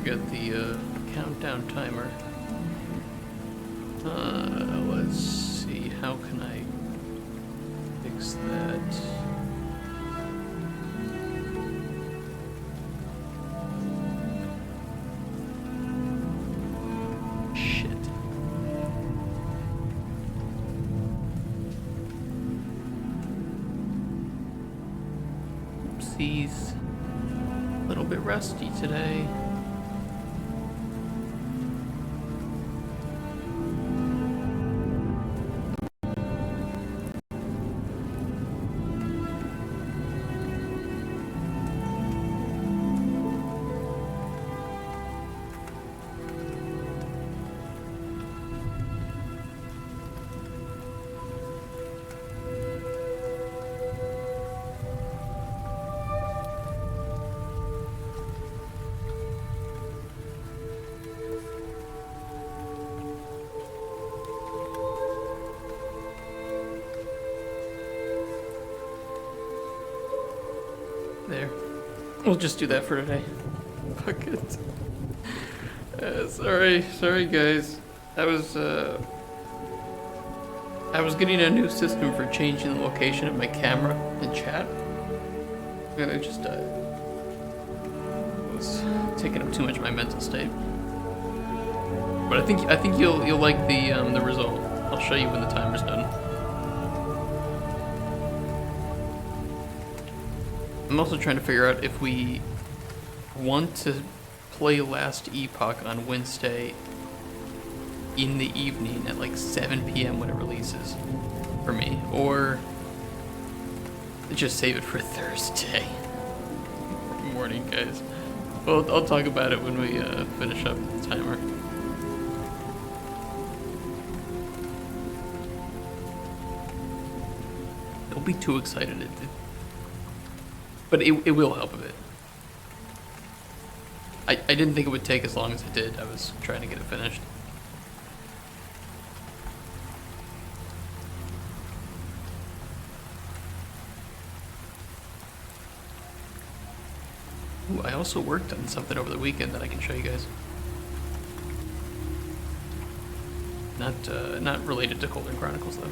forget the countdown timer. Let's see, how can I fix that? Shit. Oopsies. A little bit rusty today. There. We'll just do that for today. Fuck it. Sorry guys. I was getting a new system for changing the location of my camera in chat. And it just was taking up too much of my mental state. But I think you'll like the result. I'll show you when the timer's done. I'm also trying to figure out if we want to play Last Epoch on Wednesday in the evening at like 7 p.m. when it releases for me, or just save it for Thursday morning, guys. Well, I'll talk about it when we finish up the timer. Don't be too excited. But it will help a bit. I didn't think it would take as long as it did. I was trying to get it finished. Ooh, I also worked on something over the weekend that I can show you guys. Not related to Cauldron Chronicles though.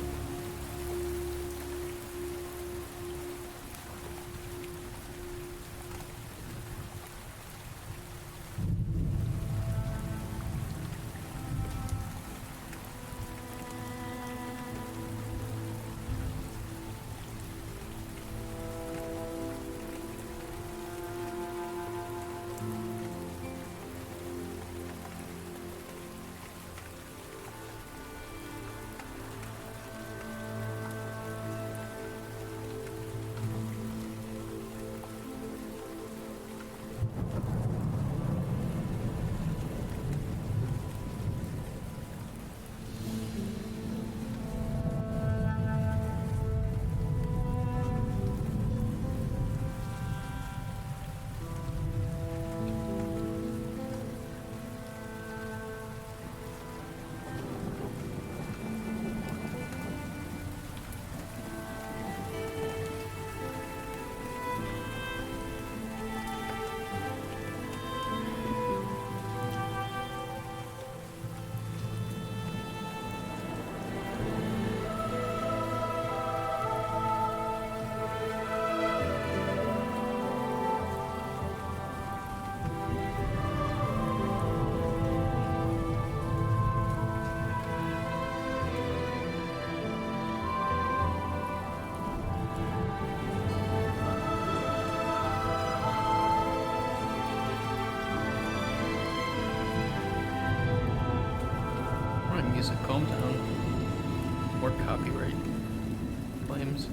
Music, calm down. More copyright claims.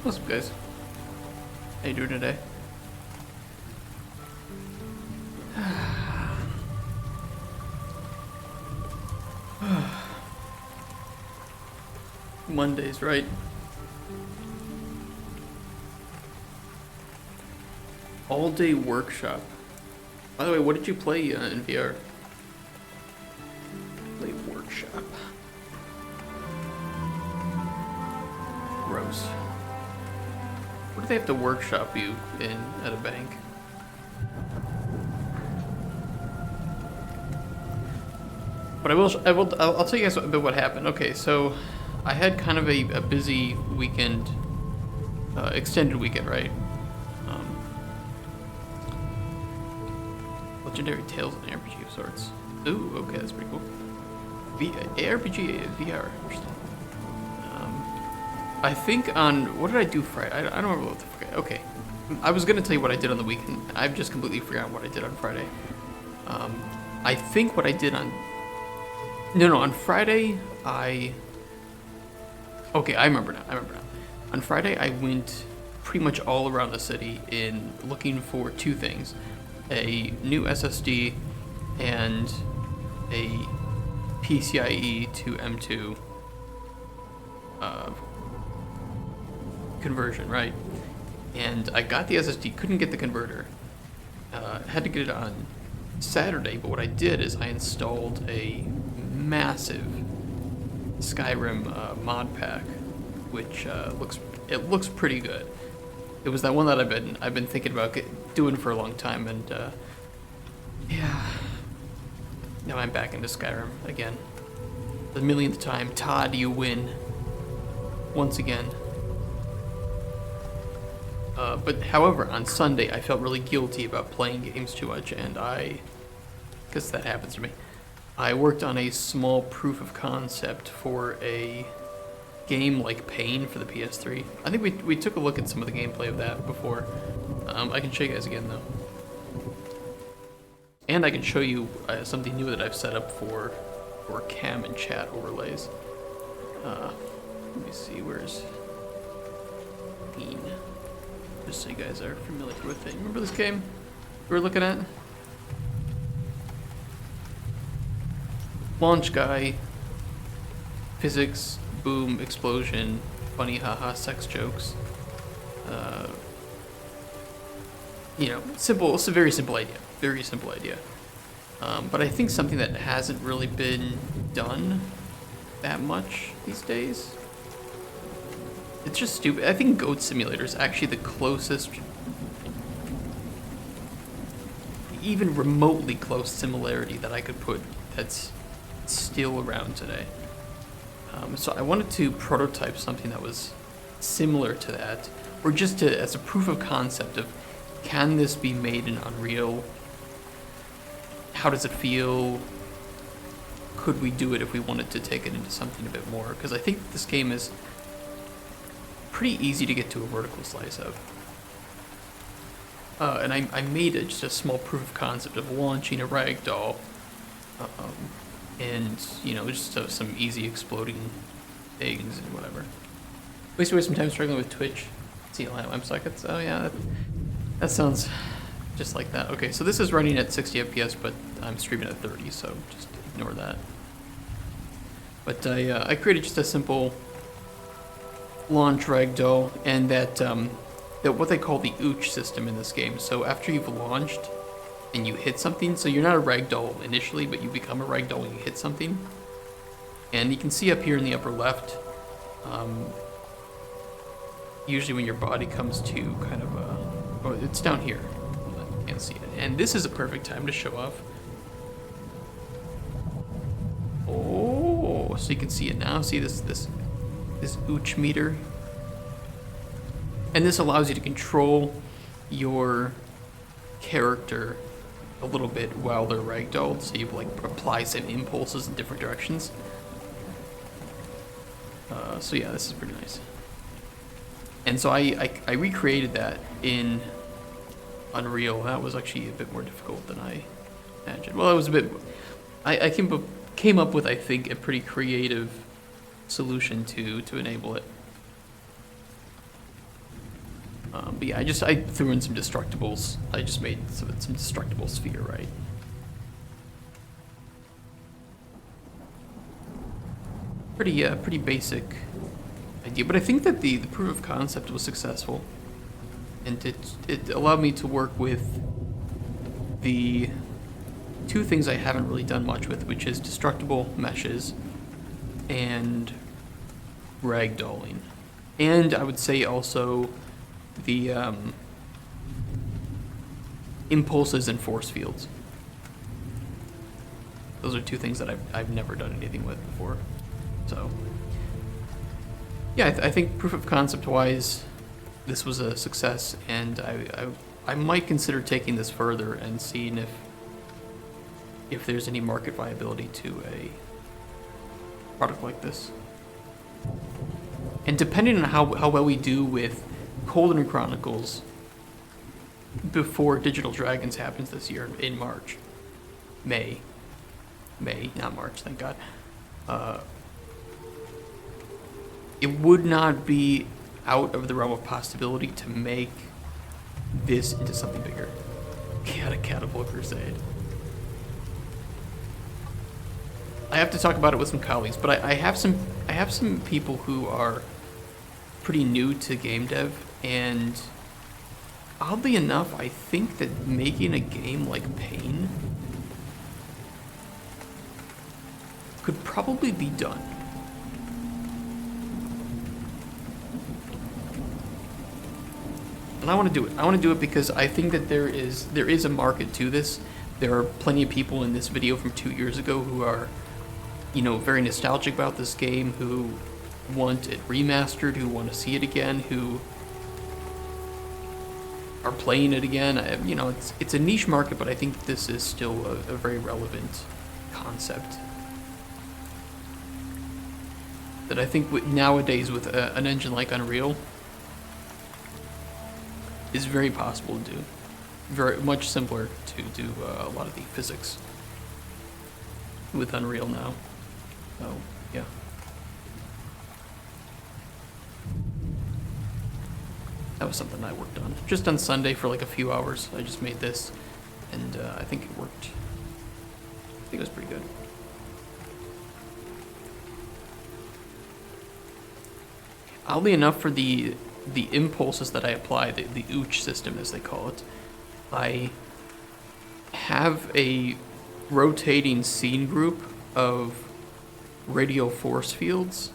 What's up, guys? How you doing today? Mondays, right? All-day workshop. By the way, what did you play in VR? Play workshop. Gross. What do they have to workshop you in at a bank? But I'll tell you guys a bit what happened. Okay, so I had kind of a busy weekend, extended weekend, right? Legendary Tales and RPG of sorts. Ooh, okay, that's pretty cool. ARPG VR, interesting. I think on, what did I do Friday? I don't remember what the fuck. Okay, I was gonna tell you what I did on the weekend. I've just completely forgotten what I did on Friday. I think what I did on, no, on Friday, okay, I remember now. On Friday, I went pretty much all around the city in looking for two things. A new SSD and a PCIe to M2 conversion, right? And I got the SSD, couldn't get the converter. Had to get it on Saturday, but what I did is I installed a massive Skyrim mod pack, which looks pretty good. It was that one that I've been thinking about doing for a long time, and yeah, now I'm back into Skyrim again. The millionth time. Todd, you win once again. But however, on Sunday I felt really guilty about playing games too much, and because that happens to me, I worked on a small proof of concept for a game like Pain for the PS3. I think we took a look at some of the gameplay of that before. I can show you guys again though. And I can show you something new that I've set up for cam and chat overlays. Let me see, where's Pain? Just so you guys are familiar with it. Remember this game we were looking at? Launch guy, physics, boom, explosion, funny haha, sex jokes. You know, simple. It's a very simple idea. Very simple idea. But I think something that hasn't really been done that much these days. It's just stupid. I think Goat Simulator is actually the closest, even remotely close similarity that I could put that's still around today. So I wanted to prototype something that was similar to that, or just as a proof of concept of, can this be made in Unreal? How does it feel? Could we do it if we wanted to take it into something a bit more? Because I think this game is pretty easy to get to a vertical slice of. And I made it just a small proof of concept of launching a ragdoll, and you know, just some easy exploding things and whatever. We used to waste some time struggling with Twitch. See, I'm sockets. Oh yeah, that sounds just like that. Okay, so this is running at 60 FPS, but I'm streaming at 30, so just ignore that. But I created just a simple launch ragdoll, and that what they call the ooch system in this game. So after you've launched and you hit something, so you're not a ragdoll initially, but you become a ragdoll when you hit something. And you can see up here in the upper left, usually when your body comes to kind of oh, it's down here. You can't see it. And this is a perfect time to show off. Oh, so you can see it now. See this ooch meter. And this allows you to control your character a little bit while they're ragdolled, so you like apply some impulses in different directions. So yeah, this is pretty nice. And so I recreated that in Unreal. That was actually a bit more difficult than I imagined. Well, it was a bit. I came up with, I think, a pretty creative solution to enable it. But yeah, I threw in some destructibles. I just made some destructible sphere, right? Pretty basic idea, but I think that the proof of concept was successful, and it allowed me to work with the two things I haven't really done much with, which is destructible meshes and ragdolling, and I would say also the impulses and force fields. Those are two things that I've never done anything with before. So, yeah, I think proof of concept wise, this was a success, and I might consider taking this further and seeing if there's any market viability to a product like this. And depending on how well we do with Cauldron Chronicles before Digital Dragons happens this year in March, May, not March, thank God. It would not be out of the realm of possibility to make this into something bigger. Catapult Crusade. I have to talk about it with some colleagues, but I have some people who are pretty new to game dev, and oddly enough, I think that making a game like Pain could probably be done. And I want to do it. I want to do it because I think that there is a market to this. There are plenty of people in this video from 2 years ago who are, very nostalgic about this game, who want it remastered, who want to see it again, who are playing it again. It's a niche market, but I think this is still a very relevant concept. That I think nowadays with an engine like Unreal is very possible to do. Very much simpler to do a lot of the physics with Unreal now. So, yeah. That was something I worked on. Just on Sunday for like a few hours. I just made this, and I think it worked. I think it was pretty good. Oddly enough, for the impulses that I apply, the OOCH system as they call it, I have a rotating scene group of radial force fields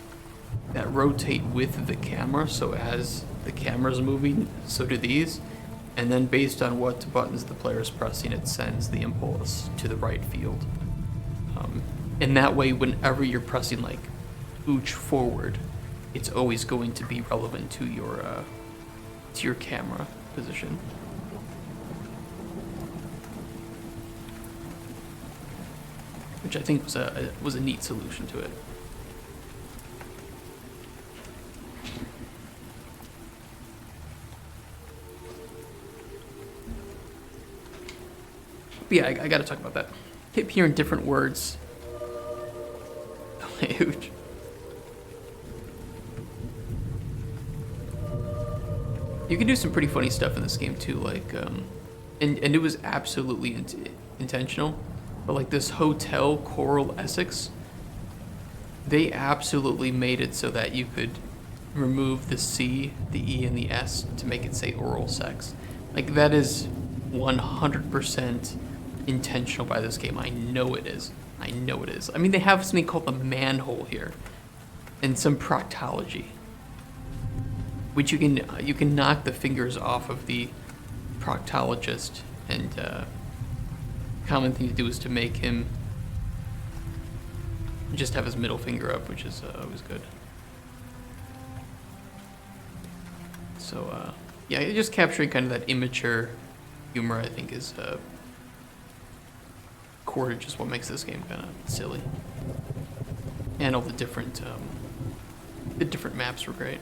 that rotate with the camera, so as the camera's moving, so do these, and then based on what buttons the player is pressing, it sends the impulse to the right field. And that way, whenever you're pressing like OOCH forward, it's always going to be relevant to your camera position. Which I think was a neat solution to it. But yeah, I gotta talk about that. Keep hearing different words. Huge. You can do some pretty funny stuff in this game too, like, and it was absolutely intentional, but like this hotel, Coral Essex, they absolutely made it so that you could remove the C, the E, and the S to make it say oral sex. Like, that is 100% intentional by this game. I know it is. I know it is. I mean, they have something called the manhole here, and some proctology, which you can knock the fingers off of the proctologist, and common thing to do is to make him just have his middle finger up, which is always good. So yeah, just capturing kind of that immature humor, I think, is core to just what makes this game kind of silly, and all the different maps were great.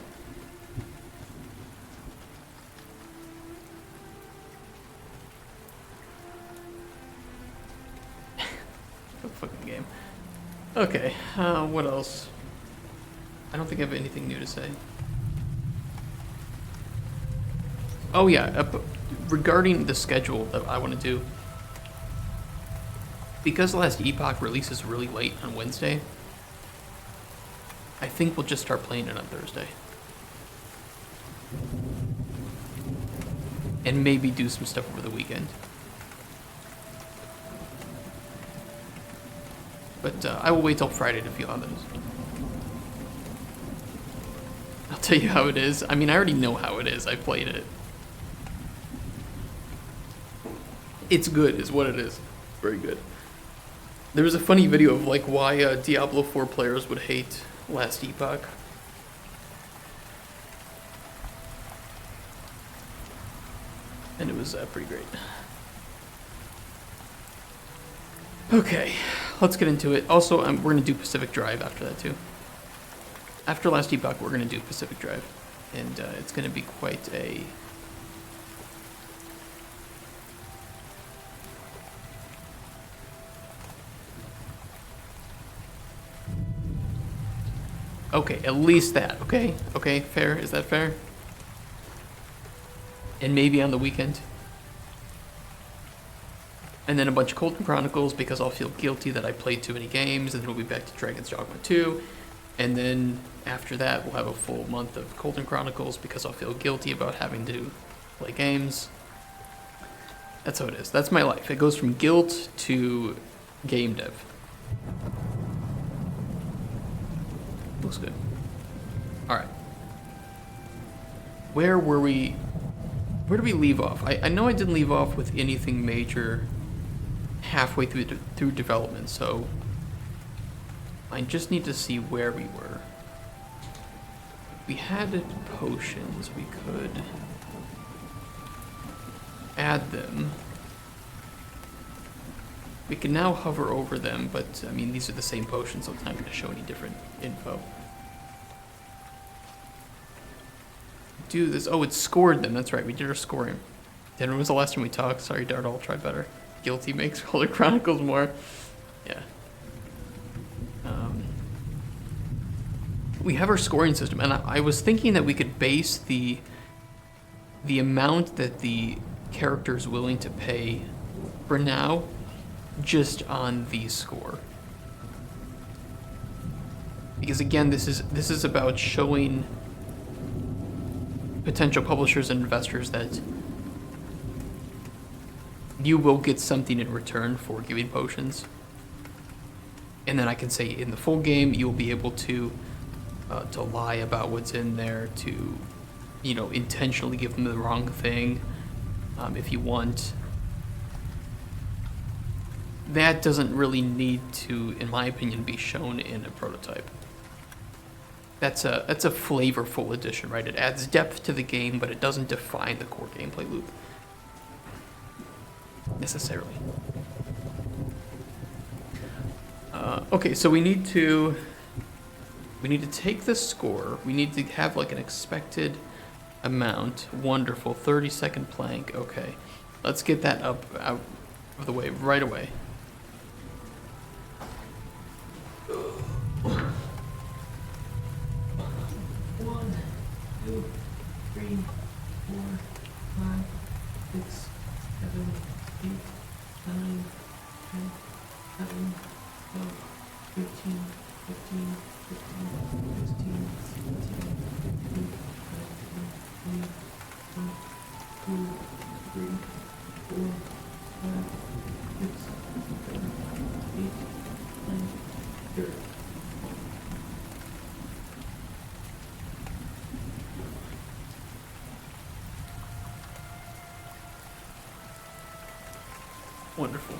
Fucking game. Okay, what else? I don't think I have anything new to say. Oh yeah, regarding the schedule that I want to do, because Last Epoch releases really late on Wednesday, I think we'll just start playing it on Thursday. And maybe do some stuff over the weekend. But I will wait till Friday to feel how that is. I'll tell you how it is. I mean, I already know how it is. I played it. It's good, is what it is. Very good. There was a funny video of like why Diablo 4 players would hate Last Epoch. And it was pretty great. Okay, let's get into it. Also, we're going to do Pacific Drive after that too. After Last Epoch, we're going to do Pacific Drive. And it's going to be quite a... Okay, at least that, okay? Okay, fair? Is that fair? And maybe on the weekend. And then a bunch of Cauldron Chronicles because I'll feel guilty that I played too many games, and then we'll be back to Dragon's Dogma 2. And then after that, we'll have a full month of Cauldron Chronicles because I'll feel guilty about having to play games. That's how it is. That's my life. It goes from guilt to game dev. Looks good. Alright. Where were we? Where did we leave off? I know I didn't leave off with anything major halfway through development, so I just need to see where we were. We had potions, we could add them. We can now hover over them, but I mean, these are the same potions, so it's not going to show any different info. Do this. Oh, it scored them. That's right. We did our scoring. Then when was the last time we talked? Sorry, Dart. I'll try better. Guilty makes Cauldron Chronicles more. Yeah. We have our scoring system, and I was thinking that we could base the amount that the character is willing to pay for now just on the score. Because again, this is about showing potential publishers and investors that you will get something in return for giving potions. And then I can say in the full game, you'll be able to lie about what's in there, to, you know, intentionally give them the wrong thing if you want. That doesn't really need to, in my opinion, be shown in a prototype. That's a flavorful addition, right? It adds depth to the game, but it doesn't define the core gameplay loop necessarily. Okay, so we need to take the score. We need to have like an expected amount. Wonderful. 30-second plank. Okay, let's get that out of the way right away. Wonderful.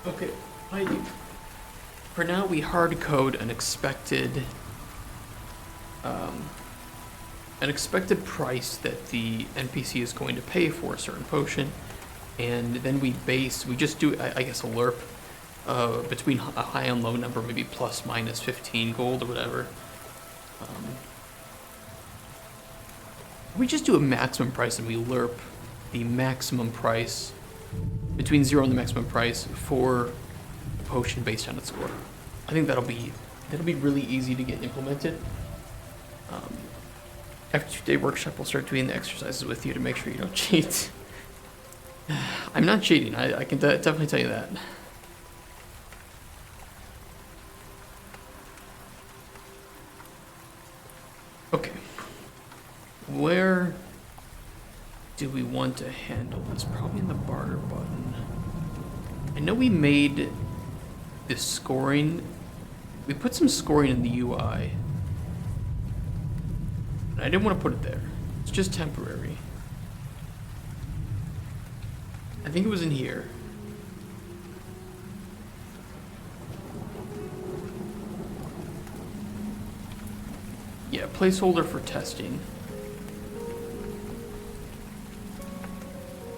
Okay, for now we hard code an expected price that the NPC is going to pay for a certain potion, and then we just do, I guess, a lerp between a high and low number, maybe plus minus 15 gold or whatever. We just do a maximum price and we lerp the maximum price, between 0 and the maximum price for a potion based on its score. I think that'll be really easy to get implemented. After 2-day workshop, we'll start doing the exercises with you to make sure you don't cheat. I'm not cheating. I can definitely tell you that. Okay. Where do we want to handle this? Probably in the barter button. I know we made this scoring. We put some scoring in the UI. I didn't want to put it there. It's just temporary. I think it was in here. Yeah, placeholder for testing.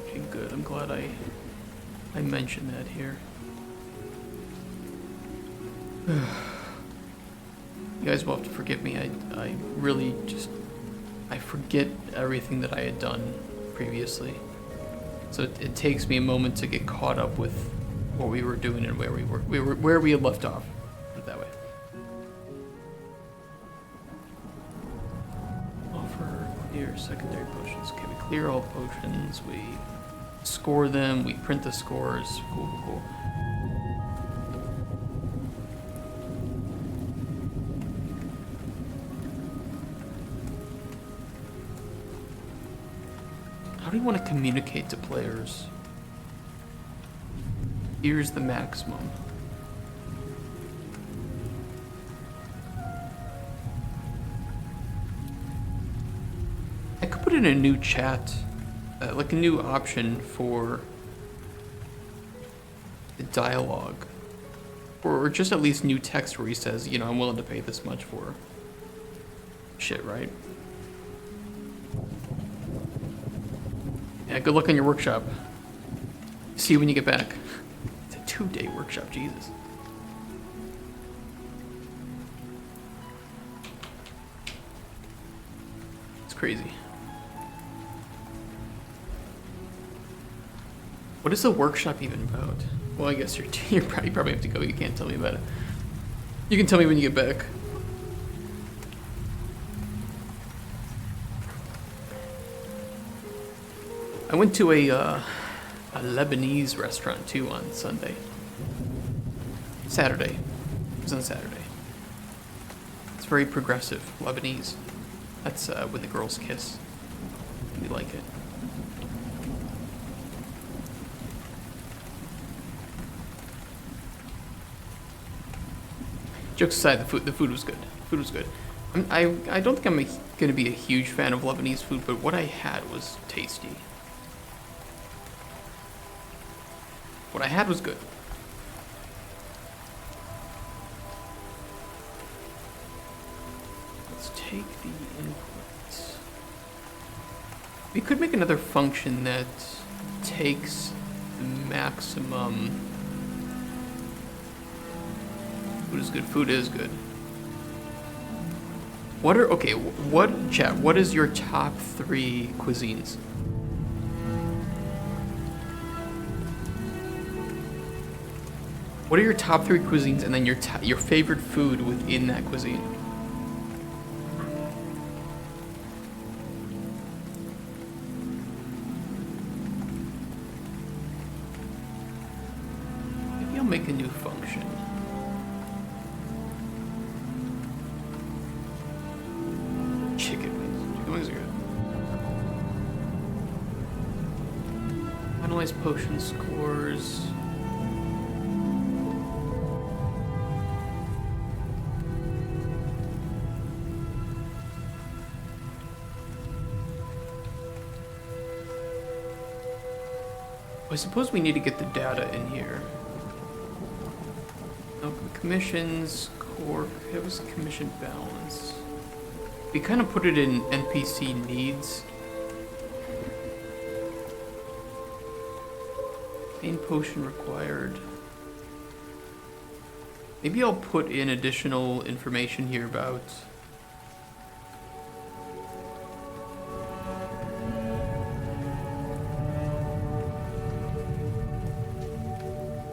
Okay, good. I'm glad I mentioned that here. You guys will have to forgive me. I really just... I forget everything that I had done previously. So it takes me a moment to get caught up with what we were doing and where we had left off. Put it that way. Offer clear secondary potions. Okay, we clear all potions. We score them. We print the scores. Cool, cool, cool. How do you want to communicate to players? Here's the maximum. I could put in a new chat, like a new option for the dialogue. Or just at least new text where he says, you know, I'm willing to pay this much for shit, right? Yeah, good luck on your workshop. See you when you get back. It's a 2-day workshop, Jesus. It's crazy. What is the workshop even about? Well, I guess you probably have to go. You can't tell me about it. You can tell me when you get back. I went to a Lebanese restaurant too on Sunday. Saturday. It was on Saturday. It's very progressive, Lebanese. That's when the girls kiss. We like it. Jokes aside, the food was good. Food was good. I don't think I'm going to be a huge fan of Lebanese food, but what I had was tasty. What I had was good. Let's take the inputs. We could make another function that takes the maximum. Food is good. Food is good. What is your top 3 cuisines? What are your top 3 cuisines, and then your favorite food within that cuisine? Maybe I'll make a new function. Chicken wings. Chicken wings are good. Analyze potion scores. I suppose we need to get the data in here. No, commissions, core, it was commission balance. We kind of put it in NPC needs. Main potion required. Maybe I'll put in additional information here about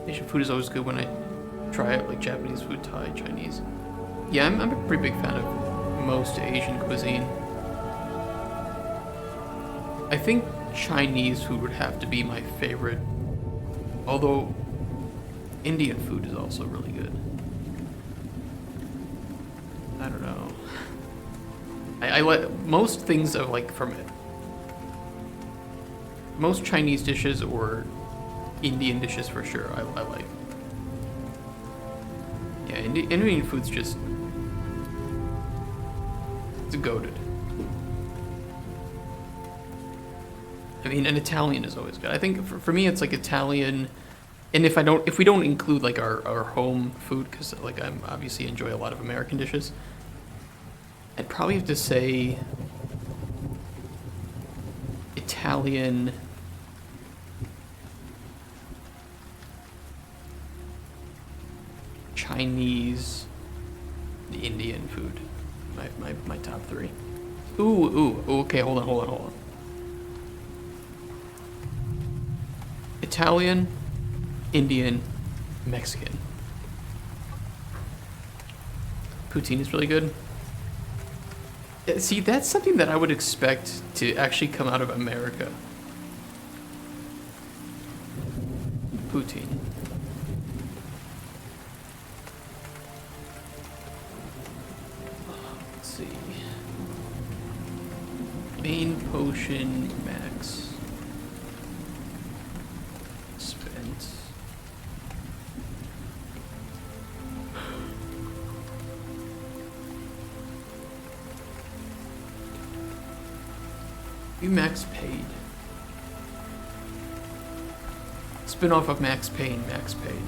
Asian food is always good when I try it, like Japanese food, Thai, Chinese. Yeah, I'm a pretty big fan of most Asian cuisine. I think Chinese food would have to be my favorite. Although Indian food is also really good. I don't know. I like most things of like from it. Most Chinese dishes or Indian dishes for sure. I like. Yeah, Indian food's just it's goated. I mean, and Italian is always good. I think for me, it's like Italian, and if we don't include like our home food, because like I'm obviously enjoy a lot of American dishes, I'd probably have to say Italian, Chinese, the Indian food, my top three. Ooh, okay, hold on. Italian, Indian, Mexican. Poutine is really good. Yeah, see, that's something that I would expect to actually come out of America. Poutine. Let's see. Main potion max. You Max Paid. Spin-off of Max Payne, Max Paid.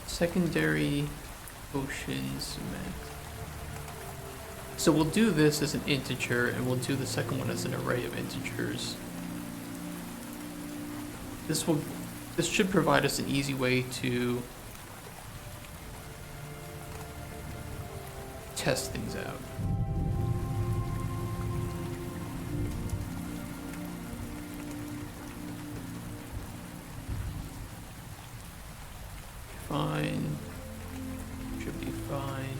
Secondary potions max. So we'll do this as an integer, and we'll do the second one as an array of integers. This should provide us an easy way to test things out. Fine. Should be fine.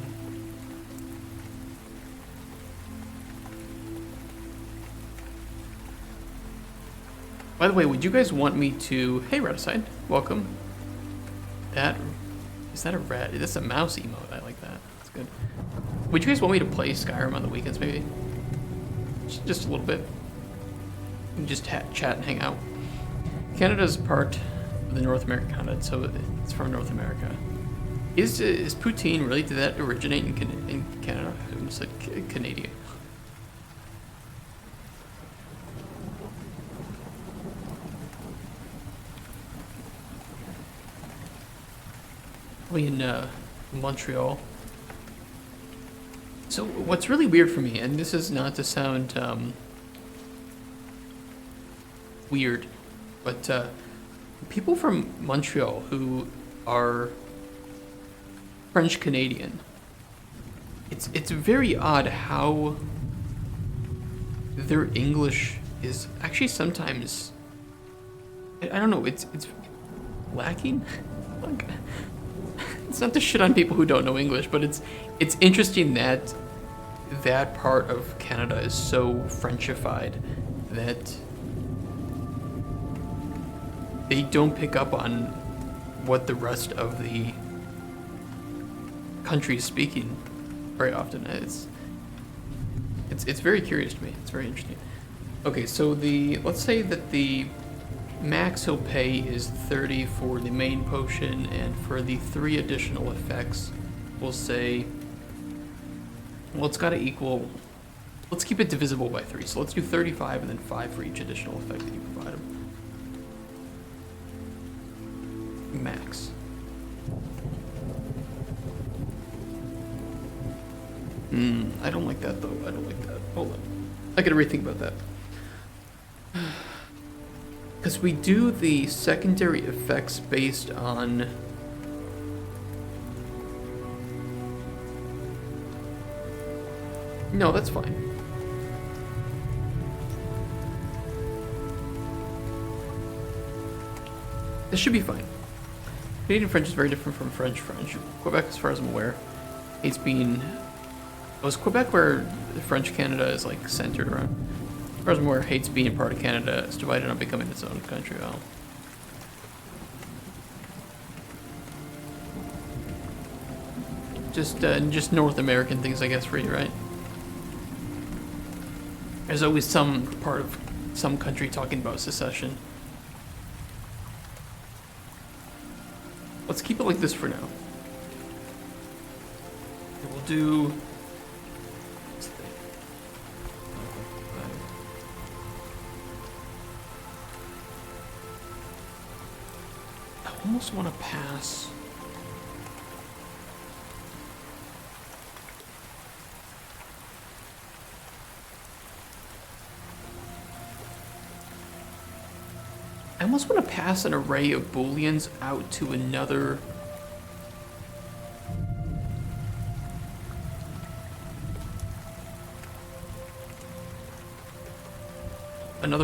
By the way, would you guys want me to... Hey, Raticide. Welcome. Is that a rat? That's a mouse emote. I like that. That's good. Would you guys want me to play Skyrim on the weekends, maybe? Just a little bit. We can just chat and hang out. Canada's part of the North American continent, so it's from North America. Is poutine really, did that originate in Canada? I almost said Canadian. Probably in Montreal. So what's really weird for me, and this is not to sound weird, but people from Montreal who are French Canadian, it's very odd how their English is actually sometimes, I don't know, it's lacking. Like, it's not to shit on people who don't know English, but it's interesting that that part of Canada is so Frenchified that they don't pick up on what the rest of the country is speaking very often. It's very curious to me. It's very interesting. Okay, so let's say that the max he'll pay is 30 for the main potion, and for the 3 additional effects, we'll say, well, it's got to equal, let's keep it divisible by 3. So let's do 35 and then 5 for each additional effect that you provide him. Max. I don't like that though. I don't like that. Hold on. I gotta rethink about that. Because we do the secondary effects based on... No, that's fine. This should be fine. Canadian French is very different from French. Quebec, as far as I'm aware, hates being Was Quebec where French Canada is like centered around? Furthermore, hates being part of Canada. It's divided on becoming its own country. Oh. Just North American things, I guess, for you, right? There's always some part of some country talking about secession. Let's keep it like this for now. We'll do. I almost want to pass. I almost want to pass an array of booleans out to another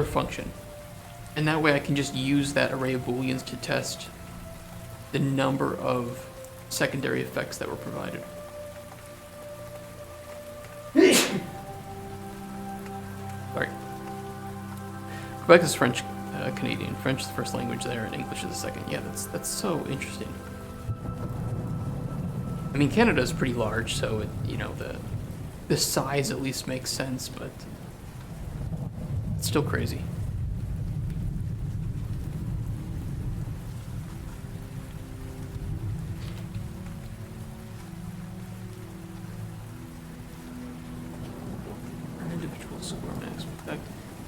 function. And that way I can just use that array of booleans to test the number of secondary effects that were provided. Sorry. Quebec is French. Canadian. French is the first language there, and English is the second. Yeah, that's so interesting. I mean, Canada is pretty large, so it, you know, the size at least makes sense, but it's still crazy. Individual score max effect.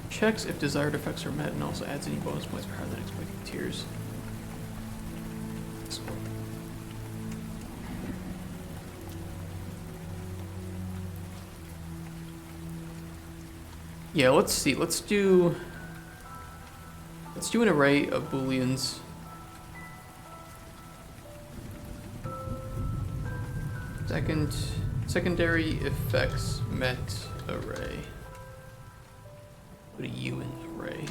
Checks if desired effects are met and also adds any bonus points for higher than expected tiers. Yeah, let's see. Let's do an array of booleans. Secondary effects met array. Put a U in the array.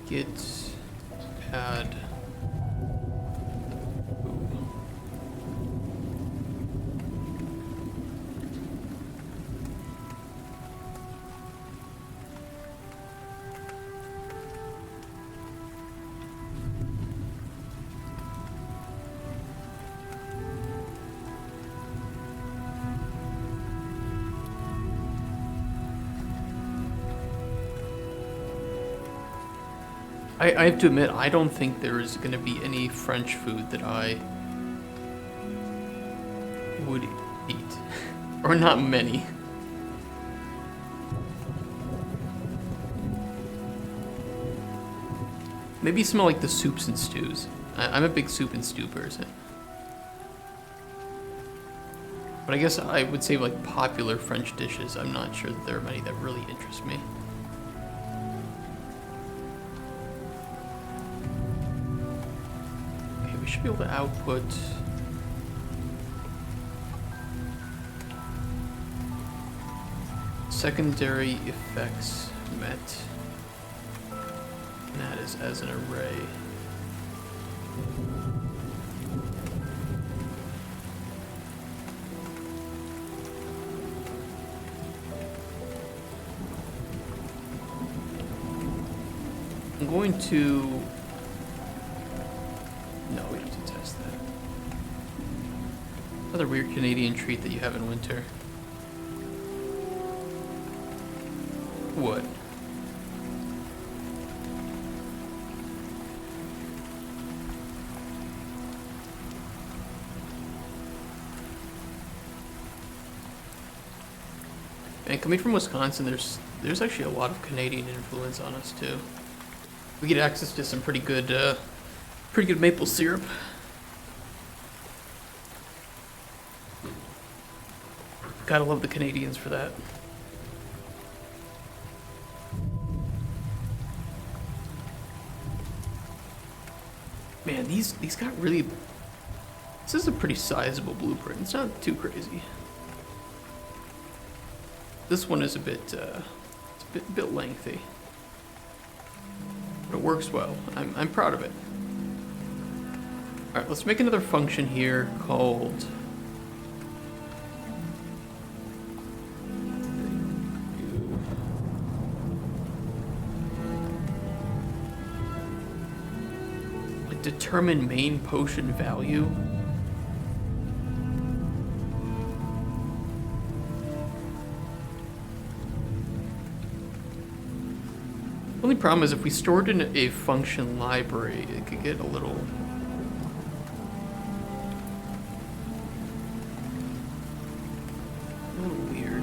Get add. I have to admit, I don't think there is going to be any French food that I would eat. Or not many. Maybe smell like the soups and stews. I'm a big soup and stew person. But I guess I would say like popular French dishes. I'm not sure that there are many that really interest me. Be able to output secondary effects met, and that is as an array. I'm going to another weird Canadian treat that you have in winter. What? And coming from Wisconsin, there's actually a lot of Canadian influence on us too. We get access to some pretty good maple syrup. Gotta love the Canadians for that. Man, these got really. This is a pretty sizable blueprint. It's not too crazy. This one is it's a bit lengthy, but it works well. I'm proud of it. Alright, let's make another function here called... like determine main potion value. Only problem is if we stored in a function library, it could get a little weird.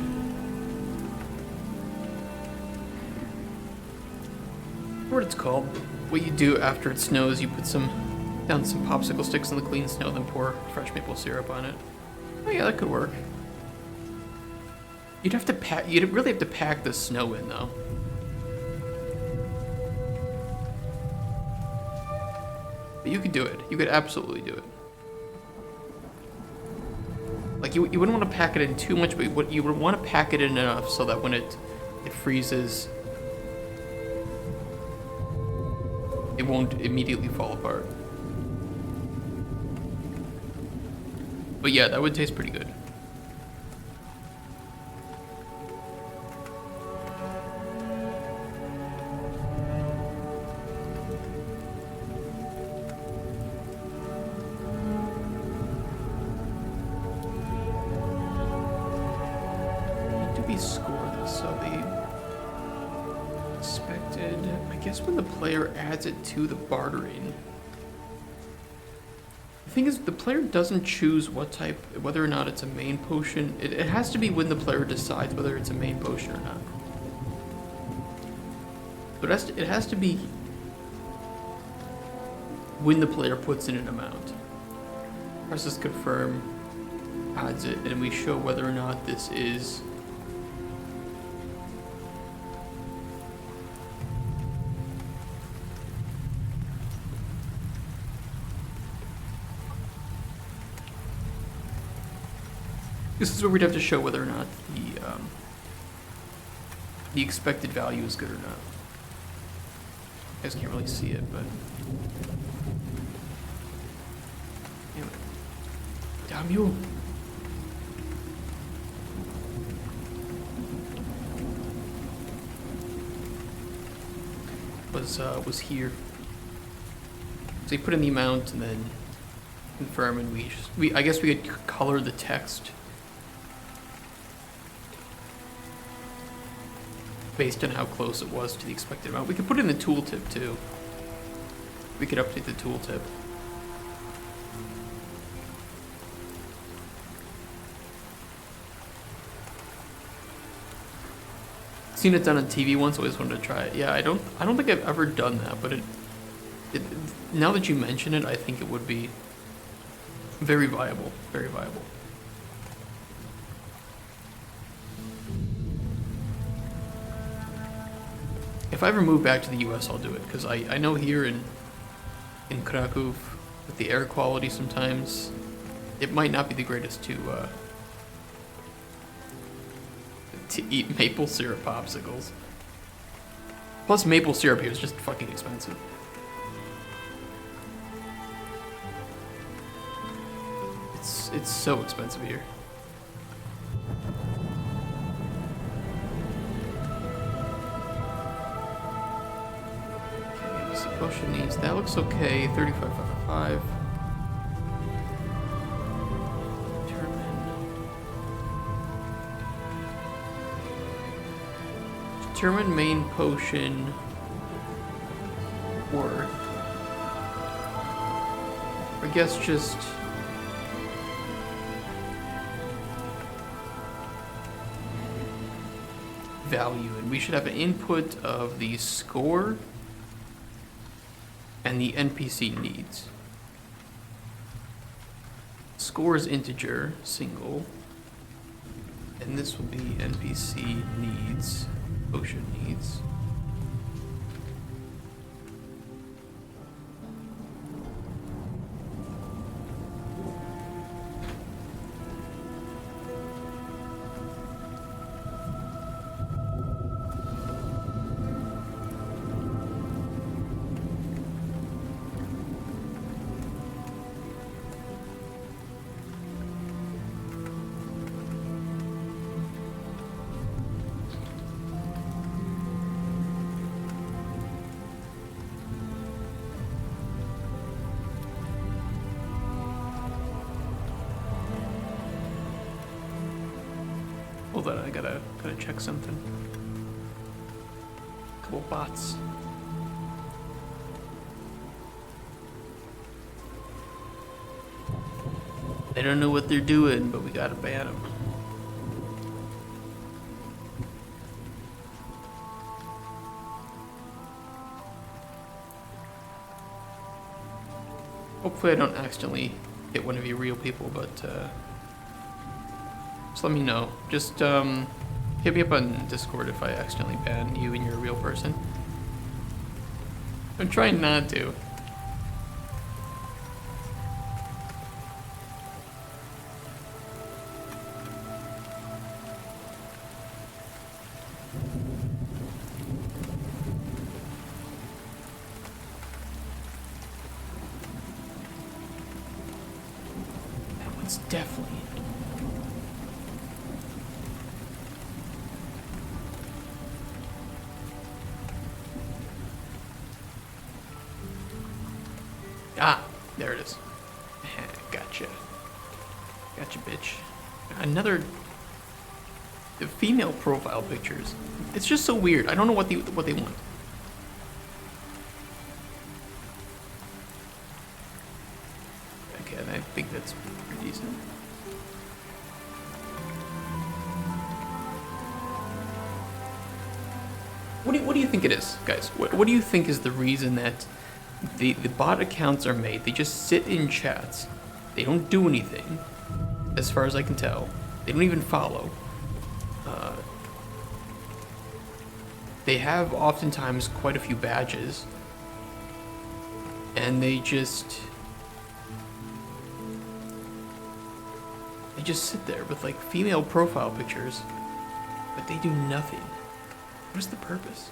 What it's called. What you do after it snows, you put down some popsicle sticks in the clean snow, then pour fresh maple syrup on it. Oh yeah, that could work. You'd really have to pack the snow in though. But you could do it. You could absolutely do it. Like you wouldn't want to pack it in too much, but you would want to pack it in enough so that when it freezes, it won't immediately fall apart. But yeah, that would taste pretty good. Adds it to the bartering. The thing is, the player doesn't choose whether or not it's a main potion. It has to be when the player decides whether it's a main potion or not. But it has to be when the player puts in an amount. Presses confirm, adds it, and we show whether or not this is This is where we'd have to show whether or not the expected value is good or not. You guys can't really see it, but anyway. Damn you! Was here. So you put in the amount and then confirm, and I guess we could color the text based on how close it was to the expected amount. We could put in the tooltip too. We could update the tooltip. Seen it done on TV once, always wanted to try it. Yeah, I don't think I've ever done that, but it now that you mention it, I think it would be very viable, very viable. If I ever move back to the US, I'll do it, because I know here in Krakow, with the air quality sometimes, it might not be the greatest to eat maple syrup popsicles. Plus maple syrup here is just fucking expensive. It's so expensive here. Potion needs, that looks okay, 3555. Determine main potion worth. I guess just value, and we should have an input of the score and the NPC needs. Score is integer, single, and this will be NPC needs, potion needs. Hold on, I gotta check something. Couple bots. They don't know what they're doing, but we gotta ban them. Hopefully I don't accidentally hit one of you real people, but just let me know. Just hit me up on Discord if I accidentally ban you and you're a real person. I'm trying not to. Definitely. Ah, there it is. Gotcha. Gotcha, bitch. Another the female profile pictures. It's just so weird. I don't know what they want. Okay, and I think that's pretty decent. What do you think it is, guys? What do you think is the reason that the bot accounts are made? They just sit in chats. They don't do anything, as far as I can tell. They don't even follow. They have oftentimes quite a few badges, and they just sit there with like female profile pictures, but they do nothing. What is the purpose?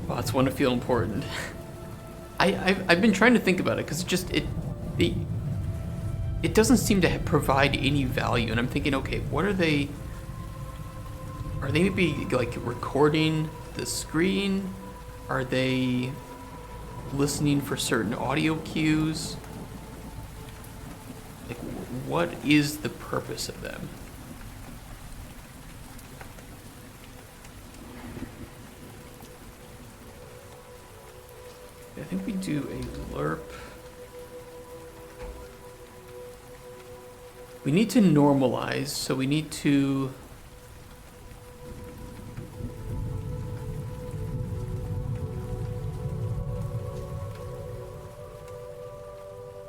Bots want to feel important. I've been trying to think about it because it doesn't seem to provide any value, and I'm thinking, okay, what are they? Are they maybe like recording the screen? Are they listening for certain audio cues? Like, what is the purpose of them? I think we do a lerp. We need to normalize, so we need to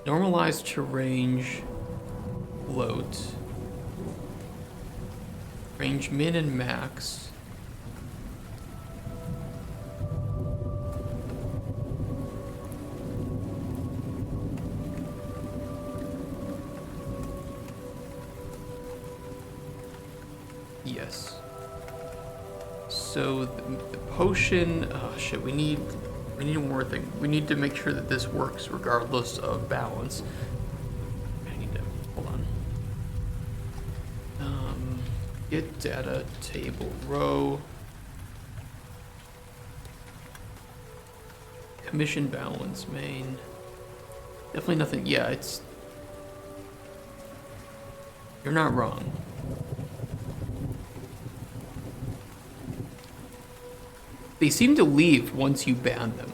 normalize to range float, range min and max. Yes. So the potion, oh shit, we need one more thing. We need to make sure that this works regardless of balance. I need to, hold on. Get data table row. Commission balance main. Definitely nothing, yeah, it's, you're not wrong. They seem to leave once you ban them.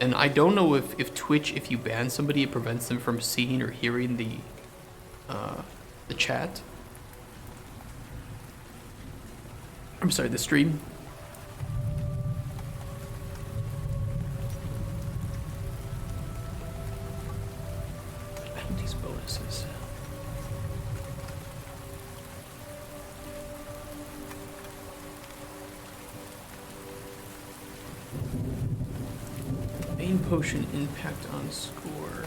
And I don't know if Twitch, if you ban somebody, it prevents them from seeing or hearing the chat. I'm sorry, the stream. Penalties, bonuses. Main potion impact on score.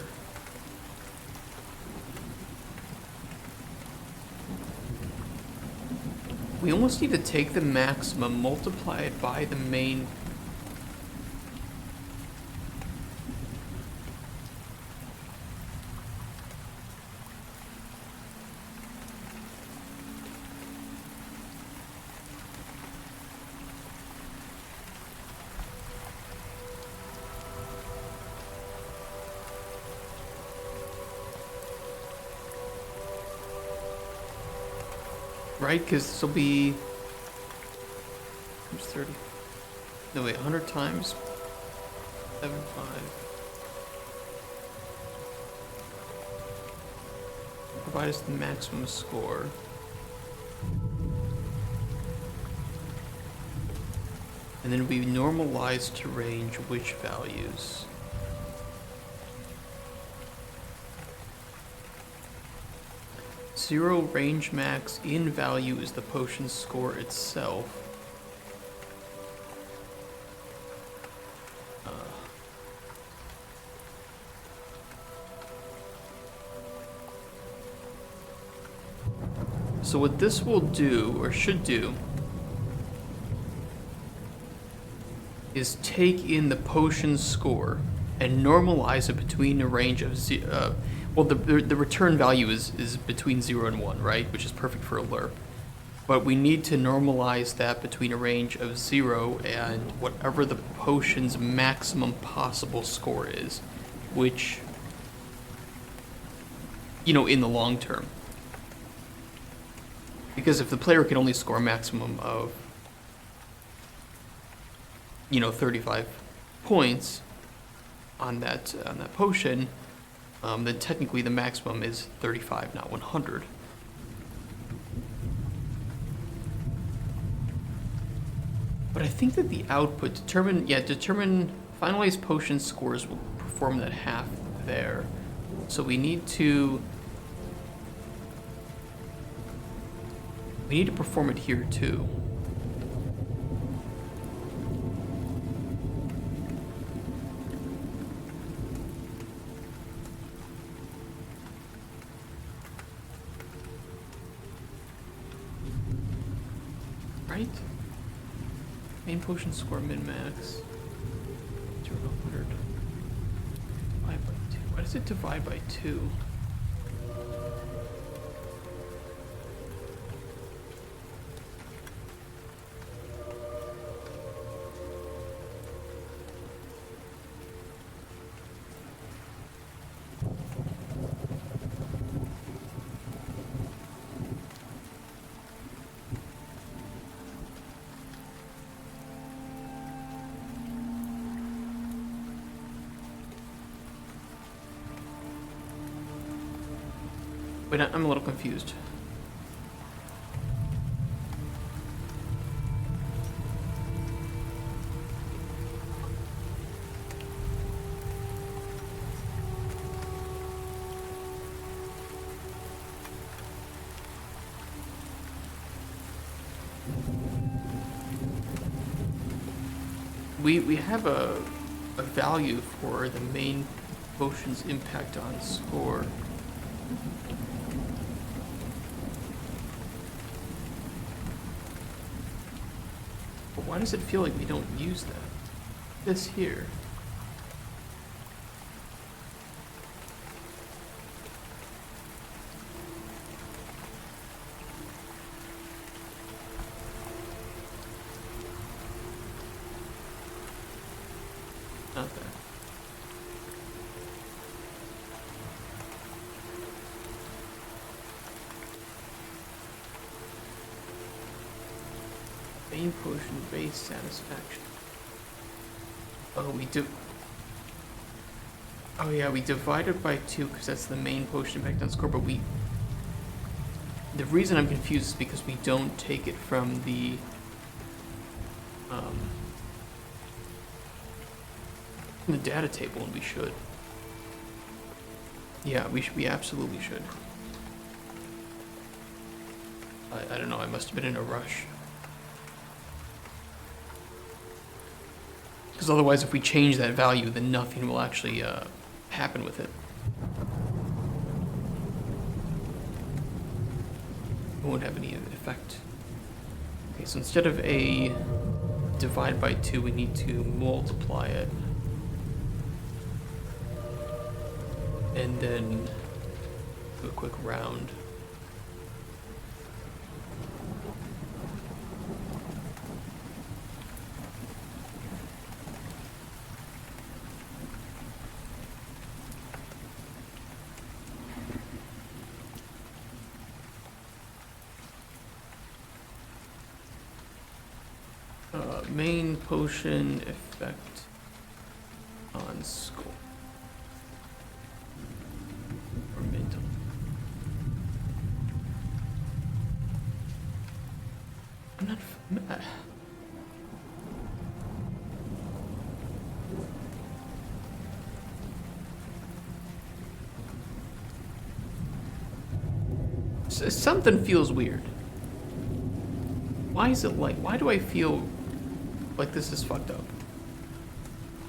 We almost need to take the maximum, multiply it by the main. Right? Because this will be... Times 30. No, wait, 100 times 7.5. Provide us the maximum score. And then we normalize to range which values. Zero range max in value is the potion score itself. So what this will do, or should do, is take in the potion score and normalize it between a range of well, the return value is between 0 and 1, right? Which is perfect for a lerp. But we need to normalize that between a range of 0 and whatever the potion's maximum possible score is, which, you know, in the long term. Because if the player can only score a maximum of, you know, 35 points on that potion, then technically the maximum is 35, not 100. But I think that the output determine finalized potion scores will perform that half there. So we need to perform it here too. Right? Main potion score min-max. 0 to 100. Divide by 2. Why does it divide by 2? Wait, I'm a little confused. We have a value for the main potion's impact on score. But why does it feel like we don't use that? This here. Not there. Main potion base satisfaction. Oh, we do. Oh yeah, we divided by 2 because that's the main potion impact on score. But the reason I'm confused is because we don't take it from the data table, and we should. Yeah, we absolutely should. I don't know. I must have been in a rush. Because otherwise, if we change that value, then nothing will actually happen with it. It won't have any effect. Okay, so instead of a divide by 2, we need to multiply it. And then do a quick round. Main potion effect on skull. Or mental. I'm not... Something feels weird. Why is it like... Why do I feel like this is fucked up?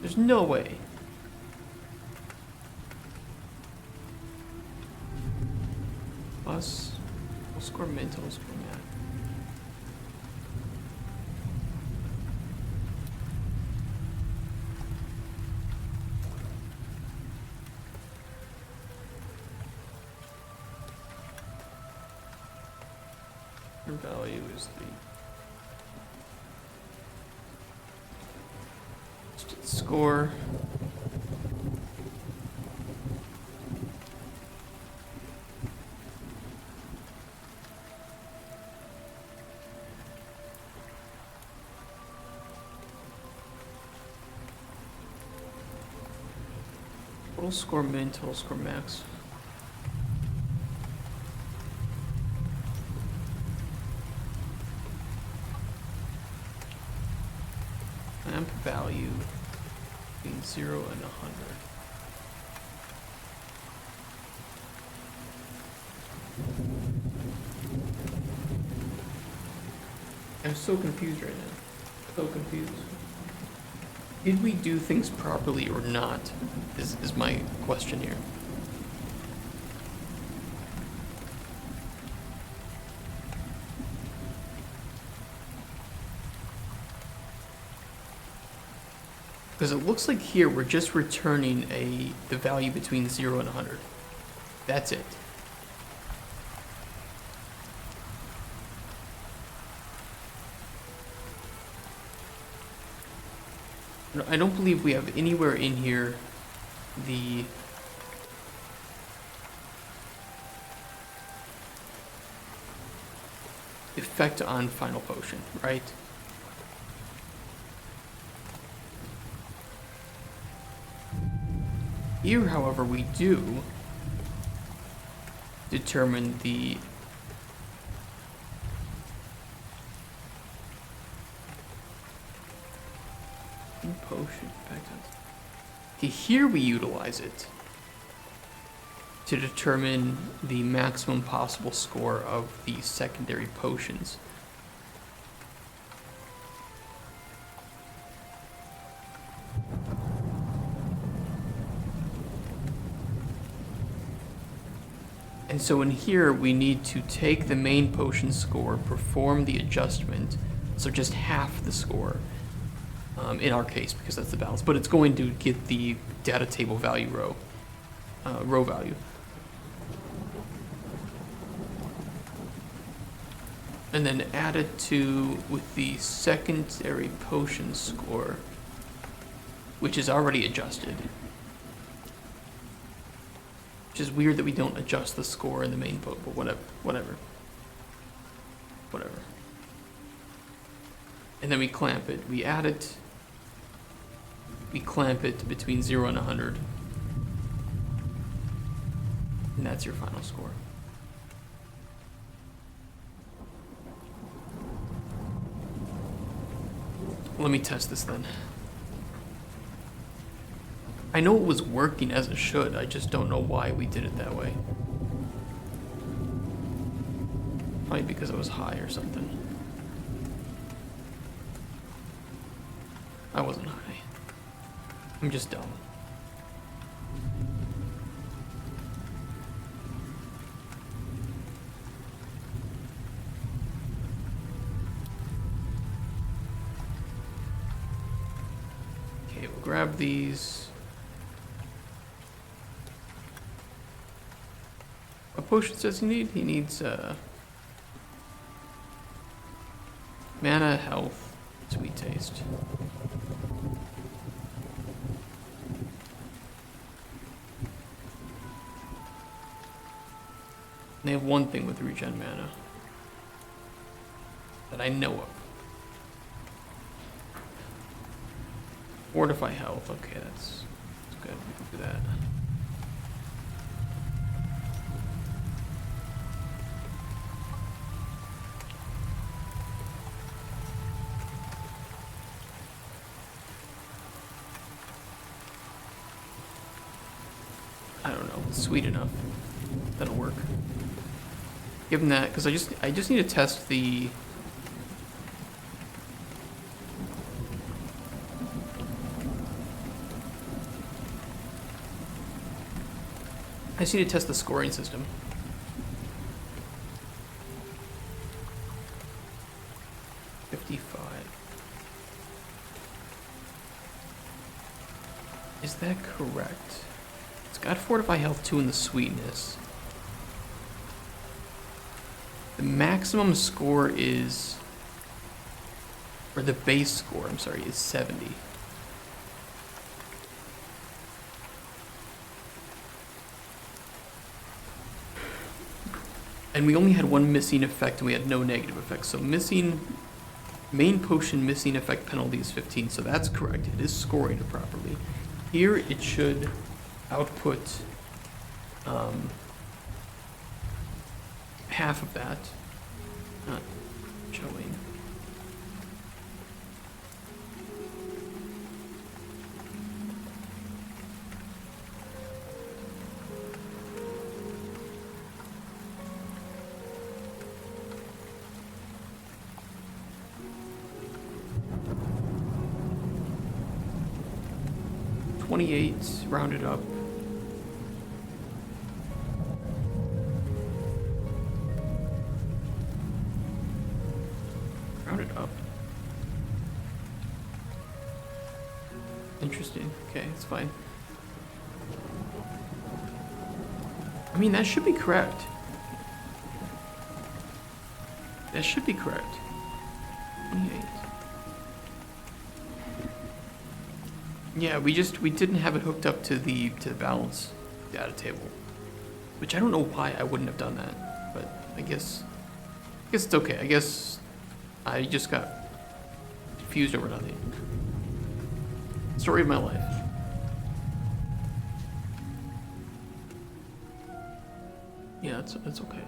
There's no way. Plus... We'll score mental, we'll score math. Value is the score. Total score min, total score max. Amp value between 0 and 100. I'm so confused right now. So confused. Did we do things properly or not? Is my question here. Because it looks like here we're just returning the value between 0 and 100. That's it. I don't believe we have anywhere in here the effect on final potion, right? Here, however, we do determine the potion effect. Okay, here we utilize it to determine the maximum possible score of the secondary potions. And so in here, we need to take the main potion score, perform the adjustment, so just half the score, in our case, because that's the balance. But it's going to get the data table value row value. And then add it to with the secondary potion score, which is already adjusted. Which is weird that we don't adjust the score in the main poke, but whatever. And then we clamp it. We add it. We clamp it between 0 and 100. And that's your final score. Let me test this then. I know it was working as it should, I just don't know why we did it that way. Probably because it was high or something. I wasn't high. I'm just dumb. Okay, we'll grab these. What potions does he need? He needs mana, health, sweet taste. They have one thing with regen mana that I know of. Fortify health. Okay, that's good. We can do that. I don't know. Sweet enough. That'll work. Give him that, because I just need to test the. I just need to test the scoring system. Is that correct? It's got Fortify Health 2 in the sweetness. The maximum score is, or the base score, I'm sorry, is 70. And we only had one missing effect and we had no negative effects. So main potion missing effect penalty is 15, so that's correct. It is scoring it properly. Here it should output half of that. Not showing. $28 rounded up. Rounded up. Interesting. Okay, it's fine. I mean, that should be correct. That should be correct. 28. Yeah, we didn't have it hooked up to the balance data table, which I don't know why I wouldn't have done that, but I guess it's okay. I guess I just got confused over nothing. Story of my life. Yeah, that's okay.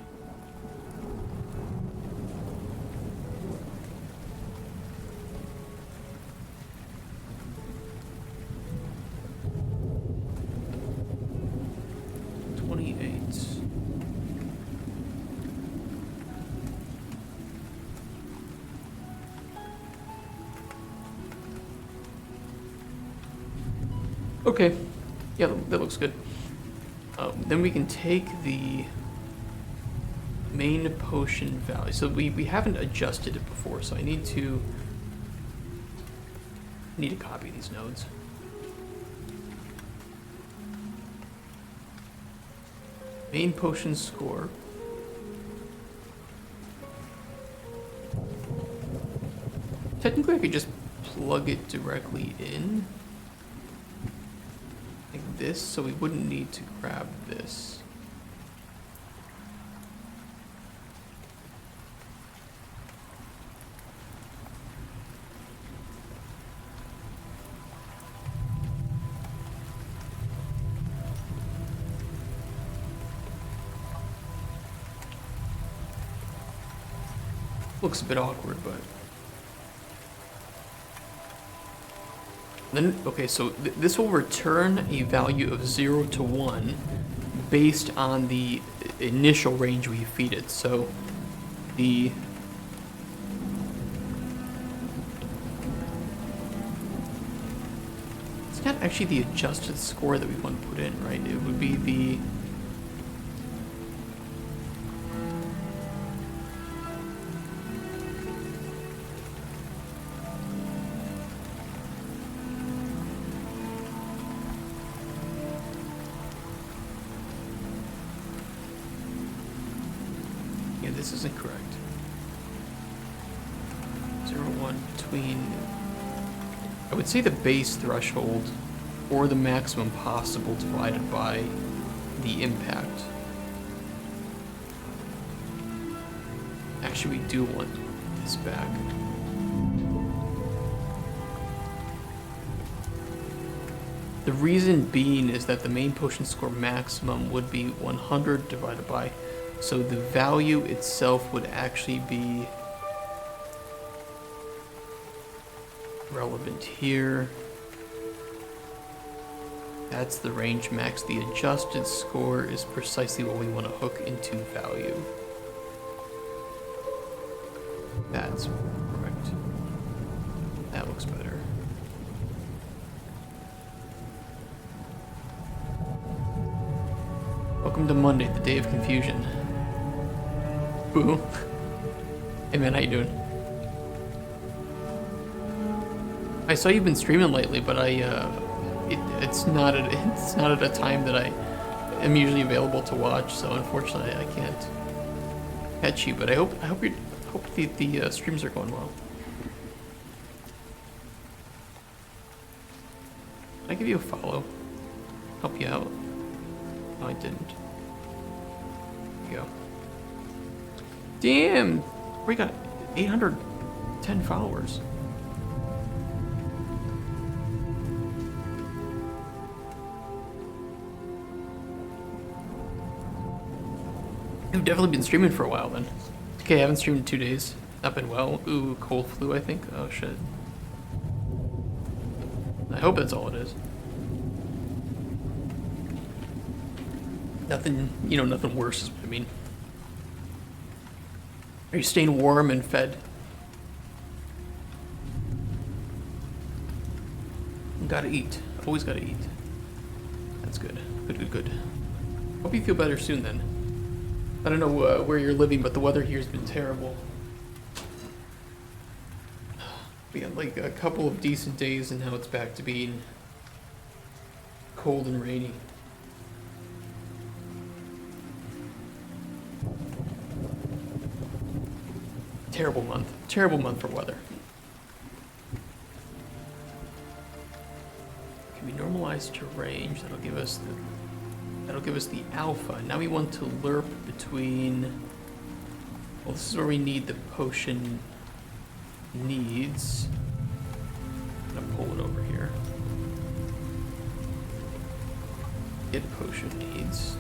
Okay, yeah, that looks good. Then we can take the main potion value. So we haven't adjusted it before, so I need to copy these nodes. Main potion score. Technically, I could just plug it directly in. Like this, so we wouldn't need to grab this. Looks a bit awkward, but then, okay, so this will return a value of 0 to 1 based on the initial range we feed it. So it's not actually the adjusted score that we want to put in, right? It would be the this isn't correct. 0, 1 between, I would say the base threshold or the maximum possible divided by the impact. Actually, we do want this back. The reason being is that the main potion score maximum would be 100 divided by, so the value itself would actually be relevant here. That's the range max. The adjusted score is precisely what we want to hook into value. That's correct. That looks better. Welcome to Monday, the day of confusion. Boo. Hey man, how you doing? I saw you've been streaming lately, but it's not at a time that I am usually available to watch, so unfortunately I can't catch you. But I hope the streams are going well. Can I give you a follow? Help you out? No, I didn't. There you go. Damn! We got 810 followers. You've definitely been streaming for a while then. Okay, I haven't streamed in 2 days. Not been well. Ooh, cold flu, I think. Oh shit. I hope that's all it is. Nothing, nothing worse is what I mean. Are you staying warm and fed? Gotta eat. Always gotta eat. That's good. Good. Hope you feel better soon then. I don't know where you're living, but the weather here's been terrible. We had like a couple of decent days and now it's back to being cold and rainy. Terrible month for weather. Can we normalize to range? That'll give us the alpha. Now we want to lerp between, well, this is where we need the potion needs. I'm gonna pull it over here. Get potion needs.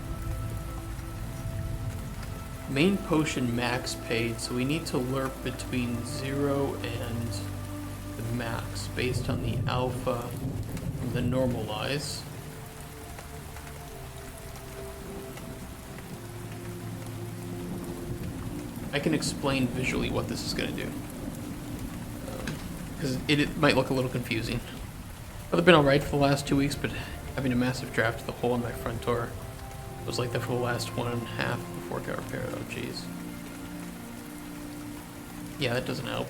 Main potion max paid, so we need to lerp between 0 and the max based on the alpha from the normalize. I can explain visually what this is going to do, because it might look a little confusing. But I've been alright for the last 2 weeks, but having a massive draft to the hole in my front door was like that for the last 1.5 before it got repaired. Oh jeez. Yeah, that doesn't help.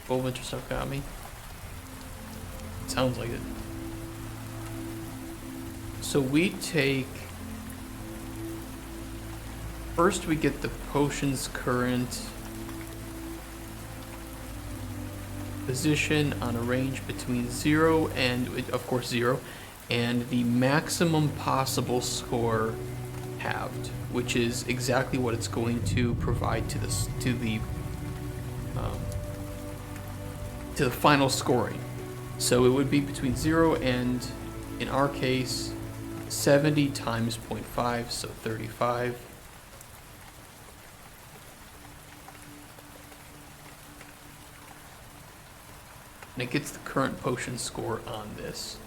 Full winter stuff got me. Sounds like it. So we take... First we get the potion's current position on a range between 0 and, of course, 0, and the maximum possible score halved, which is exactly what it's going to provide to the final scoring. So it would be between 0 and, in our case, 70 times 0.5, so 35. And it gets the current potion score on this.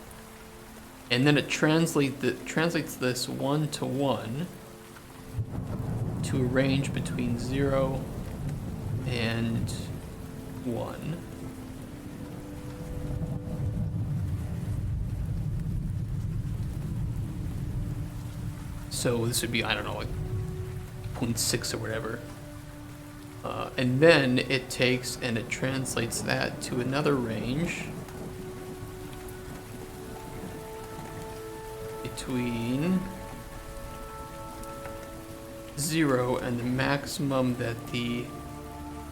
And then it translates this 1-to-1 to a range between 0 and 1. So this would be, I don't know, like 0.6 or whatever. And then it takes and it translates that to another range between 0 and the maximum that the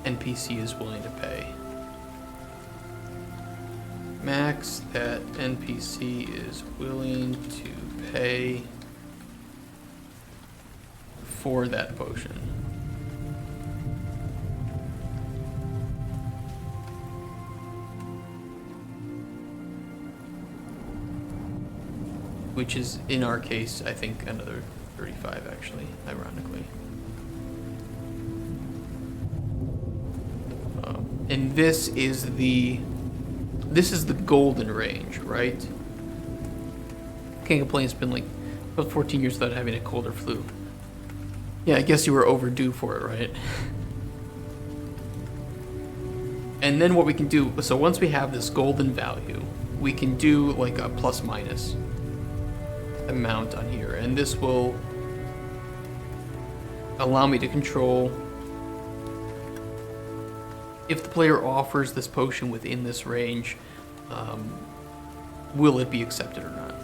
NPC is willing to pay. Max that NPC is willing to pay for that potion. which is, in our case, I think another 35, actually, ironically. And this is the golden range, right? Can't complain, it's been like about 14 years without having a cold or flu. Yeah, I guess you were overdue for it, right? And then what we can do, so once we have this golden value, we can do like a plus minus amount on here, and this will allow me to control if the player offers this potion within this range, will it be accepted or not?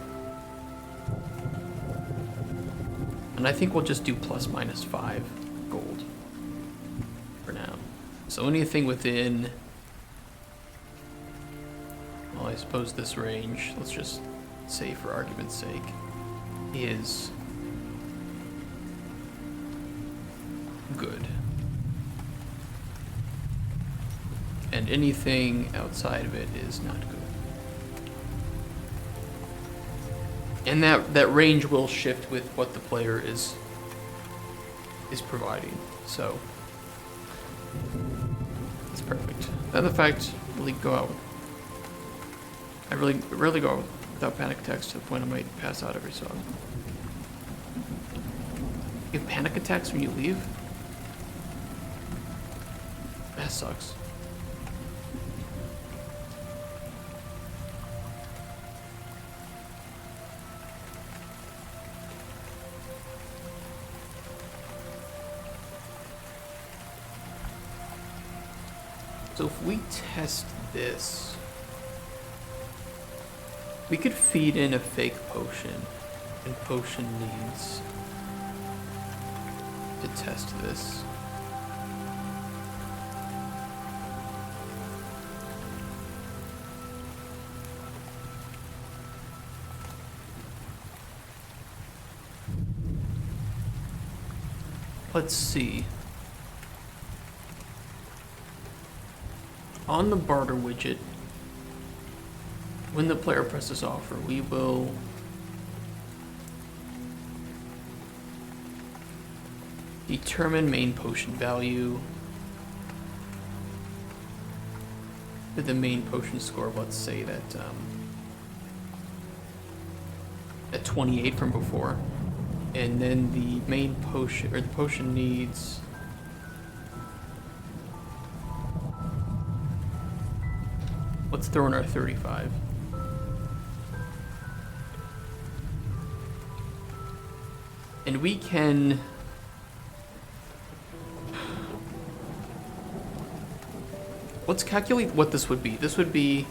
And I think we'll just do plus minus 5 gold for now. So anything within, well, I suppose this range, let's just say for argument's sake, is good. And anything outside of it is not good. And that range will shift with what the player is providing. So it's perfect. And the fact, really go out. I really rarely go out without panic attacks to the point I might pass out every so often. You have panic attacks when you leave? That sucks. So if we test this, we could feed in a fake potion, and potion needs to test this. Let's see. On the barter widget, when the player presses offer, we will determine main potion value with the main potion score. Let's say that at 28 from before, and then the main potion, or the potion needs let's throw in our 35. And we can let's calculate what this would be. This would be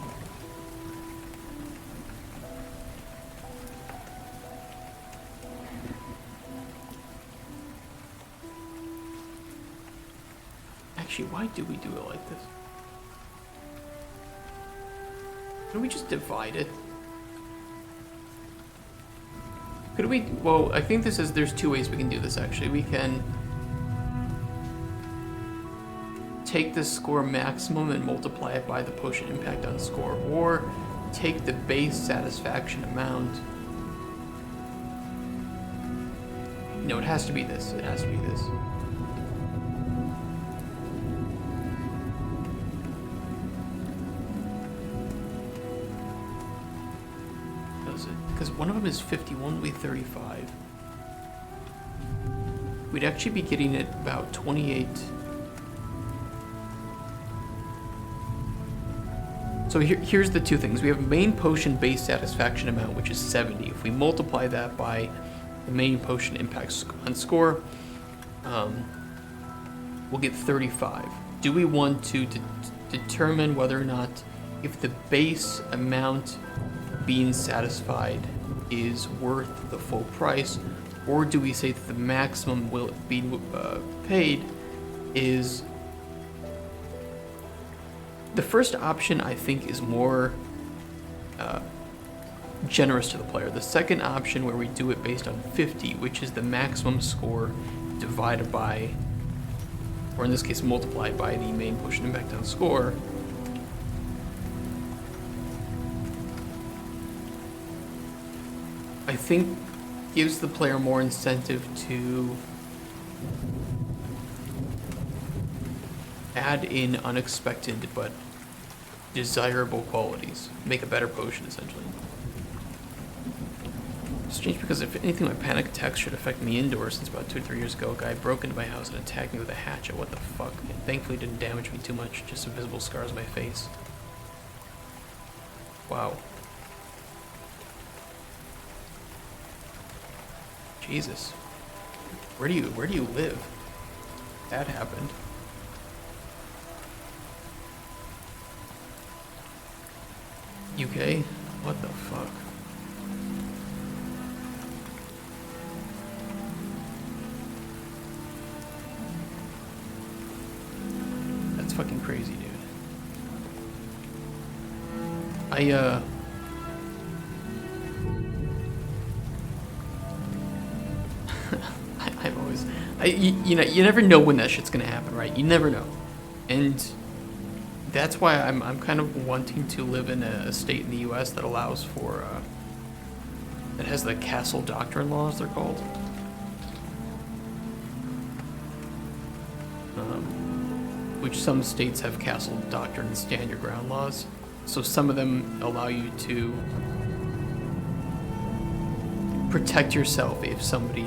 actually, why do we do it like this? Can we just divide it? Could we, well, I think there's two ways we can do this actually. We can take the score maximum and multiply it by the potion impact on score, or take the base satisfaction amount. No, it has to be this. It has to be this. Because one of them is 51, we 35. We'd actually be getting it about 28. So here's the two things. We have main potion base satisfaction amount, which is 70. If we multiply that by the main potion impact on score, we'll get 35. Do we want to determine whether or not, if the base amount being satisfied is worth the full price, or do we say that the maximum will be paid is the first option? I think is more generous to the player. The second option, where we do it based on 50, which is the maximum score divided by, or in this case multiplied by, the main potion impact on score, I I think gives the player more incentive to add in unexpected but desirable qualities. Make a better potion, essentially. It's strange because if anything, my panic attacks should affect me indoors since about 2 or 3 years ago. A guy broke into my house and attacked me with a hatchet. What the fuck? It thankfully didn't damage me too much, just some visible scars on my face. Wow. Jesus. Where do you live? That happened. UK? What the fuck? That's fucking crazy, dude. I'm always, you know, you never know when that shit's gonna happen, right? You never know. And that's why I'm kind of wanting to live in a state in the U.S. that allows for, that has the castle doctrine laws, they're called. Which some states have castle doctrine and stand your ground laws. So some of them allow you to protect yourself if somebody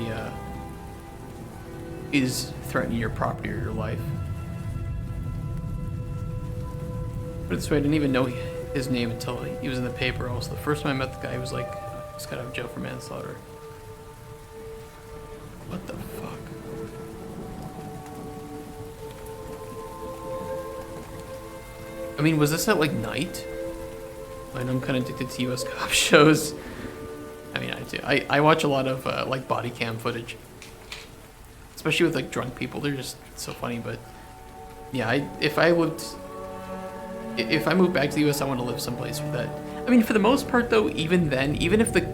is threatening your property or your life. But it's weird, I didn't even know his name until he was in the paper. Also, the first time I met the guy, he was like, he's got out of jail for manslaughter. What the fuck? I mean, was this at like night? I know I'm kind of addicted to US cop shows. I mean, I do. I watch a lot of like body cam footage, especially with like drunk people. They're just so funny. But yeah, if I moved back to the US, I want to live someplace with that. I mean, for the most part, though, even then, even if like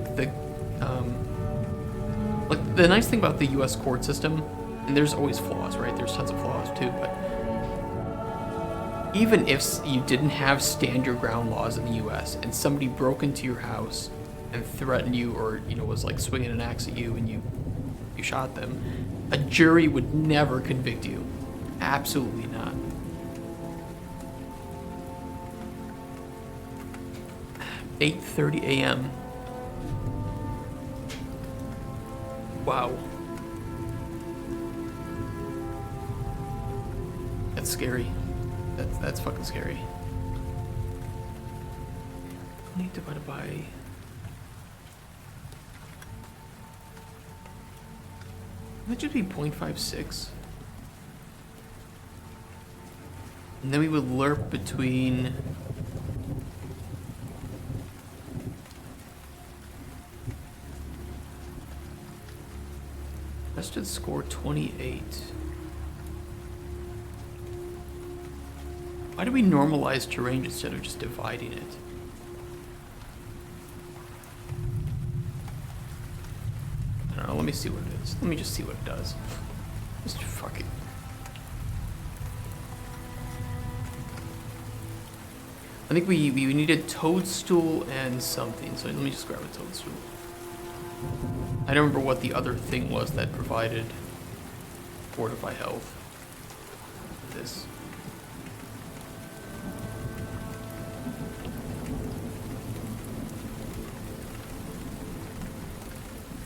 the nice thing about the US court system, and there's always flaws, right? There's tons of flaws too, but even if you didn't have stand your ground laws in the US and somebody broke into your house and threatened you, or, you know, was like swinging an axe at you and you shot them, a jury would never convict you. Absolutely not. $8:30 a.m. Wow. That's scary. That's fucking scary. 20 divided by... That should be 0.56. And then we would lerp between... Tested score 28. Why do we normalize to range instead of just dividing it? I don't know, let me see what it is. Let me just see what it does. Just fuck it. I think we needed toadstool and something, so let me just grab a toadstool. I don't remember what the other thing was that provided fortify health. This.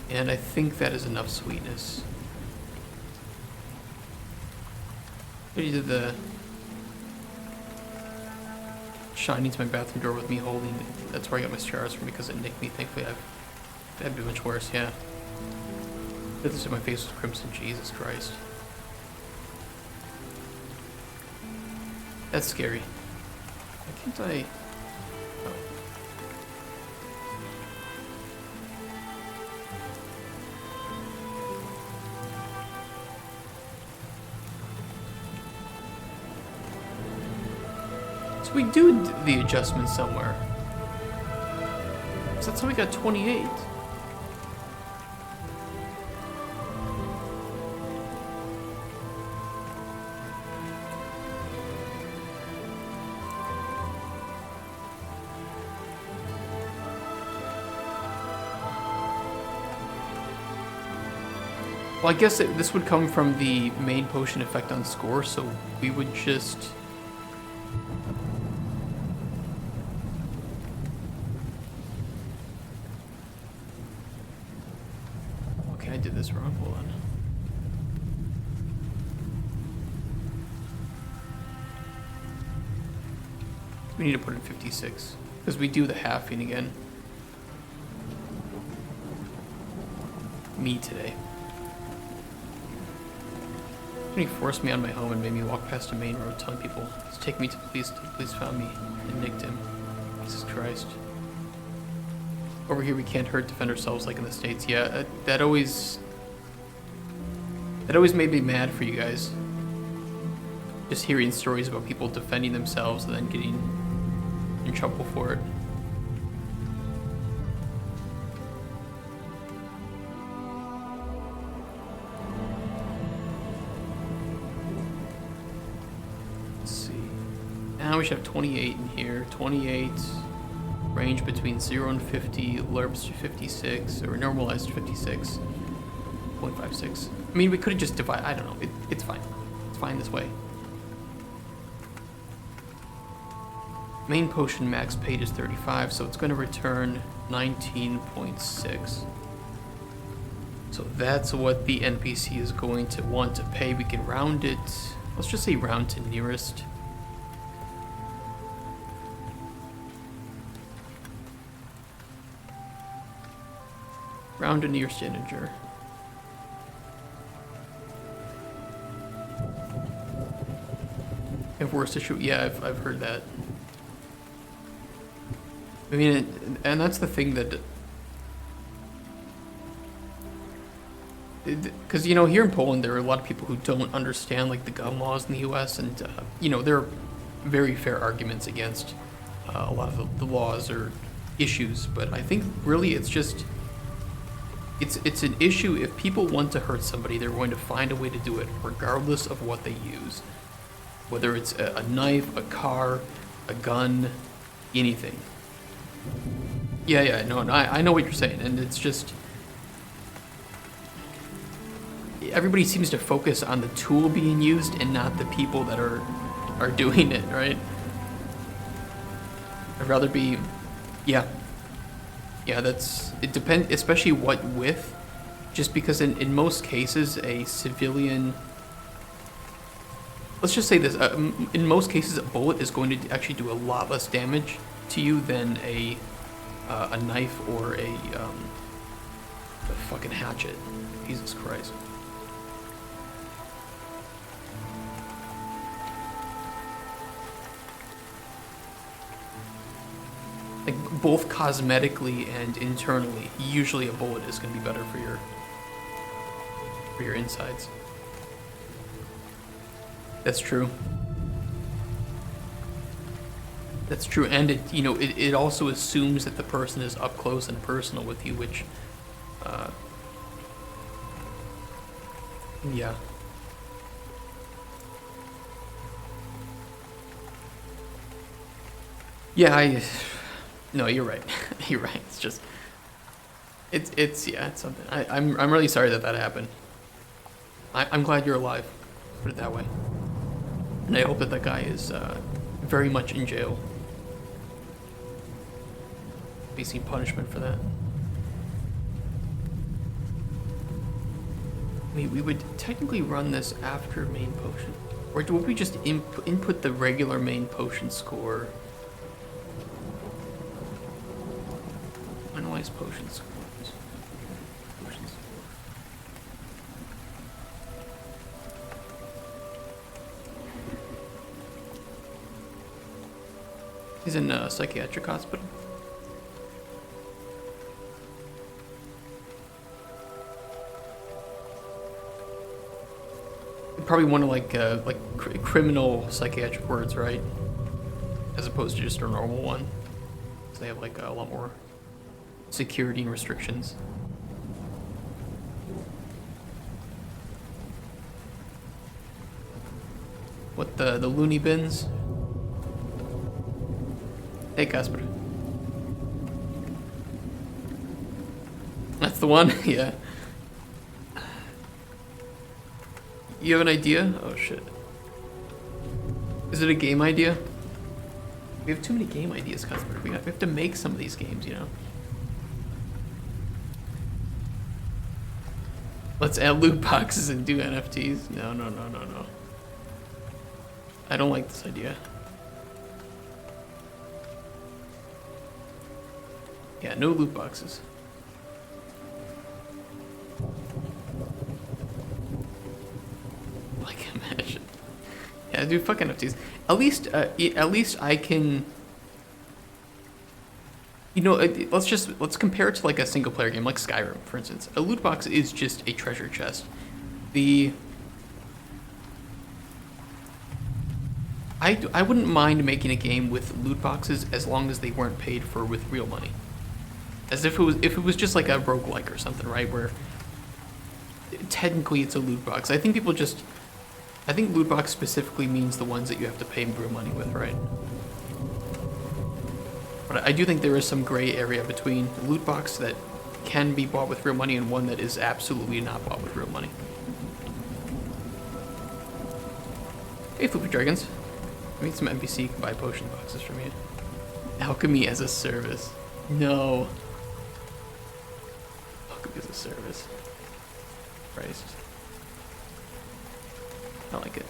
And I think that is enough sweetness. I did the shining to my bathroom door with me holding it. That's where I got my scars from, because it nicked me. Thankfully, that'd be much worse, yeah. But this in my face was crimson, Jesus Christ. That's scary. Why can't I... Oh. So we do the adjustment somewhere. So that's how we got 28. Well, I guess this would come from the main potion effect on score, so we would just... Okay, I did this wrong. Hold on. We need to put in 56, because we do the halving again. Me today. He forced me on my home and made me walk past a main road telling people to take me to police. The police found me and nicked him. Jesus Christ. Over here we can't hurt, defend ourselves like in the States. Yeah, that always made me mad for you guys. Just hearing stories about people defending themselves and then getting in trouble for it. Now we should have 28 in here. 28, range between 0 and 50, lerps to 56, or normalized 56, 0.56. I mean, we could have just divided, I don't know, it's fine. It's fine this way. Main potion max paid is 35, so it's going to return 19.6. So that's what the NPC is going to want to pay. We can round it, let's just say round to nearest. Round to nearest integer. If worst issue, yeah, I've heard that. I mean, and that's the thing that, because, you know, here in Poland, there are a lot of people who don't understand, like, the gun laws in the U.S., and, you know, there are very fair arguments against a lot of the laws or issues, but I think really it's just, it's an issue. If people want to hurt somebody, they're going to find a way to do it, regardless of what they use. Whether it's a knife, a car, a gun, anything. Yeah, no, I know what you're saying, and it's just... Everybody seems to focus on the tool being used and not the people that are doing it, right? I'd rather be... Yeah, that's... It depends, especially what with, just because in most cases, a civilian... Let's just say this, in most cases, a bullet is going to actually do a lot less damage to you than a knife or a fucking hatchet. Jesus Christ. Like, both cosmetically and internally, usually a bullet is going to be better for your insides. That's true. That's true, and it also assumes that the person is up close and personal with you, which, yeah. Yeah, no, you're right. You're right. It's just, it's something. I'm really sorry that happened. I'm glad you're alive. Put it that way. And I hope that guy is very much in jail, facing punishment for that. We would technically run this after main potion, or would we just input the regular main potion score? Analyze potion scores. He's in a psychiatric hospital. Probably one of like criminal psychiatric wards, right? As opposed to just a normal one. So they have like a lot more security and restrictions. What, the loony bins? Hey, Casper. That's the one? Yeah. You have an idea? Oh shit. Is it a game idea? We have too many game ideas, Cuthbert. We have to make some of these games, you know? Let's add loot boxes and do NFTs. No. I don't like this idea. Yeah, no loot boxes. Like, imagine. Yeah, do fuck NFTs. At least I can. You know, let's compare it to like a single player game, like Skyrim, for instance. A loot box is just a treasure chest. I wouldn't mind making a game with loot boxes as long as they weren't paid for with real money. As if it was just like a roguelike or something, right? Where technically it's a loot box. I think loot box specifically means the ones that you have to pay real money with, right? But I do think there is some gray area between the loot box that can be bought with real money and one that is absolutely not bought with real money. Hey, Floopy Dragons. I need some NPC can buy potion boxes from you. Alchemy as a service. No. Alchemy as a service. Christ. I like it.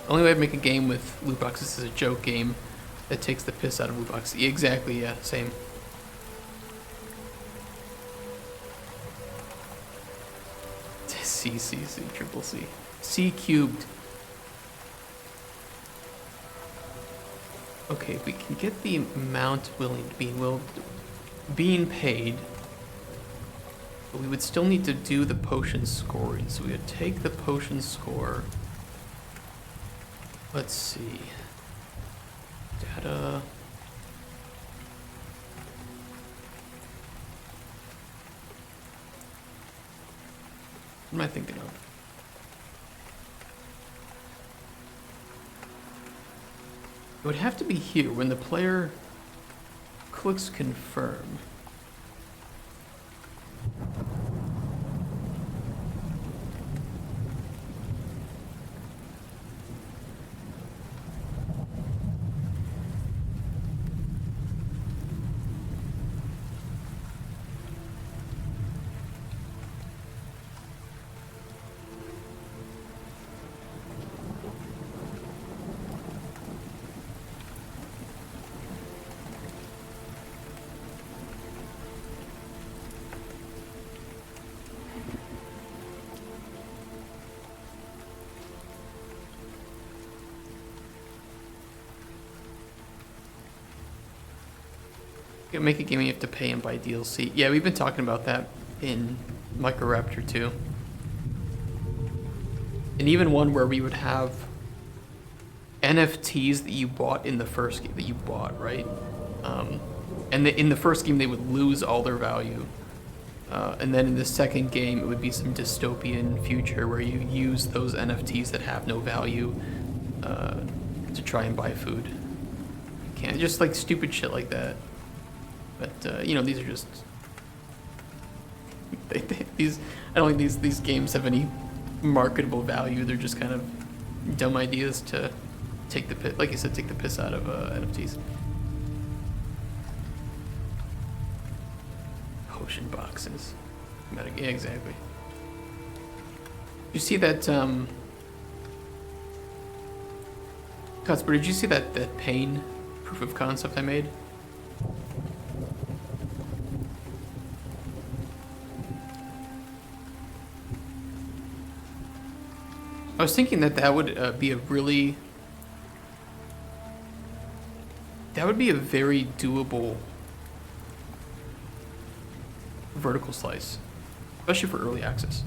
Only way I'd make a game with loot boxes is a joke game that takes the piss out of loot boxes. Exactly, yeah, same. C, triple C. C cubed. Okay, if we can get the amount being paid, but we would still need to do the potion scoring. So we would take the potion score. Let's see. Data. What am I thinking of? It would have to be here when the player clicks confirm. Make a game you have to pay and buy DLC. Yeah, we've been talking about that in Microraptor 2. And even one where we would have NFTs that you bought in the first game, that you bought, right? And in the first game they would lose all their value. And then in the second game it would be some dystopian future where you use those NFTs that have no value to try and buy food. You can't, just like stupid shit like that. But you know, these are just these. I don't think these games have any marketable value. They're just kind of dumb ideas to take the piss, like you said, take the piss out of NFTs. Potion boxes. Yeah, exactly. You see that? Cuthbert, did you see that pain proof of concept I made? I was thinking that would be a very doable vertical slice, especially for early access.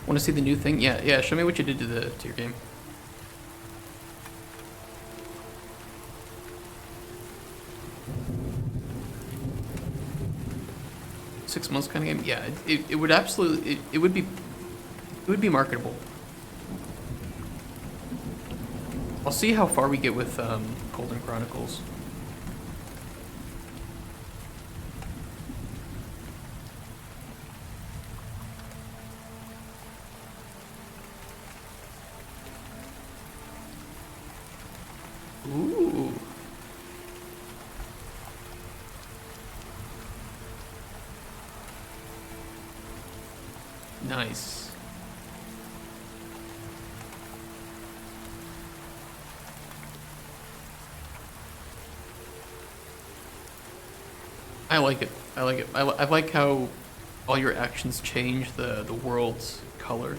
Want to see the new thing? Yeah. Show me what you did to your game. $6 months kind of game. Yeah, it would absolutely it would be marketable. I'll see how far we get with Cauldron Chronicles. Nice. I like it. I like it. I like how all your actions change the world's color.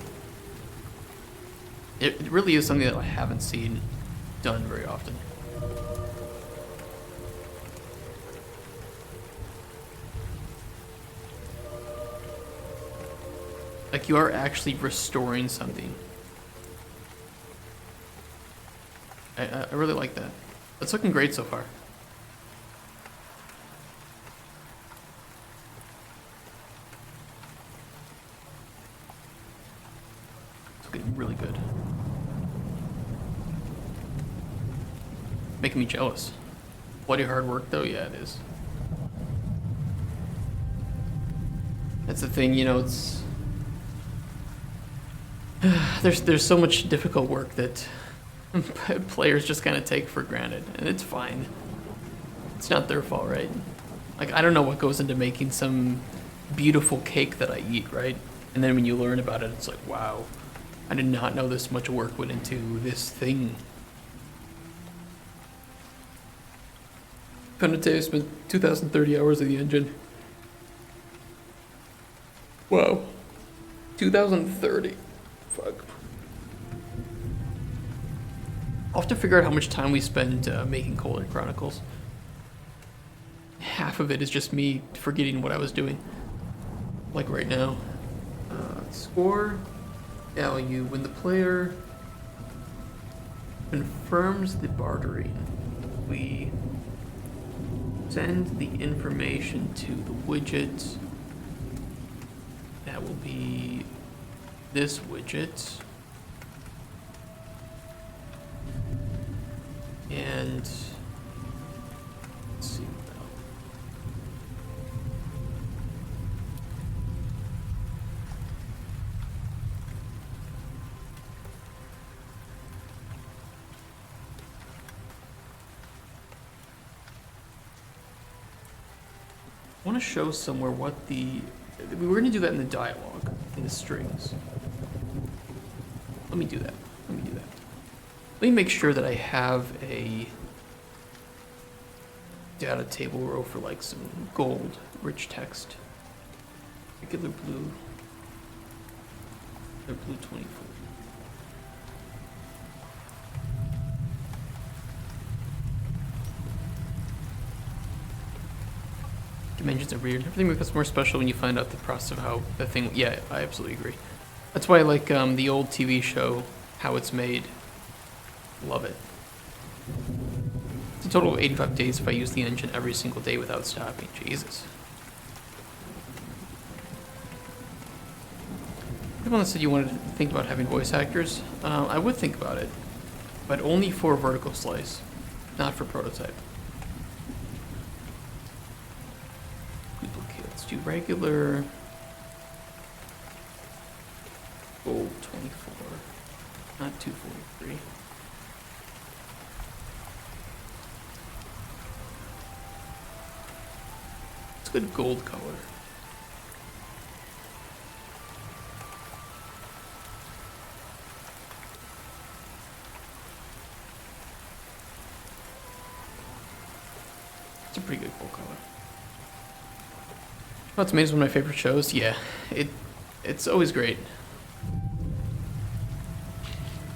It really is something that I haven't seen done very often. Like you are actually restoring something. I really like that. It's looking great so far. It's looking really good. Making me jealous. Bloody hard work though, yeah it is. That's the thing, you know, it's there's so much difficult work that players just kind of take for granted, and it's fine. It's not their fault, right? Like, I don't know what goes into making some beautiful cake that I eat, right? And then when you learn about it, it's like, wow, I did not know this much work went into this thing. Penate spent 2,030 hours of the engine. Wow. 2,030. Fuck. I'll have to figure out how much time we spend making Cauldron Chronicles. Half of it is just me forgetting what I was doing. Like right now. Score value. When the player confirms the bartering, we send the information to the widget. That will be this widget. And let's see what else. I want to show somewhere what the... We were going to do that in the dialogue, in the strings. Let me do that. Let me make sure that I have a data table row for like some gold, rich text. Regular blue. Or blue 24. Dimensions are weird. Everything becomes more special when you find out the process of how the thing... Yeah, I absolutely agree. That's why I like the old TV show, How It's Made. Love it. It's a total of 85 days if I use the engine every single day without stopping. Jesus. The one that said you wanted to think about having voice actors. I would think about it, but only for vertical slice, not for prototype. Okay, let's do regular gold 24, not 243. Good gold color. It's a pretty good gold color. Oh, It's Made is one of my favorite shows. Yeah, it's always great.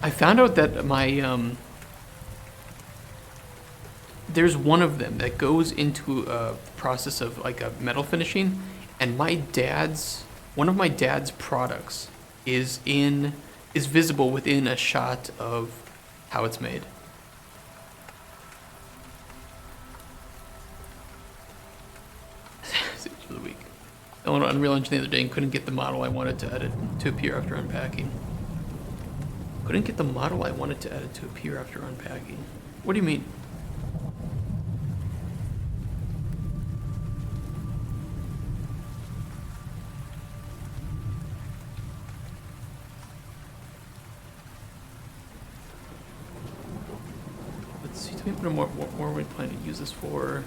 I found out that my there's one of them that goes into a process of like a metal finishing, and one of my dad's products is visible within a shot of How It's Made. For the week. I went on Unreal Engine the other day and couldn't get the model I wanted to edit to appear after unpacking. Couldn't get the model I wanted to edit to appear after unpacking. What do you mean? What more are we planning to use this for?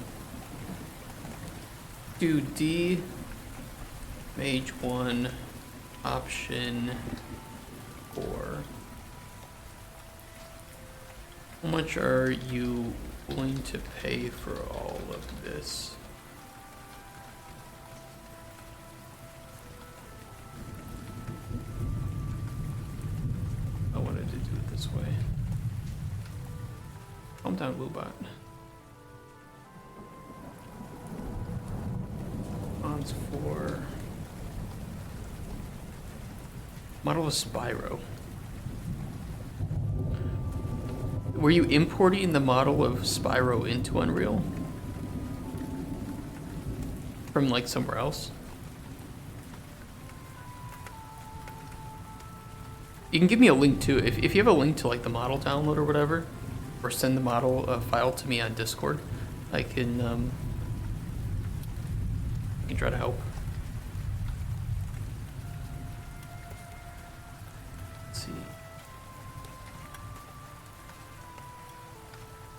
Do D, Mage 1, option for how much are you willing to pay for all of this? I wanted to do it this way. Calm down, Woobot. Odds for model of Spyro. Were you importing the model of Spyro into Unreal? From like somewhere else? You can give me a link too. If you have a link to like the model download or whatever, or send the model file to me on Discord, I can try to help. Let's see.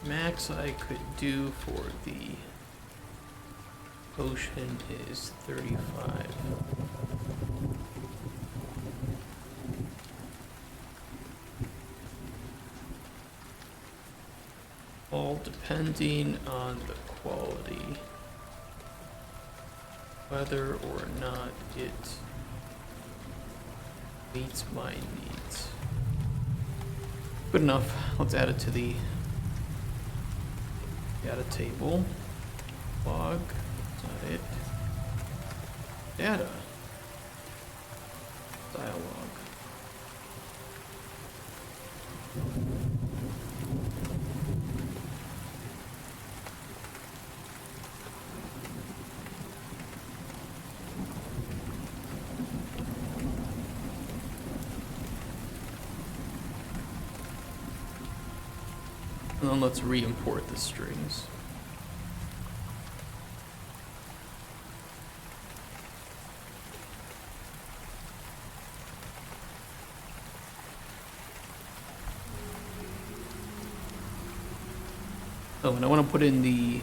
Max I could do for the potion is 35. All depending on the quality, whether or not it meets my needs. Good enough. Let's add it to the data table. Log. That's not it. Data. Dialog. And then let's re-import the strings. Oh, and I want to put in the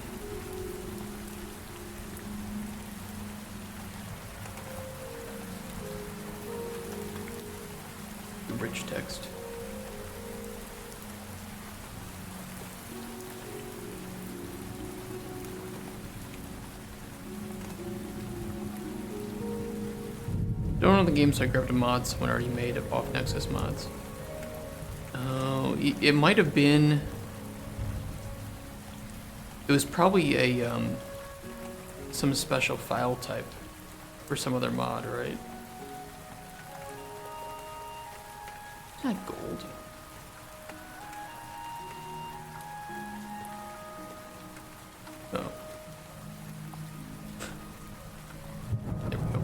rich text. Don't know the games I grabbed mods when already made of off Nexus mods. Oh, it might have been. It was probably a some special file type for some other mod, right? Not gold. Oh. There we go.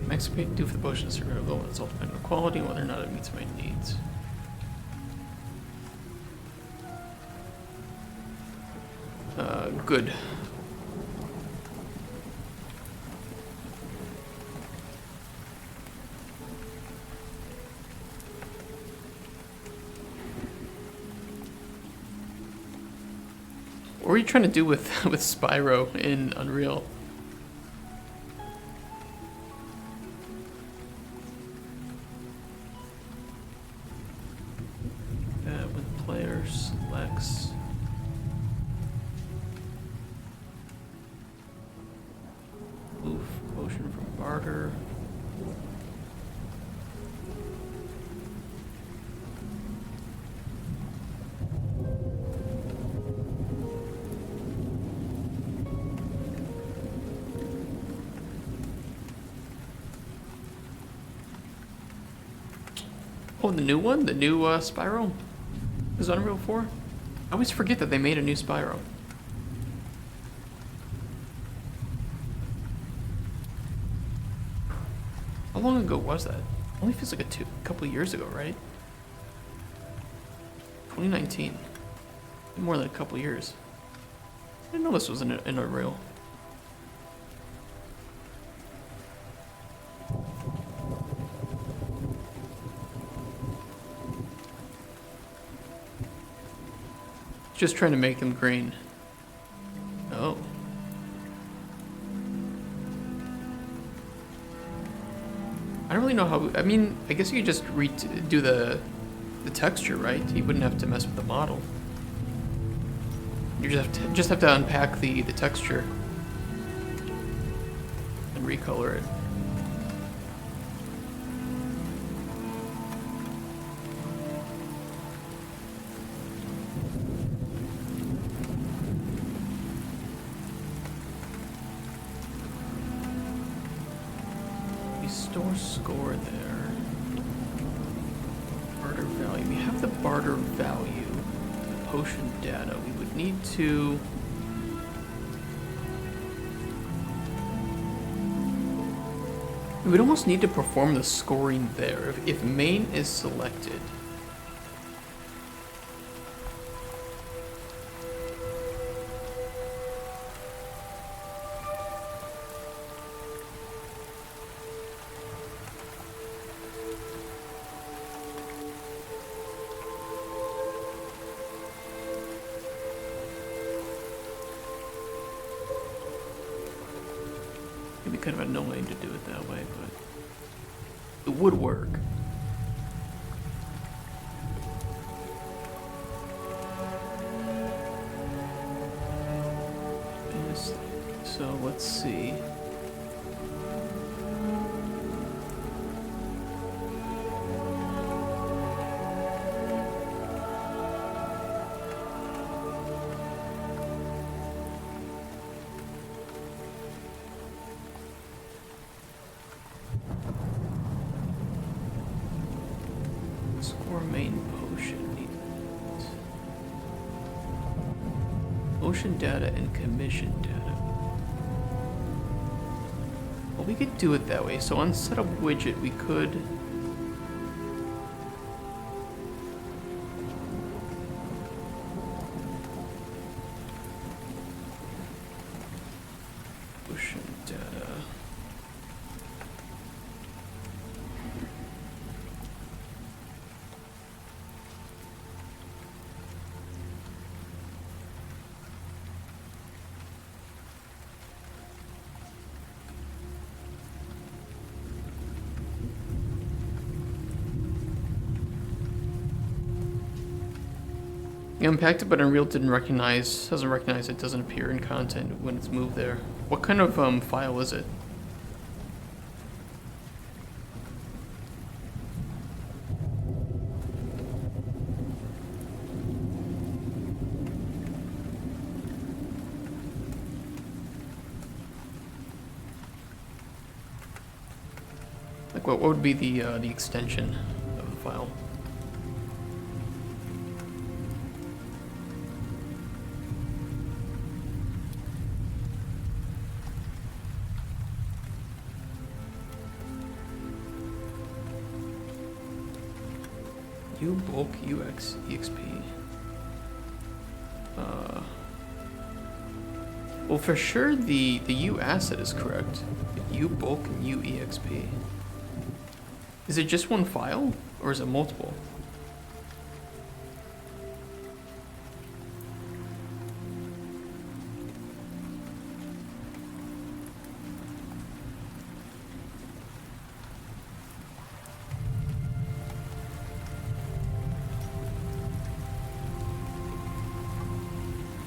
Max we can do for the potion is low, it's all dependent on quality, whether or not it meets my needs. Good. What were you trying to do with Spyro in Unreal? When player selects move potion from barter. Oh, the new one? The new Spyro? Is Unreal 4? I always forget that they made a new Spyro. How long ago was that? Only feels like a couple of years ago, right? 2019. More than a couple of years. I didn't know this was in Unreal. Just trying to make them green. Oh. I don't really know how. I mean, I guess you could just do the texture, right? You wouldn't have to mess with the model. You just have to unpack the texture and recolor it. Restore score there. Barter value. We have the barter value. The potion data. We would need to. We would almost need to perform the scoring there. If main is selected. It'd be kind of annoying to do it that way, but it would work. So let's see. Score main potion needs. Potion data and commission data. Well, we could do it that way. So on setup widget, we could. Potion data. Yeah, unpacked it, but Unreal doesn't recognize it doesn't appear in content when it's moved there. What kind of file is it? Like what would be the extension of the file? U bulk UX EXP. Well, for sure the U asset is correct. U bulk and U EXP. Is it just one file or is it multiple?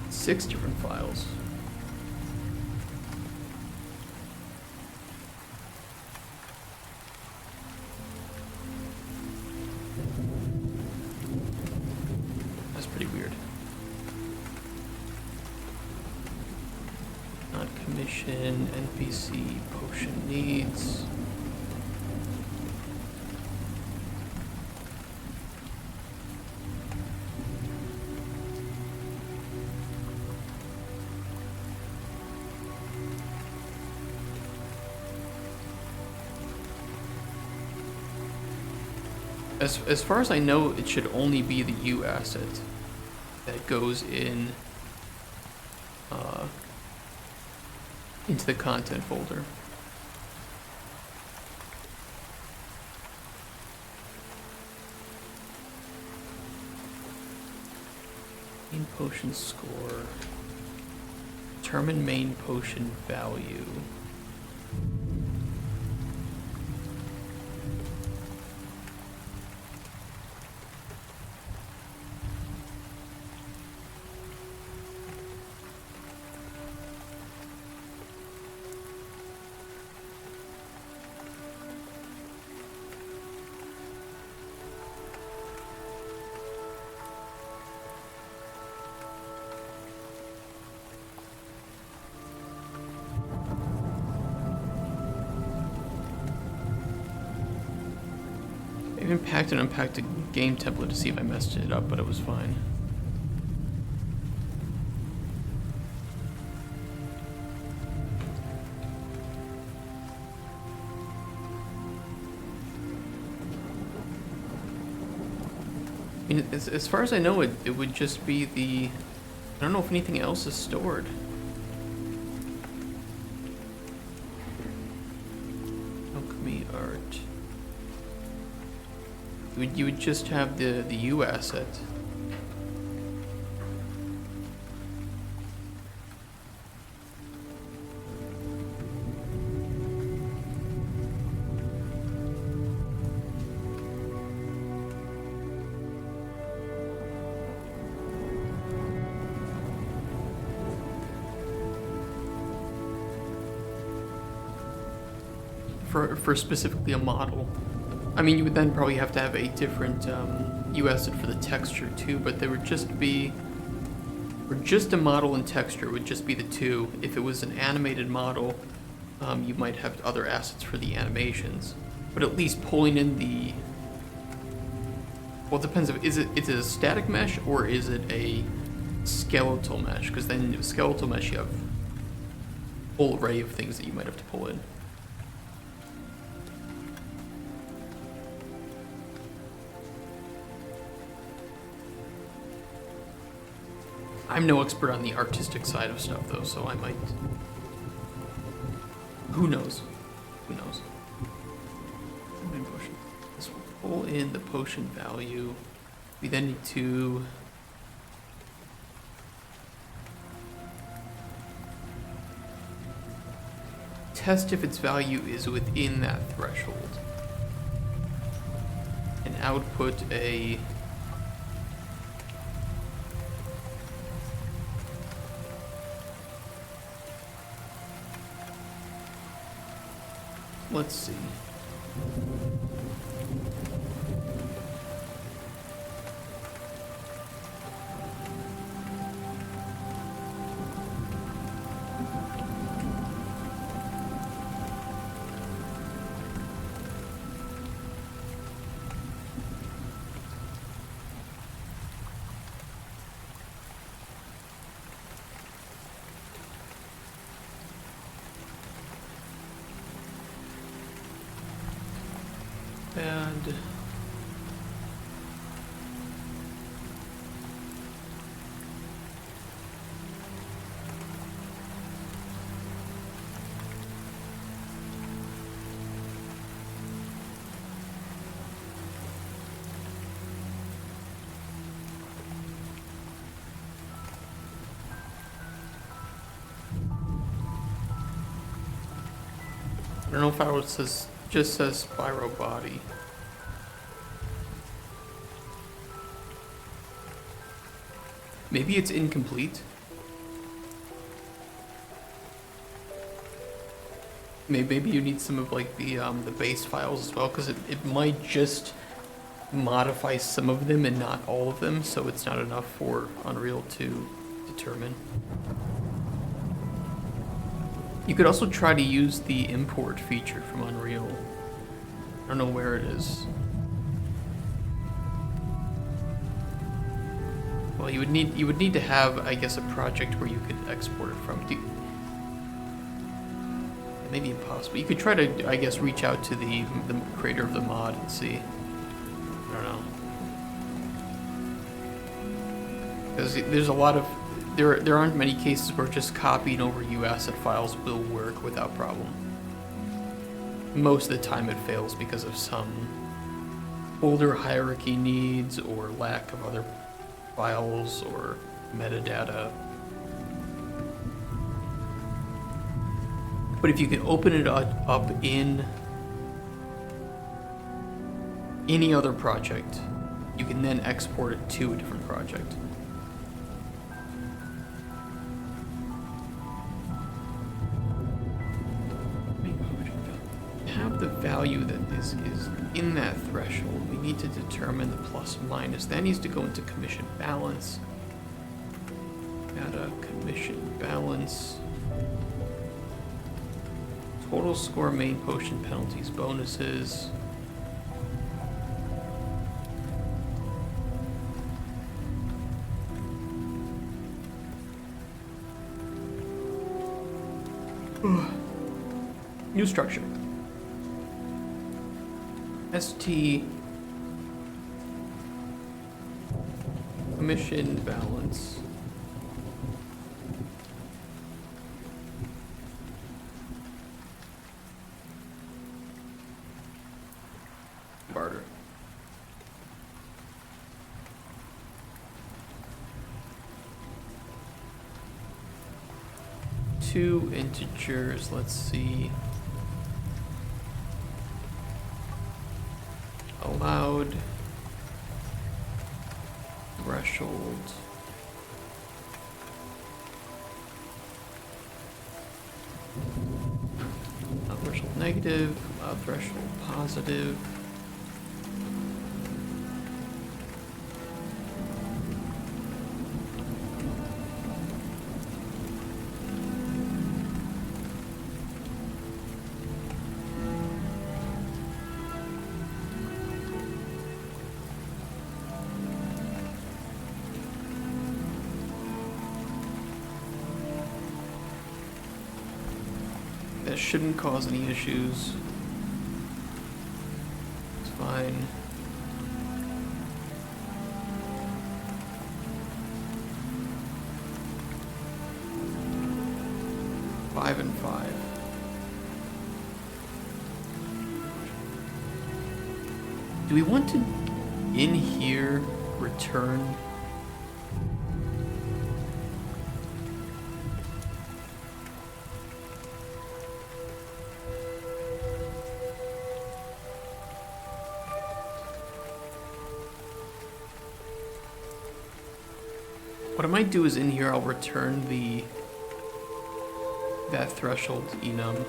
Six different files. That's pretty weird. Not commission, NPC, potion needs. As far as I know, it should only be the U asset that goes in into the content folder. Main potion score. Determine main potion value. I even packed and unpacked a game template to see if I messed it up, but it was fine. I mean, as far as I know, it would just be the... I don't know if anything else is stored. Alchemy art. You would just have the U asset. For specifically a model. I mean, you would then probably have to have a different U asset for the texture too, but there would just be, for just a model and texture would just be the two. If it was an animated model, you might have other assets for the animations, but at least pulling in the, well, it depends if, is it a static mesh or is it a skeletal mesh? Because then in skeletal mesh you have a whole array of things that you might have to pull in. I'm no expert on the artistic side of stuff, though, so I might... Who knows? Who knows? Main potion. Let's pull in the potion value. We then need to... test if its value is within that threshold. And output a... Let's see. And I don't know if it says, just says Spyro body. Maybe it's incomplete. Maybe you need some of like the base files as well, because it might just modify some of them and not all of them, so it's not enough for Unreal to determine. You could also try to use the import feature from Unreal. I don't know where it is. Well, you would need to have, I guess, a project where you could export it from. It may be impossible. You could try to, I guess, reach out to the creator of the mod and see. I don't know. Because there's a lot of, there aren't many cases where just copying over UAsset files will work without problem. Most of the time it fails because of some older hierarchy needs or lack of other files or metadata. But if you can open it up in any other project, you can then export it to a different project. Have the value that is in that threshold. We need to determine the plus minus. That needs to go into commission balance. Data commission balance. Total score, main potion, penalties, bonuses. New structure. ST commission balance. Barter. Two integers, let's see. Allowed threshold threshold negative, threshold positive. That shouldn't cause any issues. It's fine. Five and five. Do we want to, in here, return? What I might do is in here I'll return that threshold enum.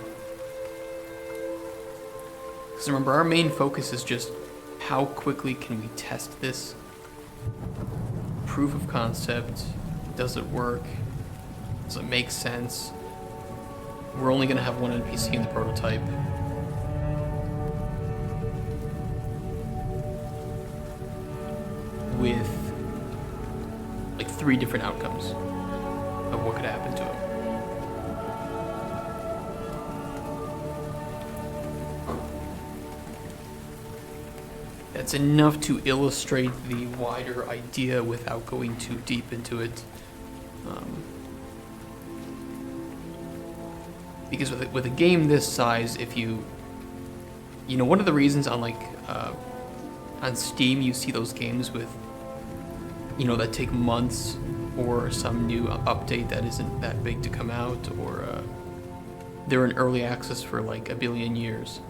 Because remember, our main focus is just how quickly can we test this? Proof of concept. Does it work? Does it make sense? We're only going to have one NPC in the prototype. With like 3 different outcomes of what could happen to him. That's enough to illustrate the wider idea without going too deep into it. Because with a game this size, if you know, one of the reasons on on Steam you see those games with, that take months or some new update that isn't that big to come out, or they're in early access for like a billion years.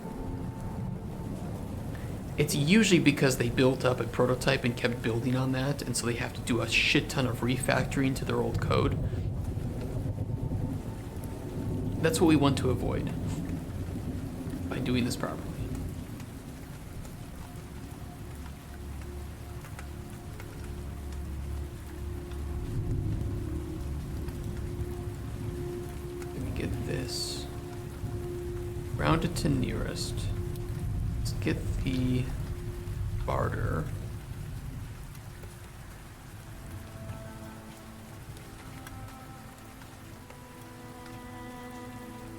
It's usually because they built up a prototype and kept building on that, and so they have to do a shit ton of refactoring to their old code. That's what we want to avoid by doing this properly. Let me get this. Round it to nearest. Let's get the barter.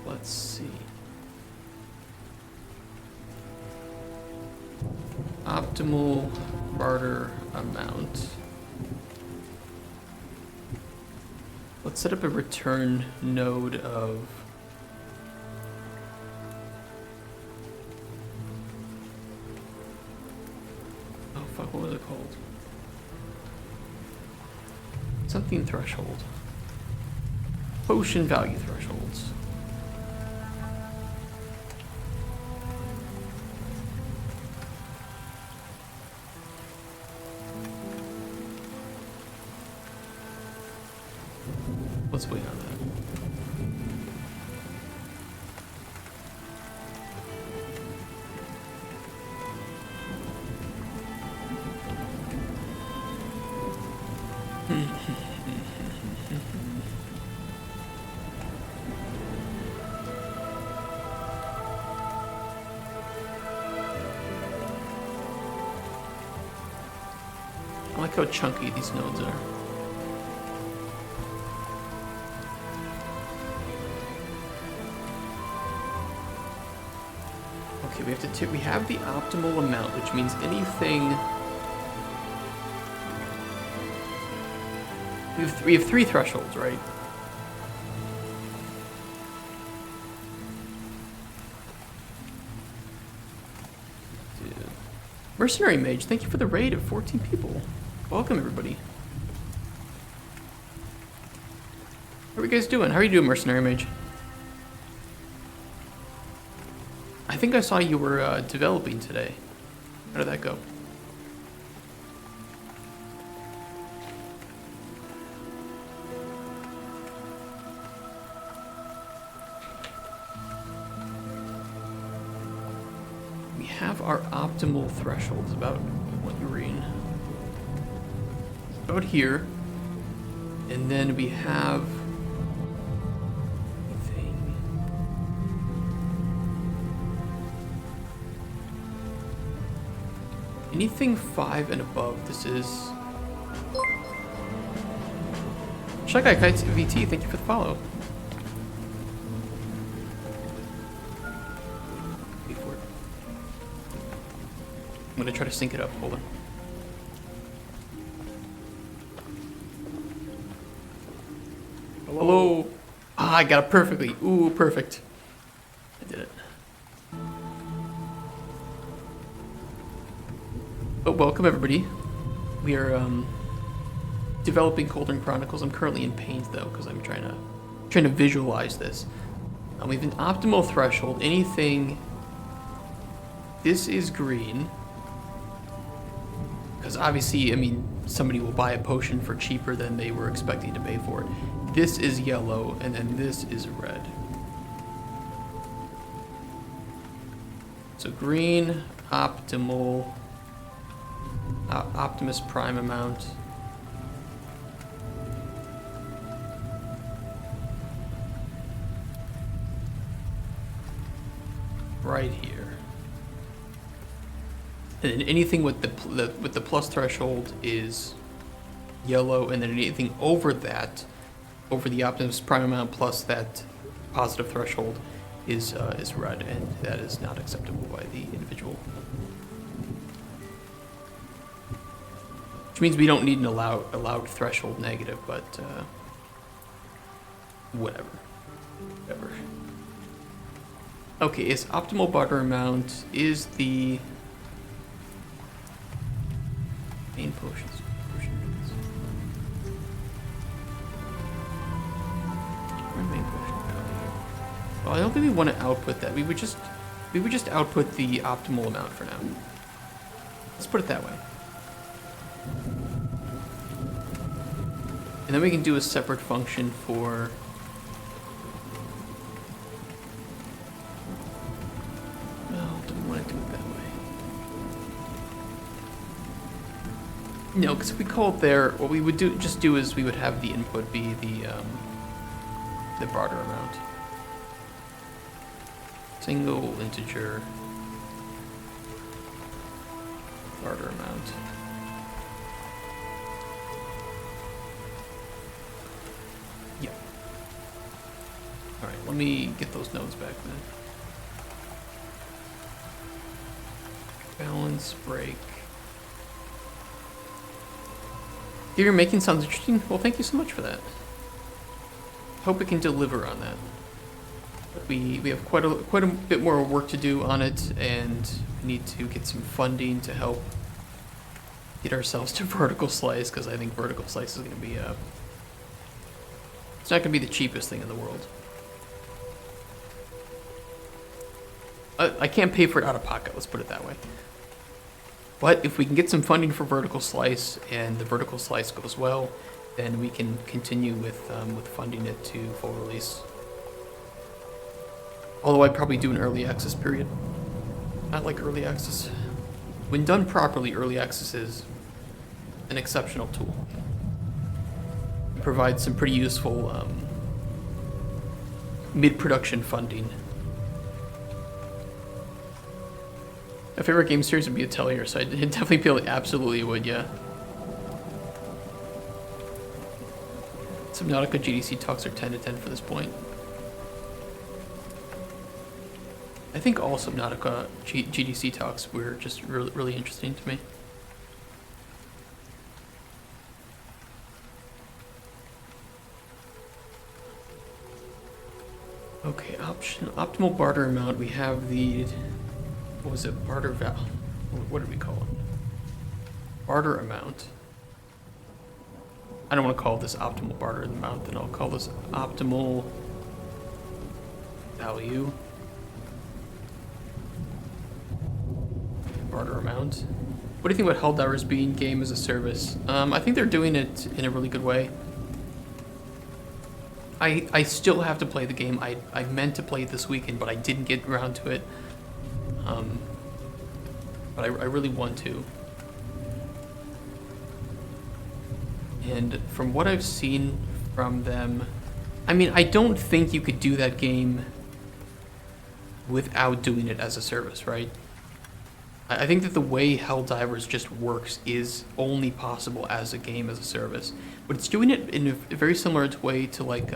Let's see. Optimal barter amount. Let's set up a return node of what was it called? Something threshold. Potion value thresholds. Let's wait on that. I like how chunky these nodes are. Okay, we have the optimal amount, which means anything. We have three thresholds, right? Dude. Mercenary Mage, thank you for the raid of 14 people. Welcome, everybody. How are you guys doing? How are you doing, Mercenary Mage? I think I saw you were developing today. How did that go? We have our optimal thresholds about what green. About here. And then we have anything 5 and above. This is Shy Guy Kites VT, thank you for the follow. Wait for it. I'm gonna try to sync it up, hold on. Hello. Ah, I got it perfectly. Ooh, perfect. I did it. But welcome everybody. We are developing Cauldron Chronicles. I'm currently in paint though, because I'm trying to visualize this. We have an optimal threshold. Anything. This is green, because obviously, I mean, somebody will buy a potion for cheaper than they were expecting to pay for it. This is yellow, and then this is red. So green, optimal. Optimus Prime amount. Right here. And then anything with the plus threshold is yellow, and then anything over that, over the Optimus Prime amount plus that positive threshold, is red, and that is not acceptable by the individual. Which means we don't need an allowed threshold negative, but whatever. Okay, is optimal butter amount is the main potions. Where main potion value? Well, I don't think we want to output that. We would just output the optimal amount for now. Let's put it that way. And then we can do a separate function for don't want to do it that way. No, because if we call it there, what we would do is we would have the input be the barter amount. Single integer barter amount. Yep. Alright, let me get those nodes back then. Balance, break. Your making sounds interesting. Well, thank you so much for that. Hope we can deliver on that. We have quite a bit more work to do on it, and we need to get some funding to help get ourselves to vertical slice, because I think vertical slice is going to be It's not going to be the cheapest thing in the world. I can't pay for it out of pocket, let's put it that way. But if we can get some funding for Vertical Slice, and the Vertical Slice goes well, then we can continue with funding it to full release. Although I'd probably do an early access period. Not like early access. When done properly, early access is an exceptional tool. It provides some pretty useful mid-production funding. My favorite game series would be Atelier, so I'd definitely feel it absolutely would, yeah. Subnautica GDC talks are 10 to 10 for this point. I think all Subnautica GDC talks were just really interesting to me. Okay, optimal barter amount. We have the, what was it? Barter val. What did we call it? Barter amount. I don't want to call this optimal barter amount, then I'll call this optimal value. Barter amount. What do you think about Helldivers being game as a service? I think they're doing it in a really good way. I still have to play the game. I meant to play it this weekend, but I didn't get around to it. But I really want to. And from what I've seen from them, I mean, I don't think you could do that game without doing it as a service, right? I think that the way Helldivers just works is only possible as a game as a service, but it's doing it in a very similar way to like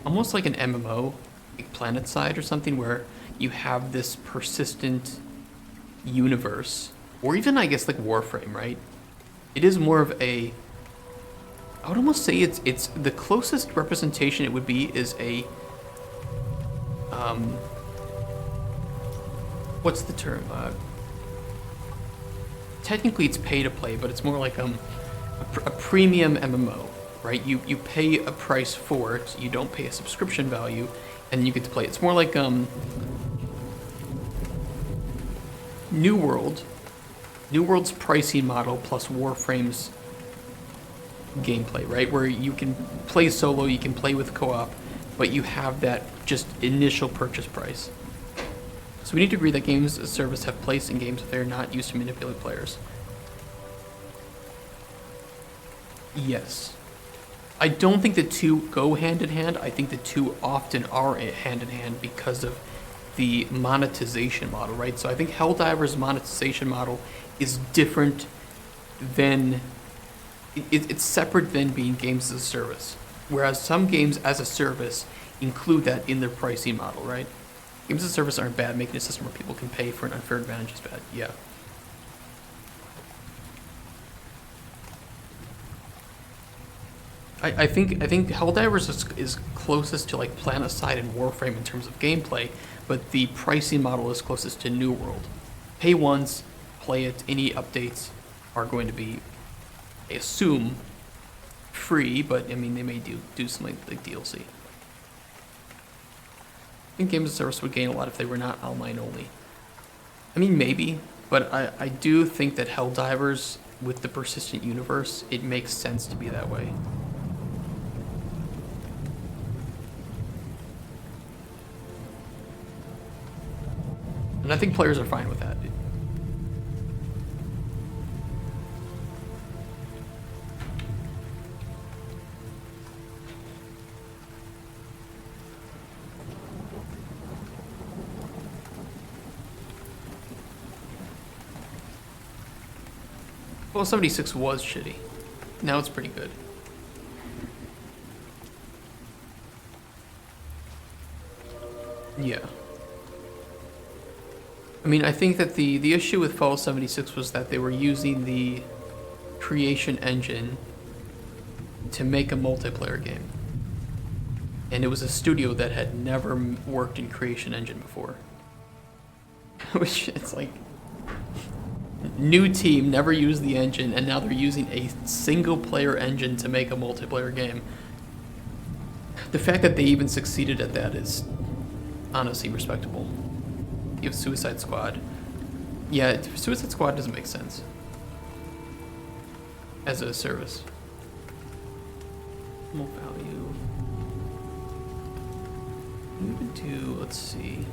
almost like an MMO, like PlanetSide or something, where you have this persistent universe, or even I guess like Warframe, right? It is more of a, I would almost say it's the closest representation it would be is a what's the term? Technically it's pay to play, but it's more like a premium MMO, right? You pay a price for it, you don't pay a subscription value, and you get to play. It's more like New World. New World's pricing model plus Warframe's gameplay, right? Where you can play solo, you can play with co-op, but you have that just initial purchase price. So we need to agree that games as a service have place in games if they're not used to manipulate players. Yes. I don't think the two go hand in hand. I think the two often are hand in hand because of the monetization model, right? So I think Helldivers' monetization model is different than, it's separate than being games as a service. Whereas some games as a service include that in their pricing model, right? Games as a service aren't bad. Making a system where people can pay for an unfair advantage is bad. Yeah. I think Helldivers is closest to like PlanetSide and Warframe in terms of gameplay, but the pricing model is closest to New World. Pay once, play it. Any updates are going to be, I assume, free, but I mean they may do something like DLC. I think games as a service would gain a lot if they were not online only. I mean, maybe, but I do think that Helldivers, with the persistent universe, it makes sense to be that way. And I think players are fine with that. Well, 76 was shitty. Now it's pretty good. Yeah. I mean, I think that the issue with Fallout 76 was that they were using the creation engine to make a multiplayer game. And it was a studio that had never worked in creation engine before. Which, it's like, New team, never used the engine, and now they're using a single-player engine to make a multiplayer game. The fact that they even succeeded at that is honestly respectable. You have Suicide Squad. Yeah, Suicide Squad doesn't make sense as a service. More value. We would do, let's see.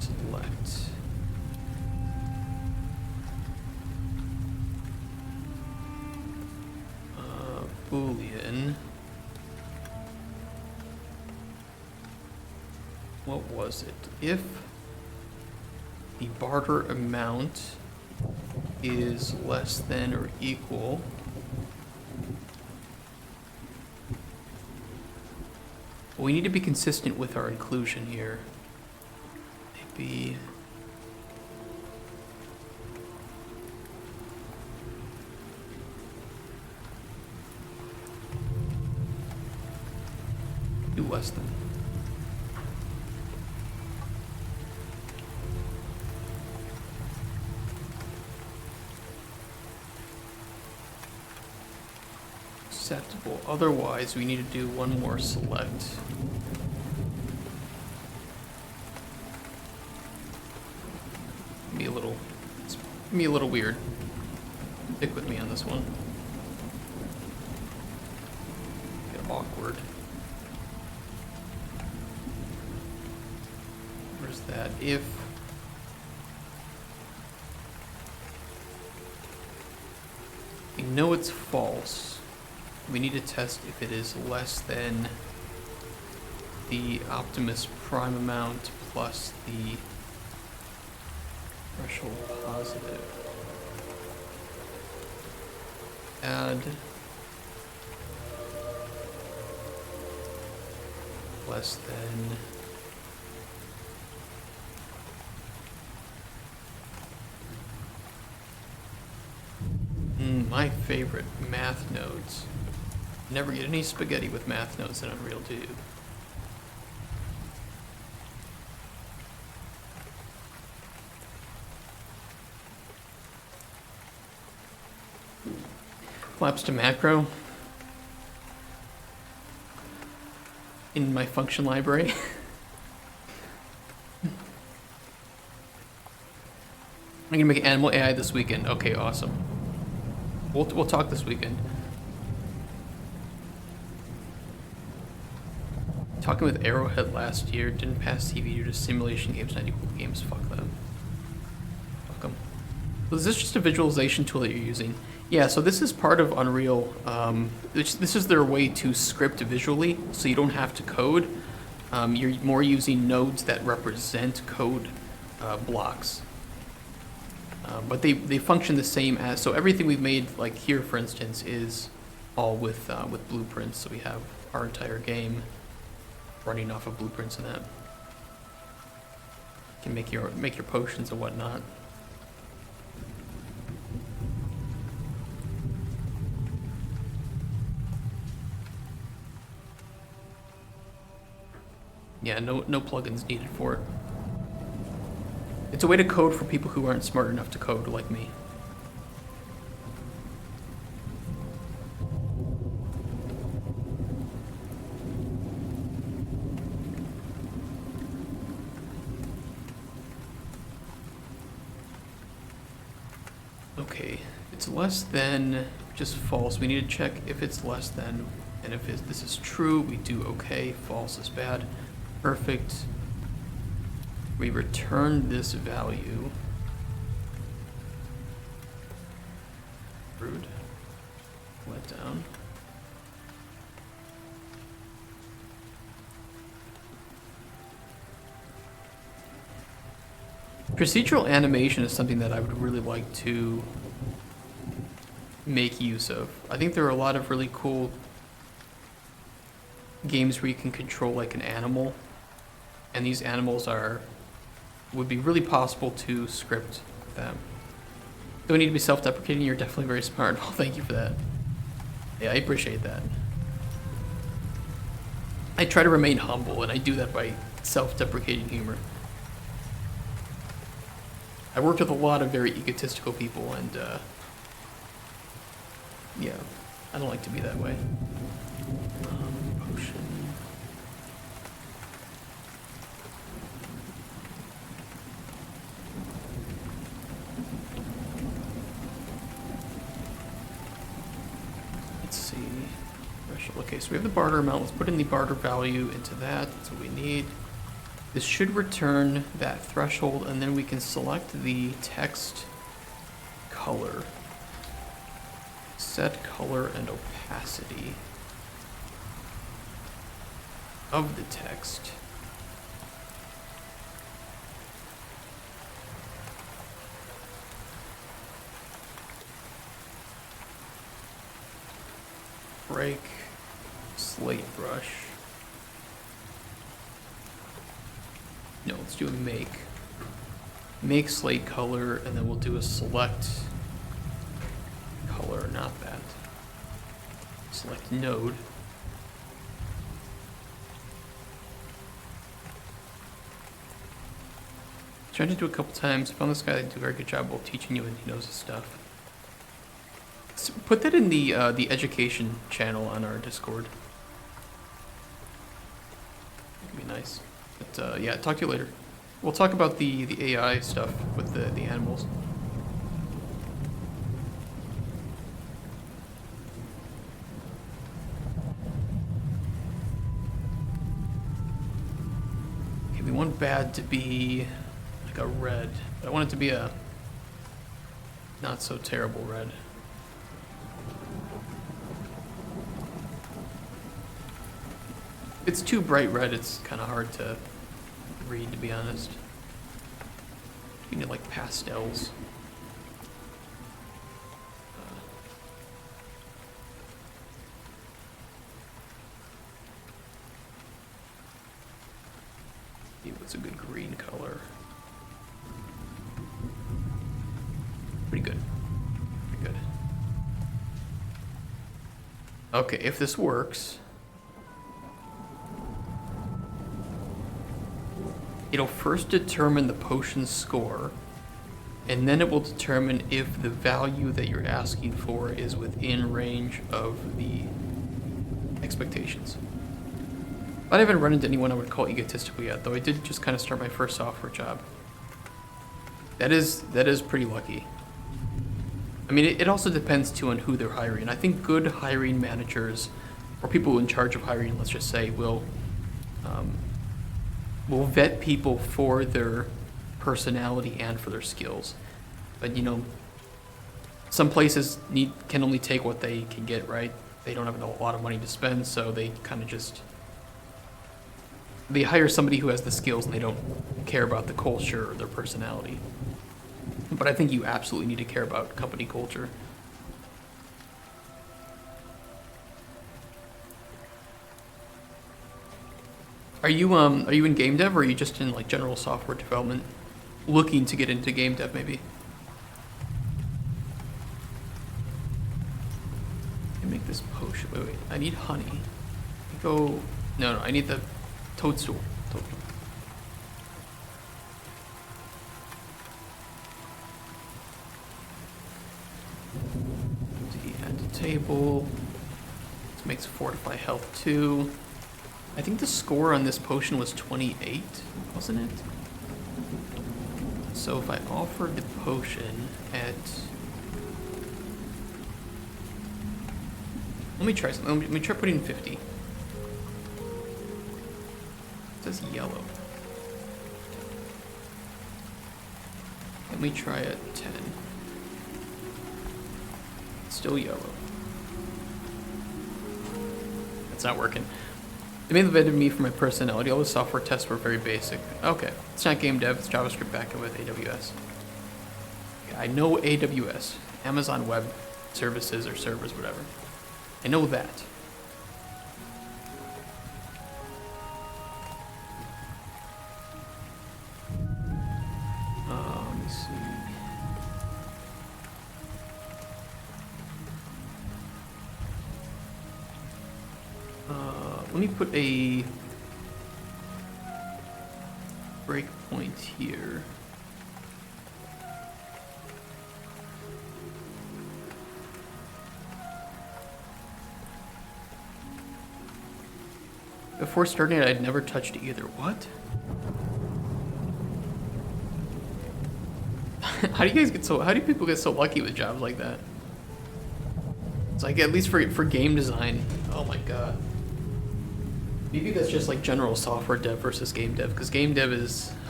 Select. Boolean. What was it? If the barter amount is less than or equal we need to be consistent with our inclusion here. Maybe do less than. Acceptable. Otherwise, we need to do one more select. It's be a little weird. Stick with me on this one. Get awkward. Where's that? If we know it's false, we need to test if it is less than the Optimus Prime amount plus the threshold positive. Add less than my favorite, math nodes. Never get any spaghetti with math nodes in Unreal 2. Collapse to macro in my function library. I'm gonna make animal AI this weekend. Okay, awesome. We'll talk this weekend. Talking with Arrowhead last year, didn't pass TV due to simulation games, not equal games. Fuck them. Fuck them. So is this just a visualization tool that you're using? Yeah, so this is part of Unreal. This is their way to script visually, so you don't have to code. You're more using nodes that represent code blocks. But they function the same as, so everything we've made, like here for instance, is all with blueprints. So we have our entire game running off of blueprints and that. You can make your potions and whatnot. Yeah, no plugins needed for it. It's a way to code for people who aren't smart enough to code like me. Okay, it's less than just false. We need to check if it's less than, and if this is true, we do okay. False is bad. Perfect. We return this value. Rude. Let down. Procedural animation is something that I would really like to make use of. I think there are a lot of really cool games where you can control like an animal, and these animals would be really possible to script them. Don't need to be self-deprecating. You're definitely very smart. Well, thank you for that. Yeah, I appreciate that. I try to remain humble, and I do that by self-deprecating humor. I worked with a lot of very egotistical people, and yeah, I don't like to be that way. Potion. Let's see. Okay, so we have the barter amount. Let's put in the barter value into that. That's what we need. This should return that threshold, and then we can select the text color. Set color and opacity of the text. Break, slate brush. No, let's do a make. Make slate color, and then we'll do a select color, not that. Select node. Tried to do it a couple times. Found this guy that did a very good job of teaching you, and he knows his stuff. So put that in the education channel on our Discord. That'd be nice. But yeah, talk to you later. We'll talk about the AI stuff with the animals. Okay, we want bad to be like a red, but I want it to be a not so terrible red. It's too bright red, it's kind of hard to read, to be honest. You need like pastels. What's a good green color? Pretty good. Pretty good. Okay, if this works, it'll first determine the potion score, and then it will determine if the value that you're asking for is within range of the expectations. I haven't run into anyone I would call egotistical yet, though I did just kind of start my first software job. That is pretty lucky. I mean, it also depends too on who they're hiring. I think good hiring managers, or people in charge of hiring, let's just say, will vet people for their personality and for their skills. But you know, some places can only take what they can get, right? They don't have a lot of money to spend, so they kind of just they hire somebody who has the skills and they don't care about the culture or their personality. But I think you absolutely need to care about company culture. Are you in game dev, or are you just in like general software development, looking to get into game dev maybe? I make this potion. Wait, I need honey. No, I need the toadstool. Add to table. This makes fortify health 2. I think the score on this potion was 28, wasn't it? So if I offered the potion at... Let me try something. Let me try putting 50. It says yellow. Let me try at 10. Still yellow. That's not working. They made the vetted me for my personality. All the software tests were very basic. Okay, it's not game dev, it's JavaScript backend with AWS. Okay, I know AWS, Amazon Web Services or servers, whatever. I know that. Let me see. Let me put a breakpoint here. Before starting it, I'd never touched either. What? How do people get so lucky with jobs like that? It's like, at least for game design. Oh my god. Maybe that's just like general software dev versus game dev, because game dev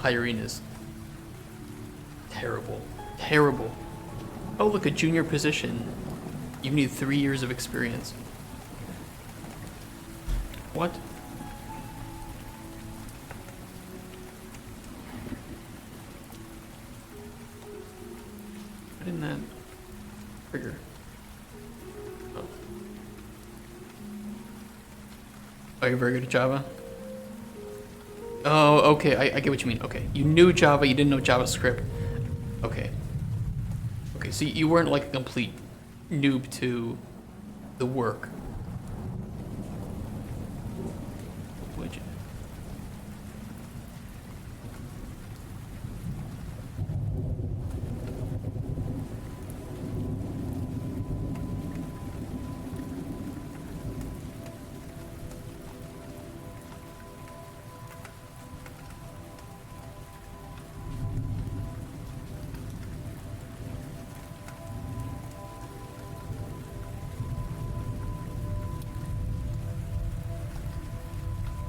hiring is terrible. Terrible. Oh, look, a junior position. You need 3 years of experience. What? Why didn't that trigger? Oh. Oh, you're very good at Java? Oh, okay, I get what you mean. Okay, you knew Java, you didn't know JavaScript. Okay. Okay, so you weren't like a complete noob to the work. Would you?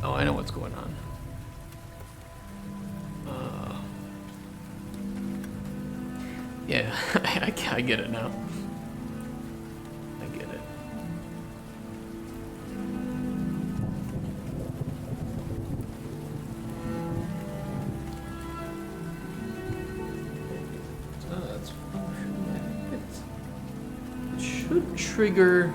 Oh, I know what's going on. Yeah, I get it now. I get it. Oh, that's it should trigger.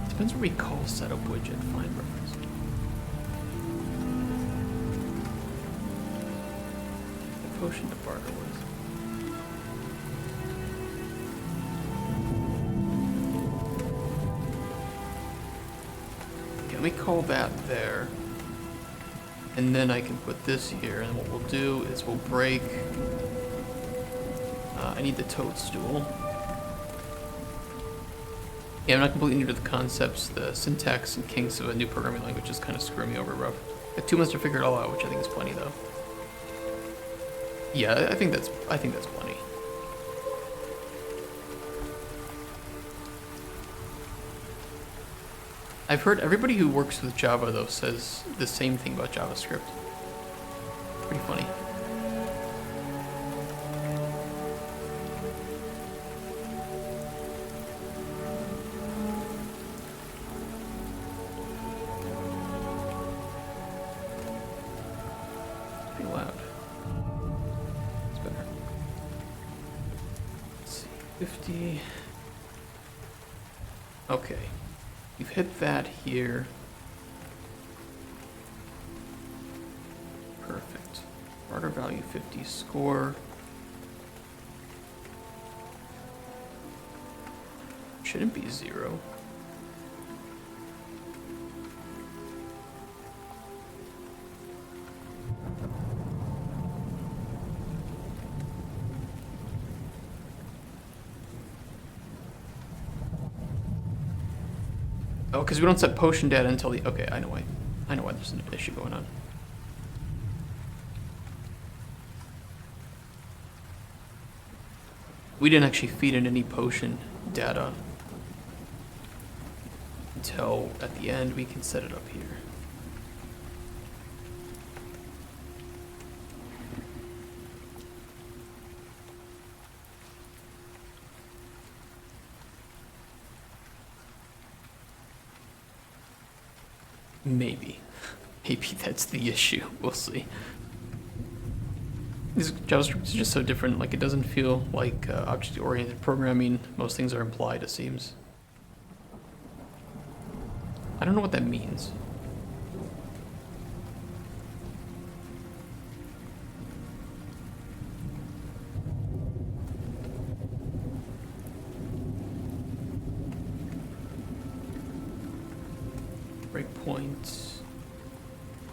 Depends where we call setup widget, find reference. The potion to barter was. Okay, let me call that there. And then I can put this here, and what we'll do is we'll break. I need the toadstool. Yeah, I'm not completely new to the concepts, the syntax and kinks of a new programming language is kind of screwing me over rough. Got 2 months to figure it all out, which I think is plenty, though. Yeah, I think that's plenty. I've heard everybody who works with Java, though, says the same thing about JavaScript. Pretty funny. Pretty loud. It's better. Let's see, 50. Okay. You've hit that here. Perfect. Barter value 50, score. Shouldn't be 0. Oh, because we don't set potion data until the... Okay, I know why there's an issue going on. We didn't actually feed in any potion data until at the end we can set it up here. Maybe that's the issue. We'll see. This JavaScript is just so different. Like, it doesn't feel like object-oriented programming. Most things are implied, it seems. I don't know what that means. Breakpoint,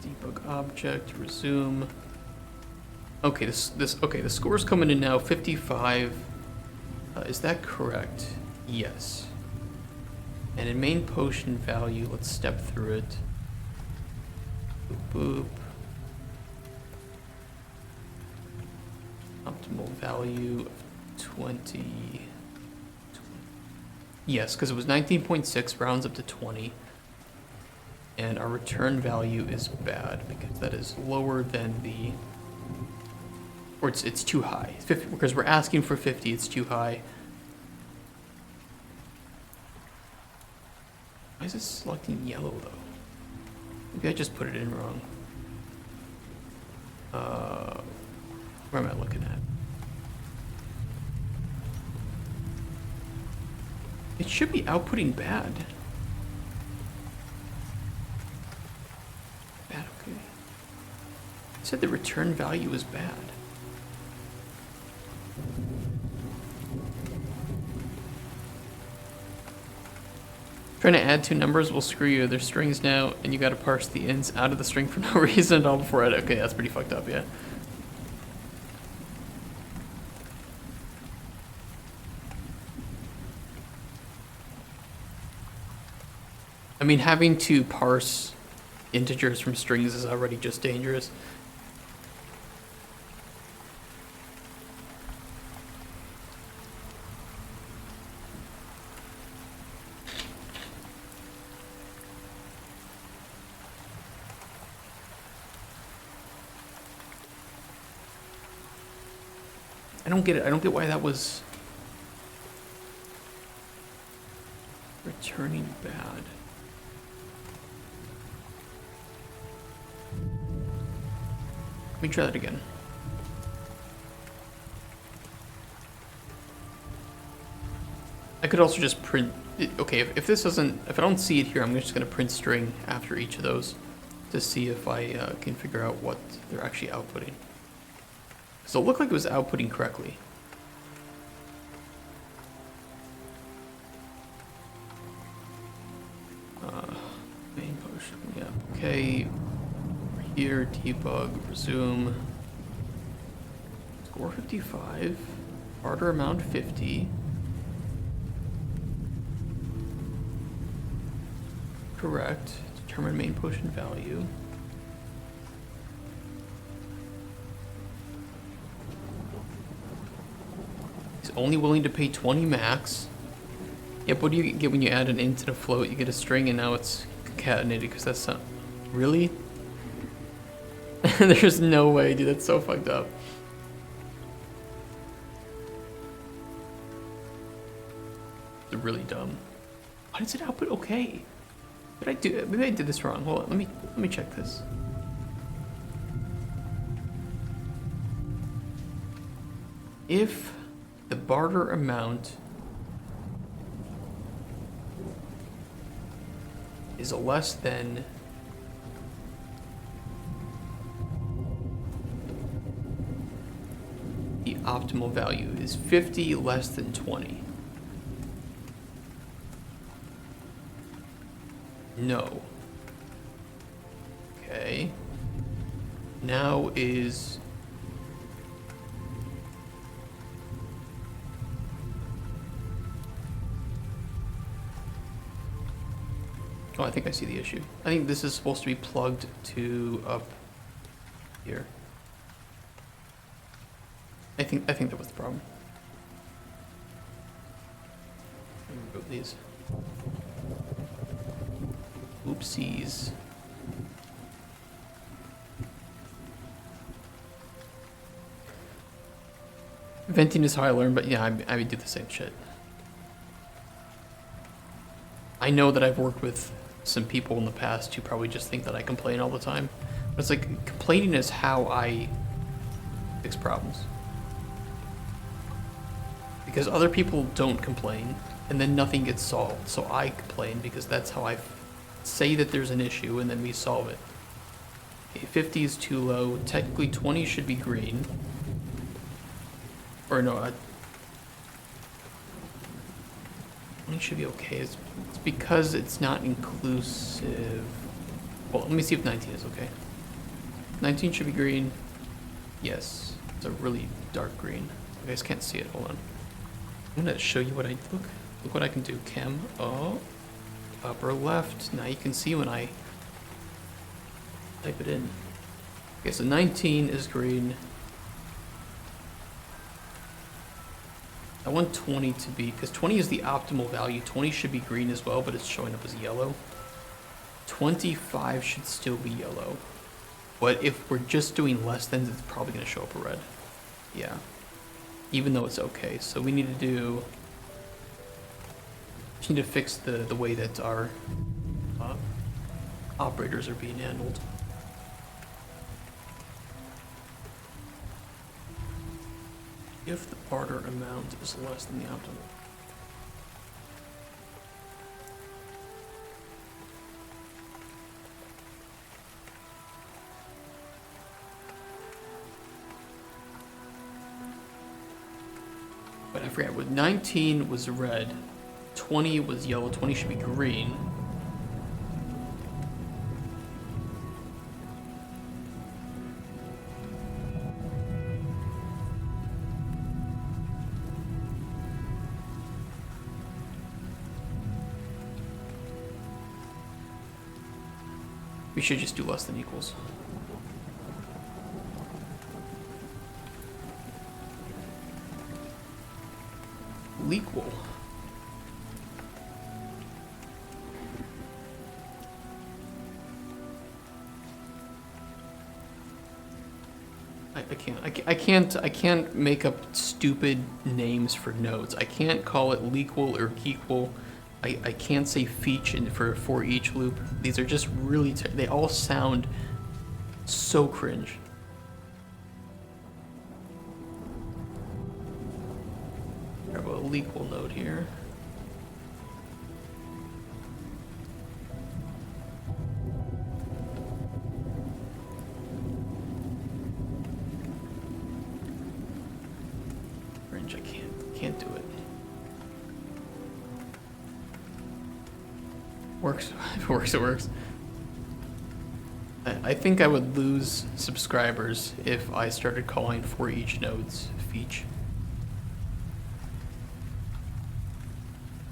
debug object, resume. Okay, okay, the score's coming in now, 55. Is that correct? Yes. And in main potion value, let's step through it. Boop, boop. Optimal value of 20. Yes, because it was 19.6, rounds up to 20. And our return value is bad because that is lower than the, or it's too high. 50, because we're asking for 50, it's too high. Why is this selecting yellow though? Maybe I just put it in wrong. Where am I looking at? It should be outputting bad. Bad, okay. It said the return value is bad. Trying to add two numbers will screw you. They're strings now, and you gotta parse the ins out of the string for no reason at all before it. Okay, that's pretty fucked up, yeah. I mean, having to parse integers from strings is already just dangerous. I don't get it. I don't get why that was returning bad. Let me try that again. I could also just print it. Okay, if this doesn't, if I don't see it here, I'm just gonna print string after each of those to see if I can figure out what they're actually outputting. So it looked like it was outputting correctly. Main potion, yeah, okay. Here, debug, resume. Score 55. Barter amount 50. Correct. Determine main potion value. He's only willing to pay 20 max. Yep, what do you get when you add an int to a float? You get a string and now it's concatenated because that's not... Really? There's no way, dude. That's so fucked up. It's really dumb. Why does it output okay? Did I do? Maybe I did this wrong. Hold on. Let me check this. If the barter amount is less than the optimal value is 50 less than 20. No. Okay. Now is... Oh, I think I see the issue. I think this is supposed to be plugged to up here. I think that was the problem. Let me remove these. Oopsies. Venting is how I learn, but yeah, I would do the same shit. I know that I've worked with some people in the past who probably just think that I complain all the time. But it's like, complaining is how I fix problems. Because other people don't complain, and then nothing gets solved. So I complain because that's how I say that there's an issue, and then we solve it. Okay, 50 is too low. Technically 20 should be green. Or no, 20 should be okay. It's because it's not inclusive. Well, let me see if 19 is okay. 19 should be green. Yes, it's a really dark green. You guys can't see it. Hold on. I'm gonna show you what I look. Look what I can do. Chem. Oh, upper left. Now you can see when I type it in. Okay, so 19 is green. I want 20 to be, because 20 is the optimal value. 20 should be green as well, but it's showing up as yellow. 25 should still be yellow. But if we're just doing less than, it's probably going to show up a red. Yeah. Even though it's okay. So we need to do... Just need to fix the way that our operators are being handled. If the barter amount is less than the optimal. But I forgot, with 19 was red, 20 was yellow, 20 should be green. We should just do less than equals. Equal. I can't make up stupid names for nodes. I can't call it lequal or equal. I can't say feach for each loop. These are just really, they all sound so cringe. Grab a equal node here. Cringe, I can't do it. Works. If it works, it works. I think I would lose subscribers if I started calling for each nodes feach.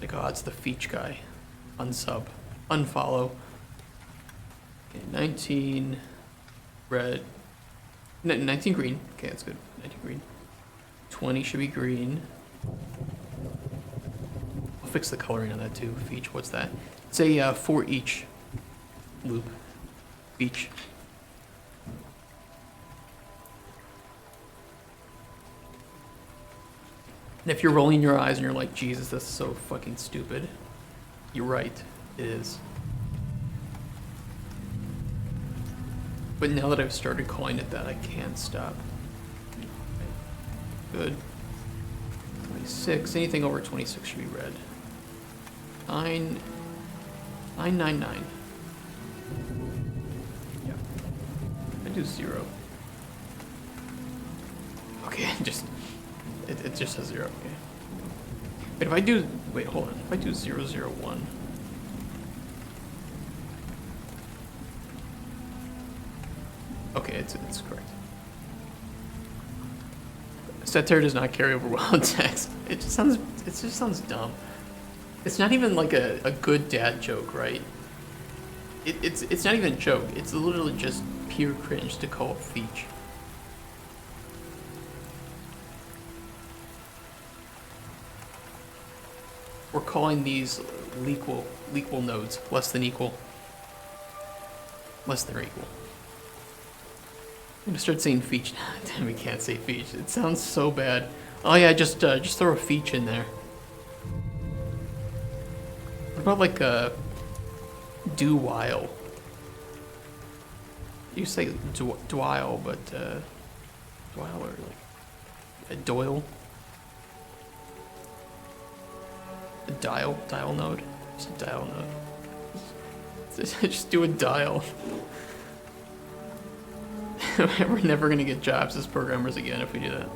Like, oh, it's the feach guy. Unsub. Unfollow. Okay, 19 red. 19 green. Okay, that's good. 19 green. 20 should be green. I'll fix the coloring on that too. Feach, what's that? It's a for each loop. Feach. And if you're rolling your eyes and you're like, Jesus, that's so fucking stupid, you're right, it is. But now that I've started calling it that, I can't stop. Good. 26, anything over 26 should be red. 999. Yeah. I do 0. Okay, it just has 0, okay. But if I do, wait, hold on. If I do 001. Okay, it's correct. Setter does not carry over well in text. It just sounds dumb. It's not even like a good dad joke, right? It's not even a joke. It's literally just pure cringe to call it feach. We're calling these equal nodes, less than equal. Less than or equal. I'm gonna start saying feach. Damn, we can't say feach. It sounds so bad. Oh yeah, just throw a feach in there. What about like a do while? You say dwile, but dwile or like a doyle. A dial node. Just a dial node. Just do a dial. We're never gonna get jobs as programmers again if we do that.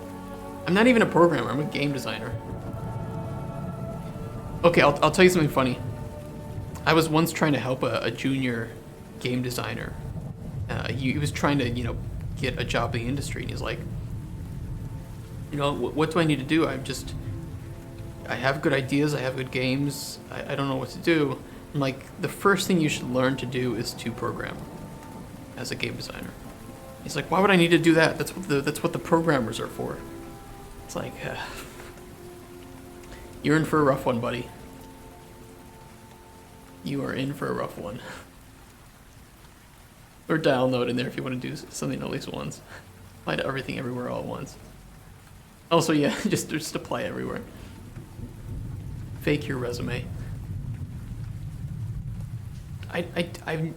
I'm not even a programmer, I'm a game designer. Okay, I'll tell you something funny. I was once trying to help a junior game designer. He was trying to, get a job in the industry, and he's like, you know, what do I need to do? I have good ideas, I have good games, I don't know what to do. I'm like, the first thing you should learn to do is to program as a game designer. He's like, why would I need to do that? That's what the programmers are for. It's like, you're in for a rough one, buddy. You are in for a rough one. Or dial note in there if you want to do something at least once. Apply to everything everywhere all at once. Also, yeah, just apply everywhere. Fake your resume. I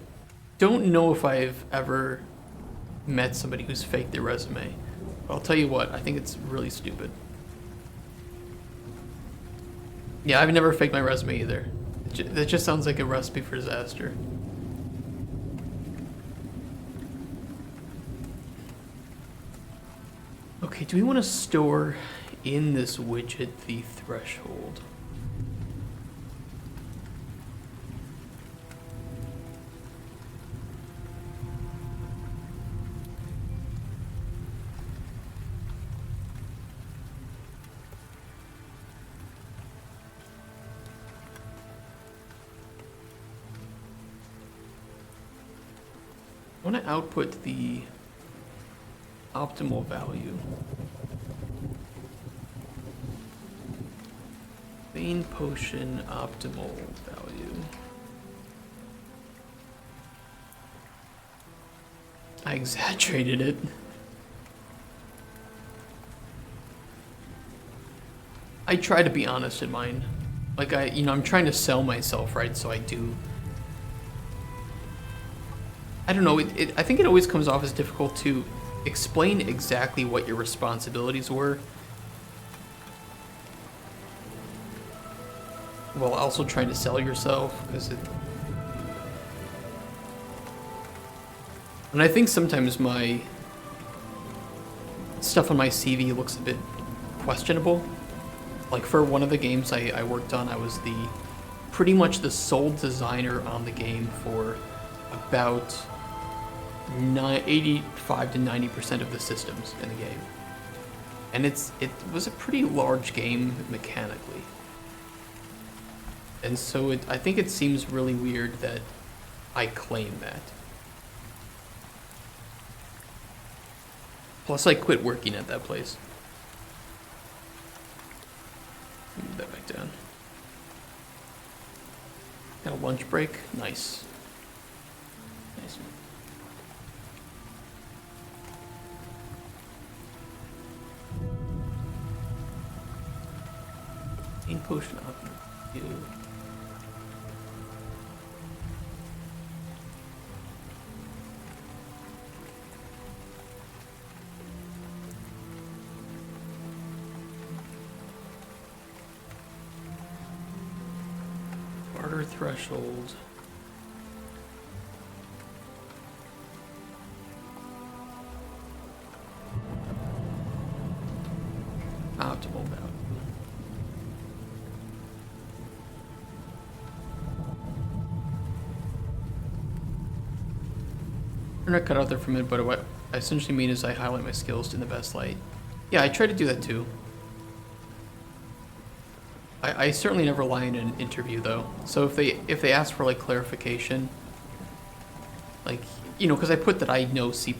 don't know if I've ever met somebody who's faked their resume. But I'll tell you what, I think it's really stupid. Yeah, I've never faked my resume either. That just sounds like a recipe for disaster. Okay, do we want to store in this widget the threshold? I want to output the optimal value. Main potion optimal value. I exaggerated it. I try to be honest in mine. Like I'm trying to sell myself, right? So I do. I don't know, I think it always comes off as difficult to explain exactly what your responsibilities were while also trying to sell yourself, because and I think sometimes my stuff on my CV looks a bit questionable. Like for one of the games I worked on, I was pretty much the sole designer on the game for about 85 to 90% of the systems in the game. And it was a pretty large game mechanically. And so I think it seems really weird that I claim that. Plus I quit working at that place. Move that back down. Got a lunch break? Nice. Nice. Main potion up. Ew. Barter threshold. Optimal value. I'm not cut out there from it, but what I essentially mean is I highlight my skills in the best light. Yeah, I try to do that too. I certainly never lie in an interview though. So if they ask for like clarification, like, you know, because I put that I know C++,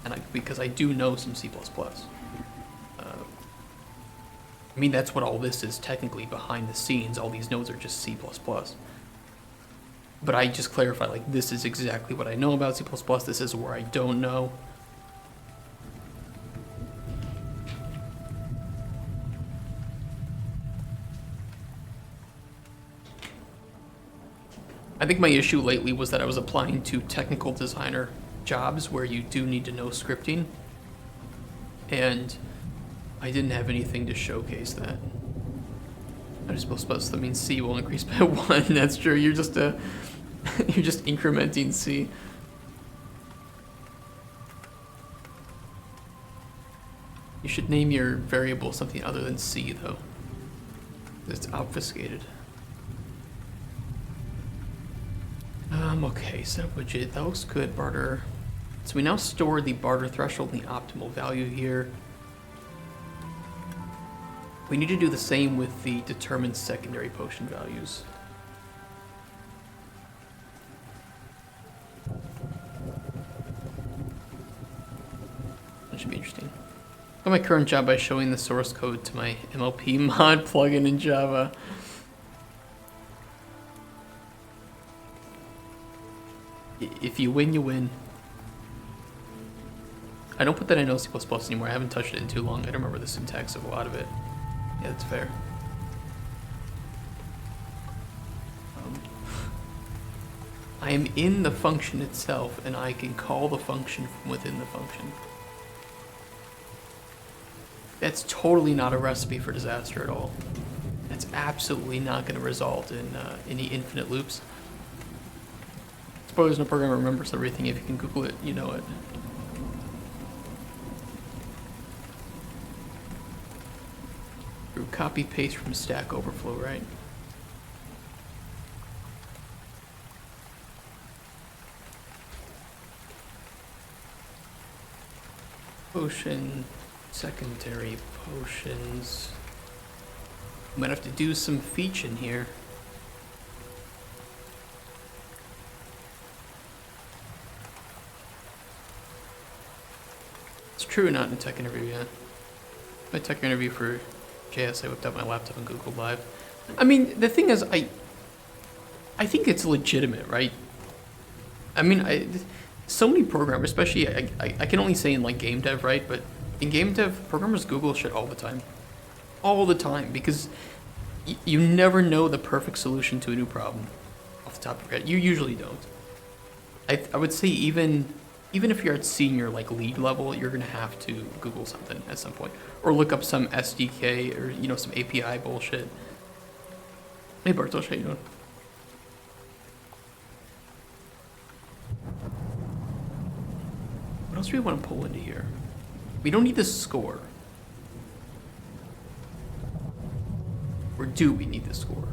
and because I do know some C++. I mean, that's what all this is technically behind the scenes. All these nodes are just C++. But I just clarify, like, this is exactly what I know about C++, this is where I don't know. I think my issue lately was that I was applying to technical designer jobs where you do need to know scripting, and I didn't have anything to showcase that. I just supposed that means C will increase by 1. That's true. You're just you're just incrementing C. You should name your variable something other than C though. It's obfuscated. Okay, set up widget. That looks good, barter. So we now store the barter threshold and the optimal value here. We need to do the same with the determined secondary potion values. That should be interesting. Got my current job by showing the source code to my MLP mod plugin in Java. If you win, you win. I don't put that in no C++ anymore. I haven't touched it in too long. I don't remember the syntax of a lot of it. Yeah, that's fair. I am in the function itself, and I can call the function from within the function. That's totally not a recipe for disaster at all. That's absolutely not going to result in any infinite loops. Suppose no programmer remembers everything. If you can Google it, you know it. Through copy paste from Stack Overflow, right? Potion, secondary potions. I'm gonna have to do some featuring here. It's true, not in a tech interview yet. My tech interview for JS, I whipped out my laptop and Googled Live. I mean, the thing is, I think it's legitimate, right? I mean, so many programmers, especially, I can only say in like game dev, right? But in game dev, programmers Google shit all the time. All the time, because you never know the perfect solution to a new problem off the top of your head. You usually don't. I would say even if you're at senior, like lead level, you're gonna have to Google something at some point. Or look up some SDK or, you know, some API bullshit. Hey Bartosz, how you doing? What else do we want to pull into here? We don't need the score. Or do we need the score?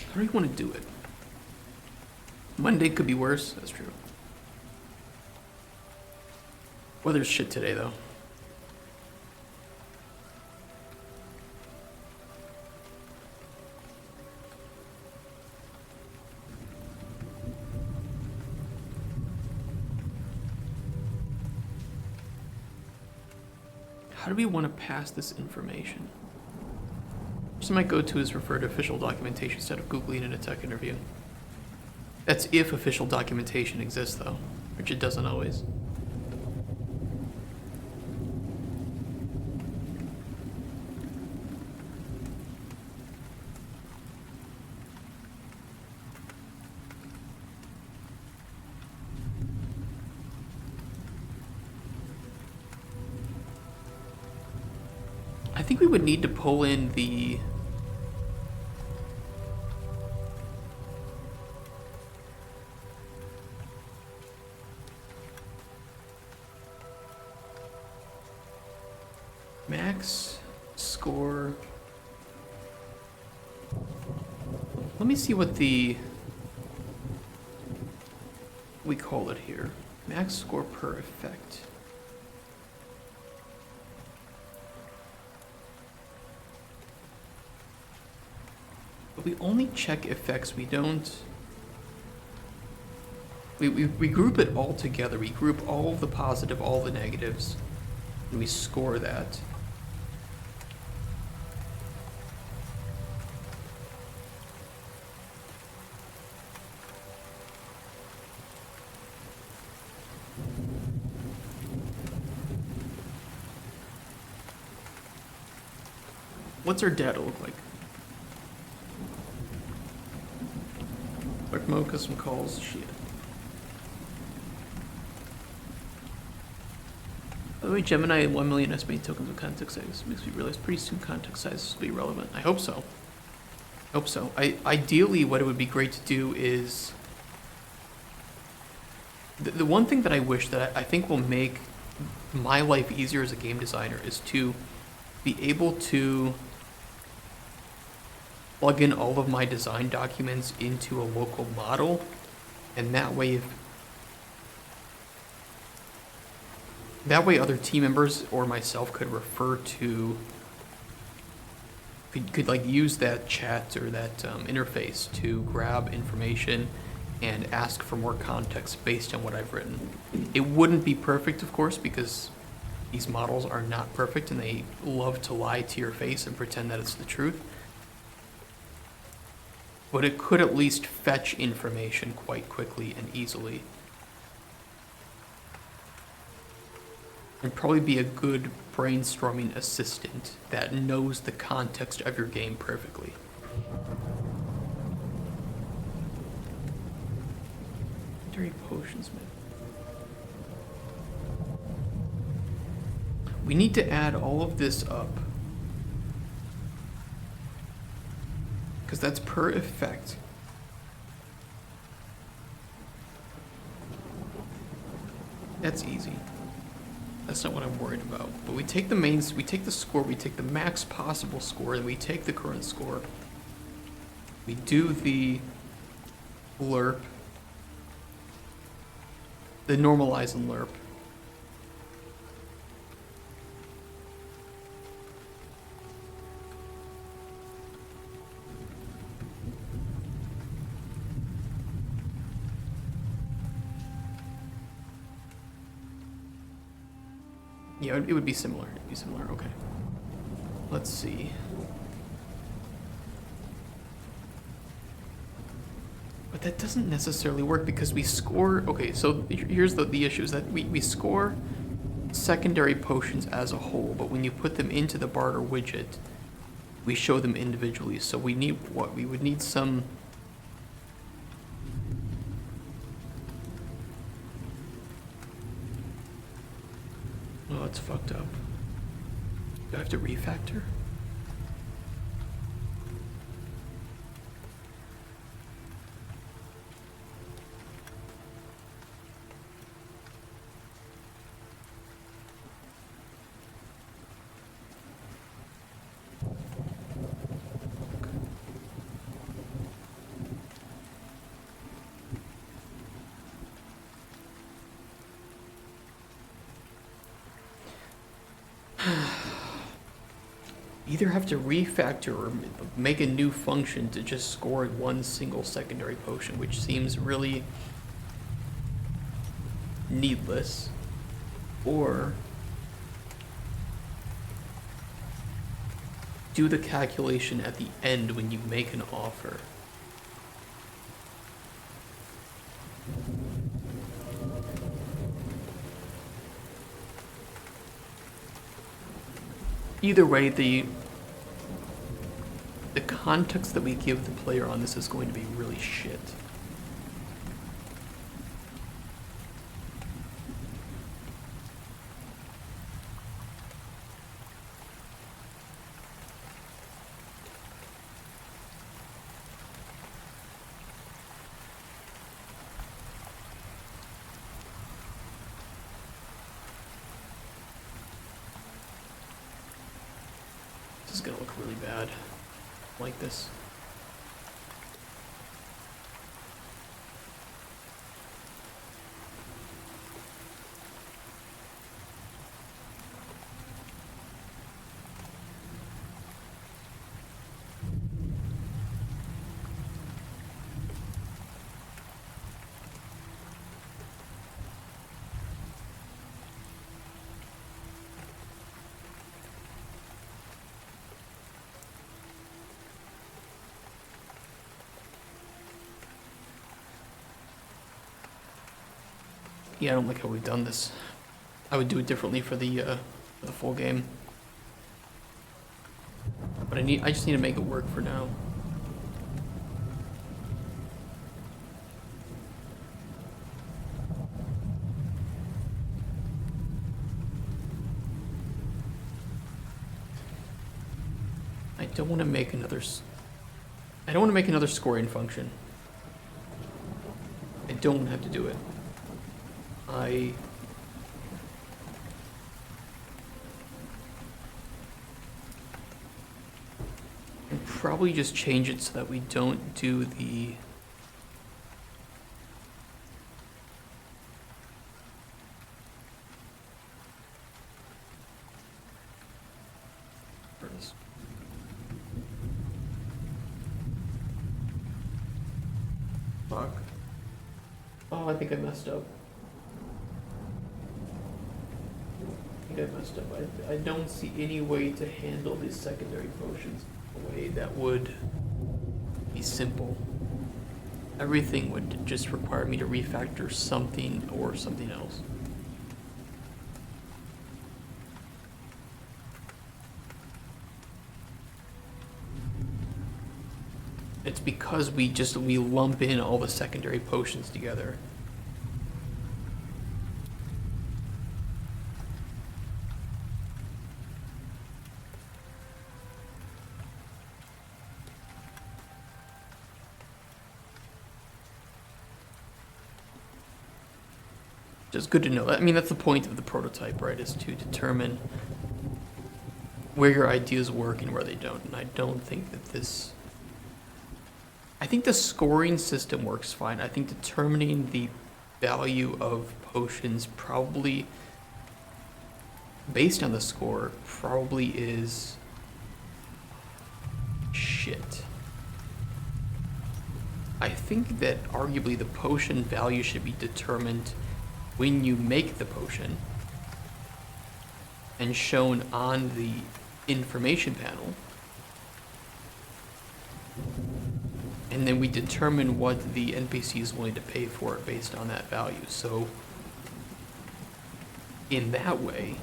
How do we want to do it? Monday could be worse, that's true. Weather's shit today, though. How do we want to pass this information? So my go-to is refer to official documentation instead of Googling in a tech interview. That's if official documentation exists, though, which it doesn't always. I think we would need to pull in the max score. Let me see what we call it here. Max score per effect. But we only check effects, we don't... We group it all together. We group all of the positive, all the negatives, and we score that. What's our data look like? Dark mode, custom calls, shit. By the way, Gemini and 1 million estimated tokens of context size makes me realize pretty soon context sizes will be relevant. I hope so. I hope so. Ideally, what it would be great to do is The one thing that I wish that I think will make my life easier as a game designer is to be able to plug in all of my design documents into a local model, and that way other team members or myself could refer to could like use that chat or that interface to grab information and ask for more context based on what I've written. It wouldn't be perfect, of course, because these models are not perfect and they love to lie to your face and pretend that it's the truth. But it could at least fetch information quite quickly and easily. And probably be a good brainstorming assistant that knows the context of your game perfectly. Dirty potions, man. We need to add all of this up. Because that's per effect. That's easy. That's not what I'm worried about. But we take the score, we take the max possible score, and we take the current score. We do the lerp. The normalize and lerp. Yeah, it would be similar. It'd be similar, okay. Let's see. But that doesn't necessarily work because we score... Okay, so here's the issue is that we score secondary potions as a whole, but when you put them into the barter widget, we show them individually. So we need what? We would need some... Oh, it's fucked up. Do I have to refactor? Either have to refactor or make a new function to just score one single secondary potion, which seems really needless, or do the calculation at the end when you make an offer. Either way, the context that we give the player on this is going to be really shit. This is gonna look really bad like this. Yeah, I don't like how we've done this. I would do it differently for the full game. But I just need to make it work for now. I don't want to make another scoring function. I don't have to do it. I can probably just change it so that we don't do the fuck. Oh, I think I messed up. I don't see any way to handle these secondary potions in a way that would be simple. Everything would just require me to refactor something or something else. It's because we lump in all the secondary potions together. Just good to know. I mean, that's the point of the prototype, right? Is to determine where your ideas work and where they don't. And I don't think that this... I think the scoring system works fine. I think determining the value of potions probably, based on the score, probably is shit. I think that arguably the potion value should be determined when you make the potion and shown on the information panel. And then we determine what the NPC is willing to pay for it based on that value. So in that way,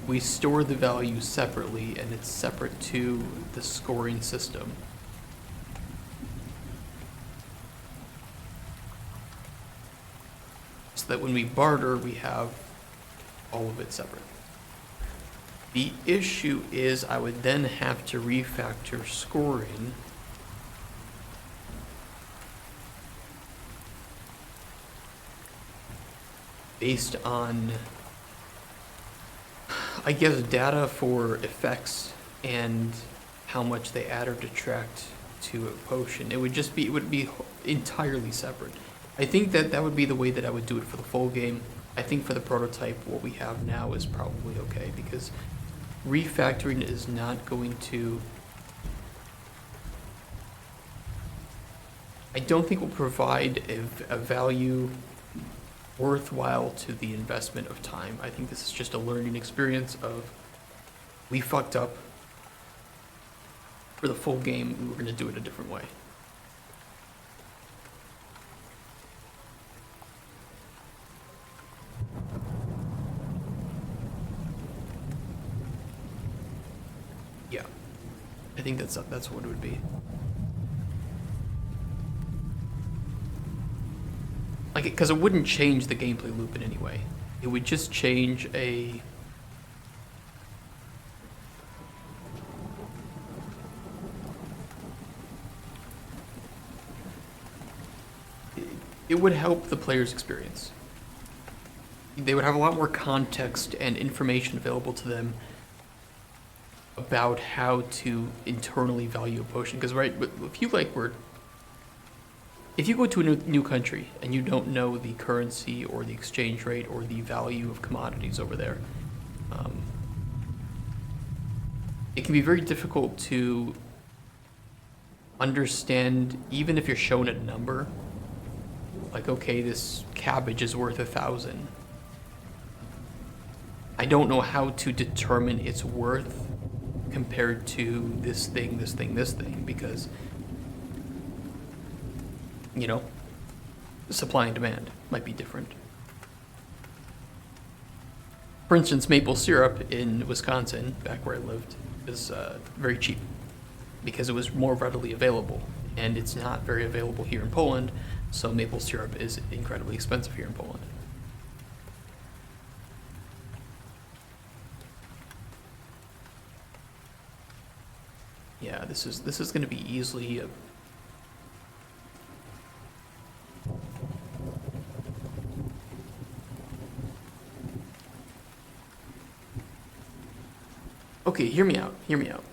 we store the value separately and it's separate to the scoring system. So that when we barter, we have all of it separate. The issue is I would then have to refactor scoring based on, I guess, data for effects and how much they add or detract to a potion. It would be entirely separate. I think that would be the way that I would do it for the full game. I think for the prototype, what we have now is probably okay, because refactoring is not going to... I don't think will provide a value worthwhile to the investment of time. I think this is just a learning experience of, we fucked up. For the full game, we were going to do it a different way. Yeah, I think that's what it would be. Like, because it wouldn't change the gameplay loop in any way. It would just change a... It would help the player's experience. They would have a lot more context and information available to them about how to internally value a potion. Because, right, if you go to a new country and you don't know the currency or the exchange rate or the value of commodities over there, it can be very difficult to understand, even if you're shown a number, like, okay, this cabbage is worth 1,000. I don't know how to determine its worth compared to this thing, because, you know, supply and demand might be different. For instance, maple syrup in Wisconsin, back where I lived, is very cheap because it was more readily available, and it's not very available here in Poland, so maple syrup is incredibly expensive here in Poland. Yeah, this is going to be easily Okay, hear me out. Hear me out.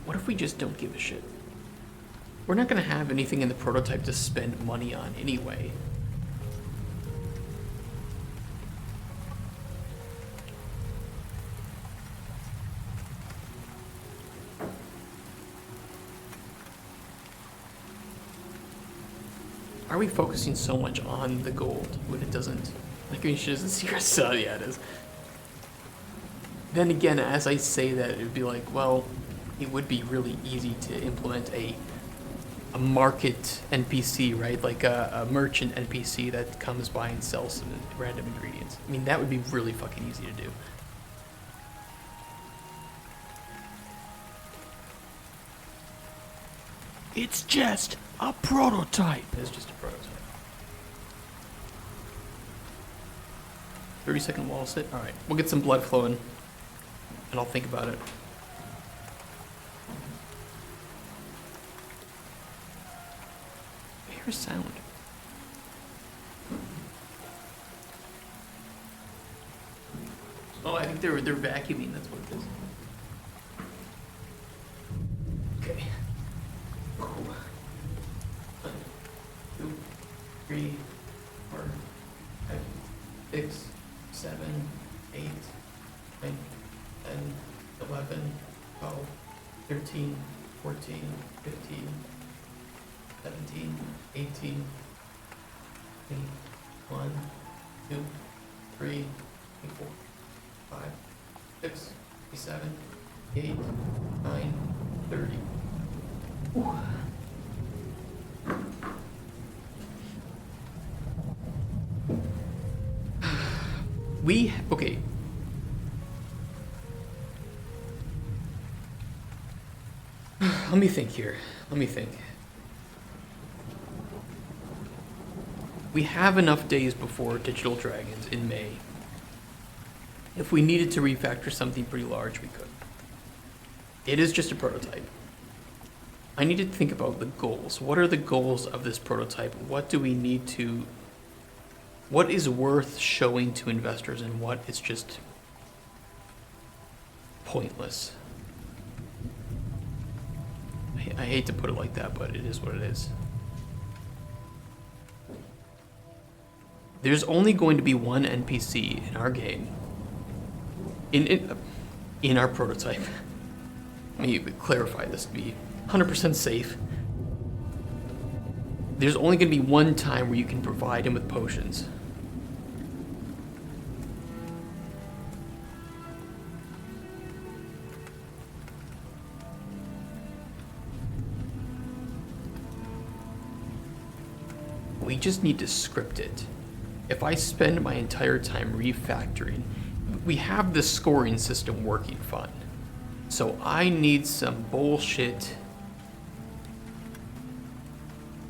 What if we just don't give a shit? We're not gonna have anything in the prototype to spend money on anyway. Are we focusing so much on the gold when it doesn't? Like, we should see our stuff. Yeah, it is. Then again, as I say that, it would be like, well, it would be really easy to implement a market NPC, right? Like a merchant NPC that comes by and sells some random ingredients. I mean, that would be really fucking easy to do. It's just a prototype. It's just a prototype. 30-second wall sit. All right, we'll get some blood flowing, and I'll think about it. I hear a sound. Oh, I think they're vacuuming. That's what it is. Okay. 1, 2, 3, 4, 5, 6, 7, 8, 9, 10, 11, 12, 13, 14, 15, 17, 18, 1, 2, 3, 4, 5, 6, 7, 8, 9, 30. Ooh. Okay. Let me think here. Let me think. We have enough days before Digital Dragons in May. If we needed to refactor something pretty large, we could. It is just a prototype. I need to think about the goals. What are the goals of this prototype? What do we need to... What is worth showing to investors and what is just pointless? I hate to put it like that, but it is what it is. There's only going to be one NPC in our game. In our prototype. Let me clarify this to be 100% safe. There's only going to be one time where you can provide him with potions. We just need to script it. If I spend my entire time refactoring, we have the scoring system working fine. So I need some bullshit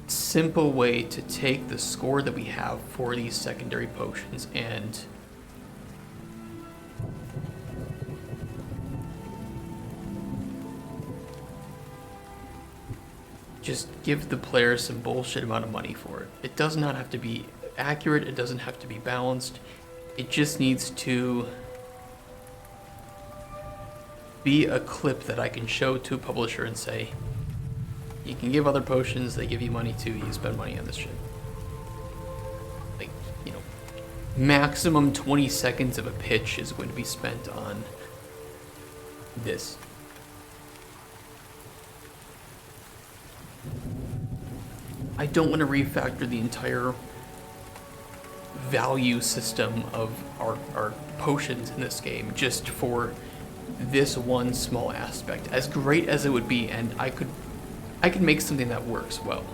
simple way to take the score that we have for these secondary potions and just give the player some bullshit amount of money for it. It does not have to be accurate, it doesn't have to be balanced. It just needs to be a clip that I can show to a publisher and say, you can give other potions, they give you money too, you spend money on this shit. Like, you know, maximum 20 seconds of a pitch is going to be spent on this. I don't want to refactor the entire value system of our potions in this game just for this one small aspect. As great as it would be, and I could make something that works well.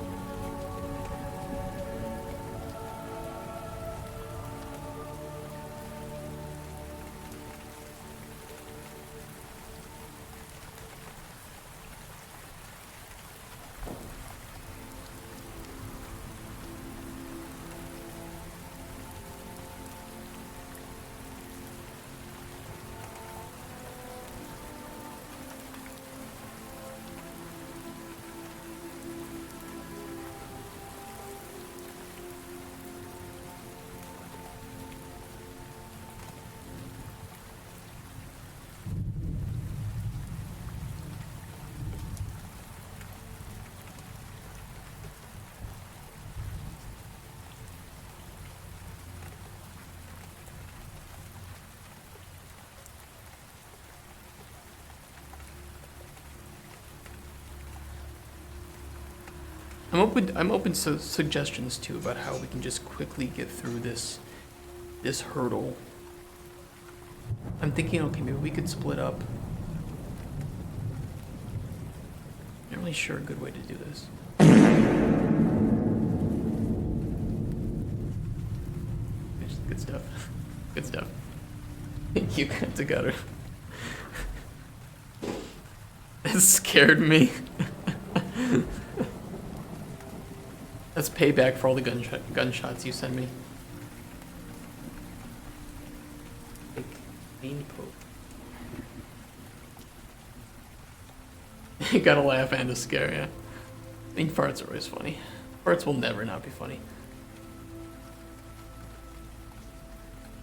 I'm open to suggestions too about how we can just quickly get through this hurdle. I'm thinking, okay, maybe we could split up. Not really sure a good way to do this. Good stuff. Good stuff. Thank you, Together. That scared me. That's payback for all the gunshots you send me. Main poke. You gotta laugh and a scare, yeah. I think farts are always funny. Farts will never not be funny.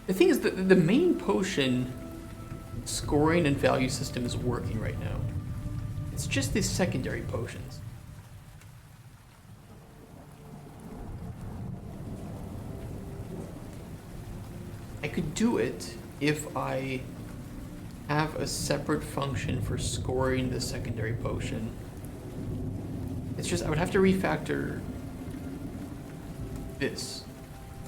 The thing is that the main potion scoring and value system is working right now. It's just these secondary potions. I could do it if I have a separate function for scoring the secondary potion. It's just I would have to refactor this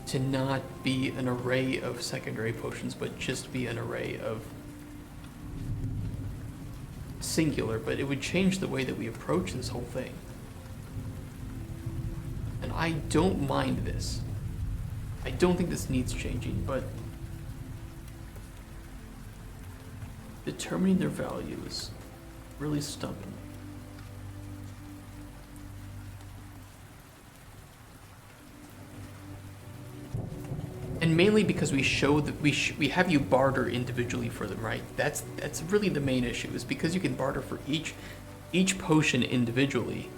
to not be an array of secondary potions, but just be an array of singular, but it would change the way that we approach this whole thing. And I don't mind this. I don't think this needs changing, but determining their value is really stumping. And mainly because we show that we have you barter individually for them, right? That's really the main issue, is because you can barter for each potion individually.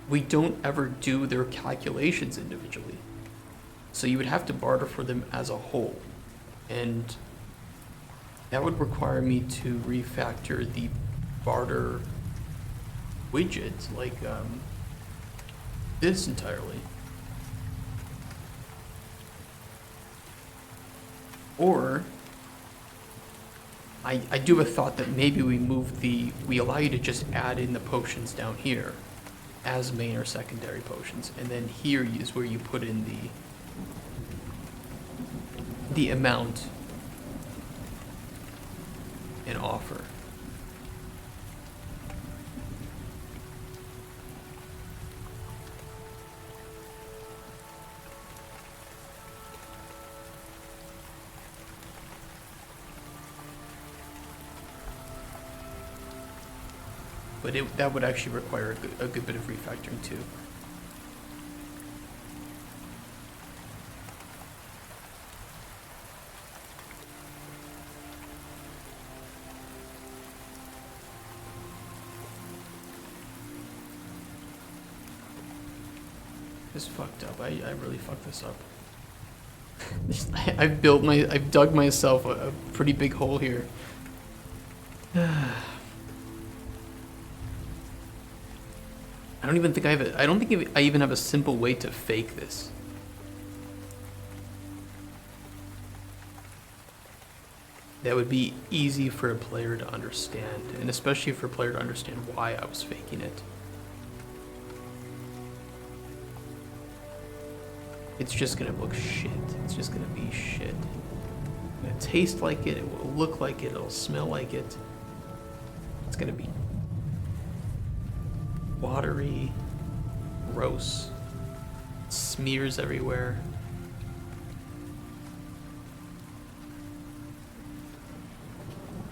We don't ever do their calculations individually. So you would have to barter for them as a whole. And that would require me to refactor the barter widget, like this entirely. Or I do have a thought that maybe we allow you to just add in the potions down here as main or secondary potions, and then here is where you put in the amount and offer. But that would actually require a good bit of refactoring too. This fucked up. I really fucked this up. I've dug myself a pretty big hole here. I don't think I even have a simple way to fake this. That would be easy for a player to understand, and especially for a player to understand why I was faking it. It's just gonna look shit. It's just gonna be shit. It's gonna taste like it, it will look like it, it'll smell like it. It's gonna be watery, gross, smears everywhere.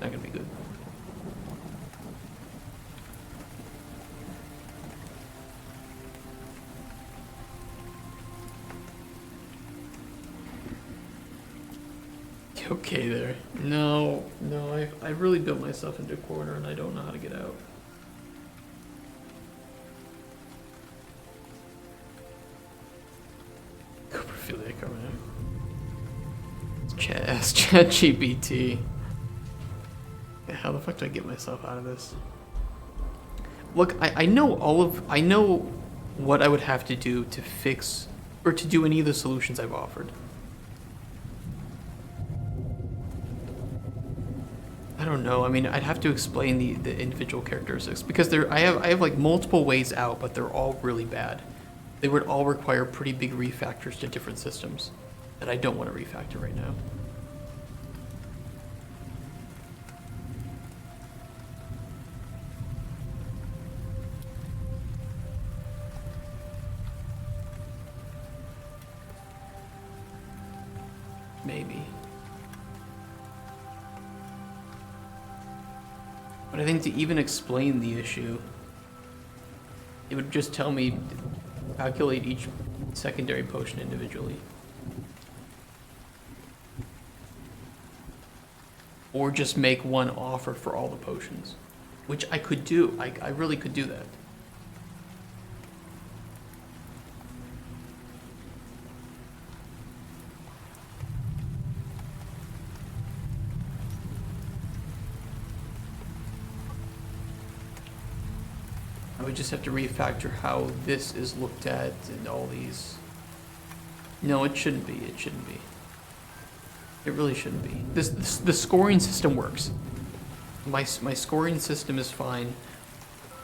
Not gonna be good. Okay there. No, I really built myself into a corner and I don't know how to get out. Coprophilia coming out. Ask ChatGPT. How the fuck do I get myself out of this? Look, I know what I would have to do to fix or to do any of the solutions I've offered. I don't know. I mean, I'd have to explain the individual characteristics because I have like multiple ways out, but they're all really bad. They would all require pretty big refactors to different systems that I don't want to refactor right now. Maybe. But I think to even explain the issue, it would just tell me calculate each secondary potion individually. Or just make one offer for all the potions, which I could do. I really could do that. I would just have to refactor how this is looked at and all these. No, it shouldn't be. It shouldn't be. It really shouldn't be. The scoring system works. My scoring system is fine.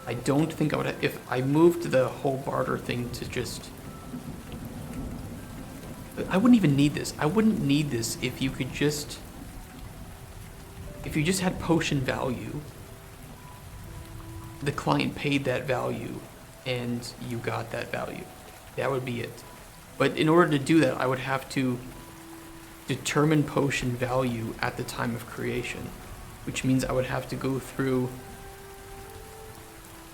I don't think I would have, if I moved the whole barter thing to just. I wouldn't even need this. I wouldn't need this if you could just. If you just had potion value. The client paid that value and you got that value. That would be it. But in order to do that, I would have to determine potion value at the time of creation, which means I would have to go through,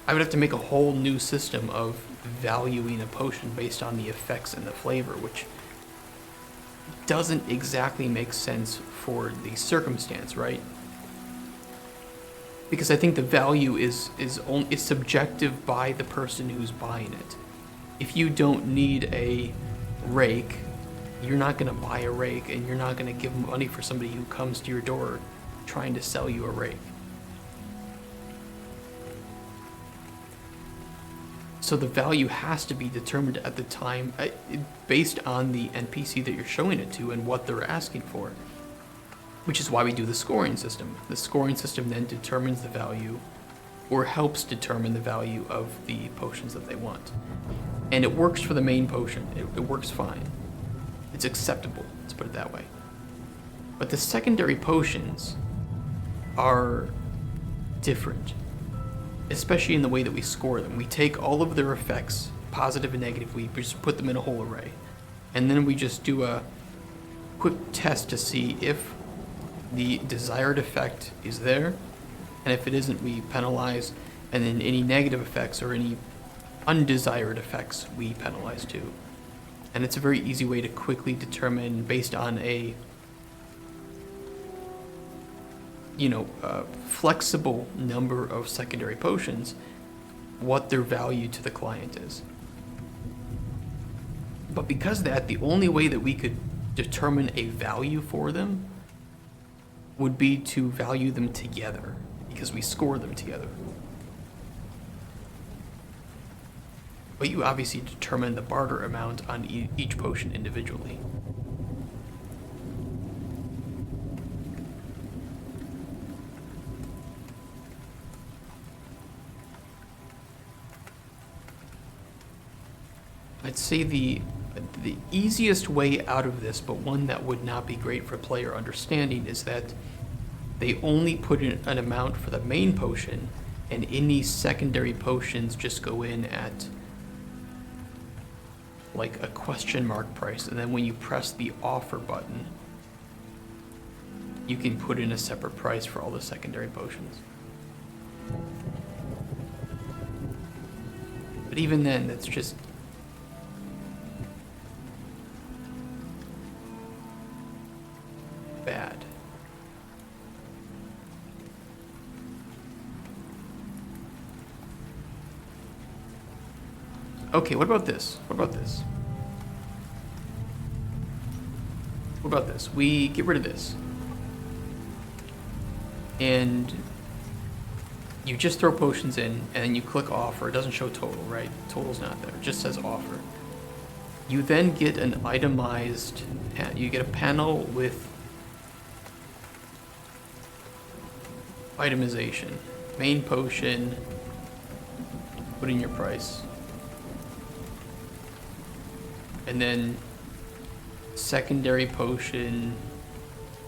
I would have to make a whole new system of valuing a potion based on the effects and the flavor, which doesn't exactly make sense for the circumstance, right? Because I think the value is subjective by the person who's buying it. If you don't need a rake, you're not going to buy a rake, and you're not going to give money for somebody who comes to your door trying to sell you a rake. So the value has to be determined at the time based on the NPC that you're showing it to and what they're asking for. Which is why we do the scoring system. The scoring system then determines the value, or helps determine the value of the potions that they want. And it works for the main potion. It works fine. It's acceptable, let's put it that way. But the secondary potions are different, especially in the way that we score them. We take all of their effects, positive and negative, we just put them in a whole array. And then we just do a quick test to see if the desired effect is there, and if it isn't, we penalize, and then any negative effects or any undesired effects we penalize too. And it's a very easy way to quickly determine, based on a flexible number of secondary potions, what their value to the client is. But because that, the only way that we could determine a value for them would be to value them together, because we score them together. But you obviously determine the barter amount on each potion individually. I'd say the easiest way out of this, but one that would not be great for player understanding, is that they only put in an amount for the main potion, and any secondary potions just go in at like a question mark price, and then when you press the offer button, you can put in a separate price for all the secondary potions. But even then, that's just bad. Okay, what about this? What about this? What about this? We get rid of this. And you just throw potions in, and then you click offer. It doesn't show total, right? Total's not there. It just says offer. You then get an itemized, you get a panel with itemization. Main potion, put in your price. And then secondary potion,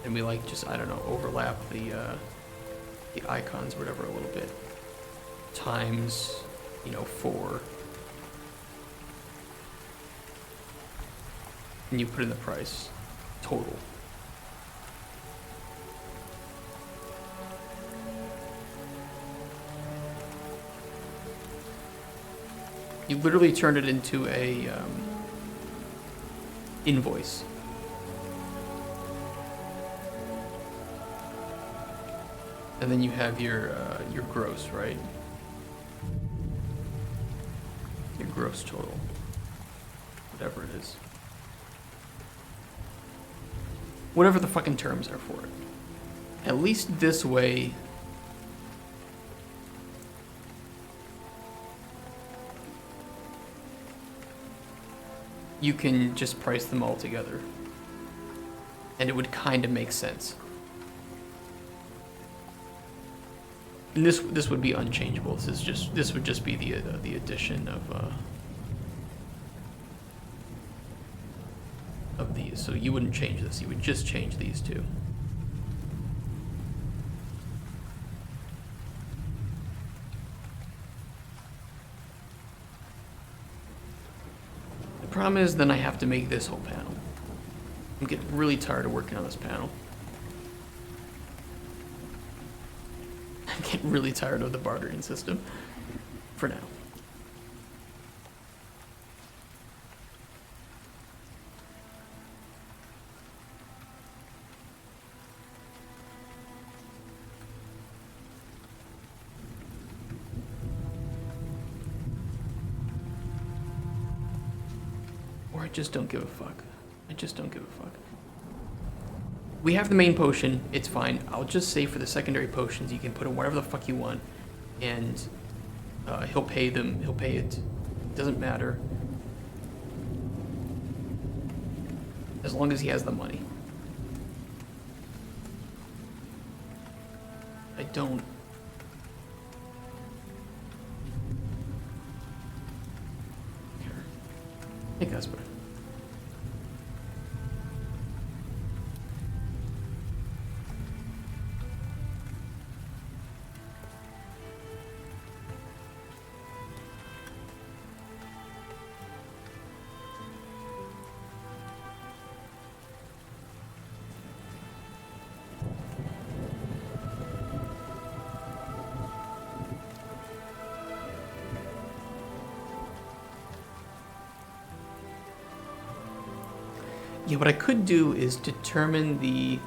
and we like just, I don't know, overlap the icons or whatever a little bit. Times, 4. And you put in the price, total. You literally turned it into a invoice. And then you have your gross, right? Your gross total, whatever it is. Whatever the fucking terms are for it. At least this way, you can just price them all together. And it would kind of make sense. And this would be unchangeable. This would just be the addition of these. So you wouldn't change this. You would just change these two. The problem is then I have to make this whole panel. I'm getting really tired of working on this panel. I'm getting really tired of the bartering system. For now. Or I just don't give a fuck. I just don't give a fuck. We have the main potion, it's fine. I'll just say for the secondary potions, you can put in whatever the fuck you want, and he'll pay them, he'll pay it. Doesn't matter. As long as he has the money. I don't... care. I think that's better. Yeah, what I could do is determine the...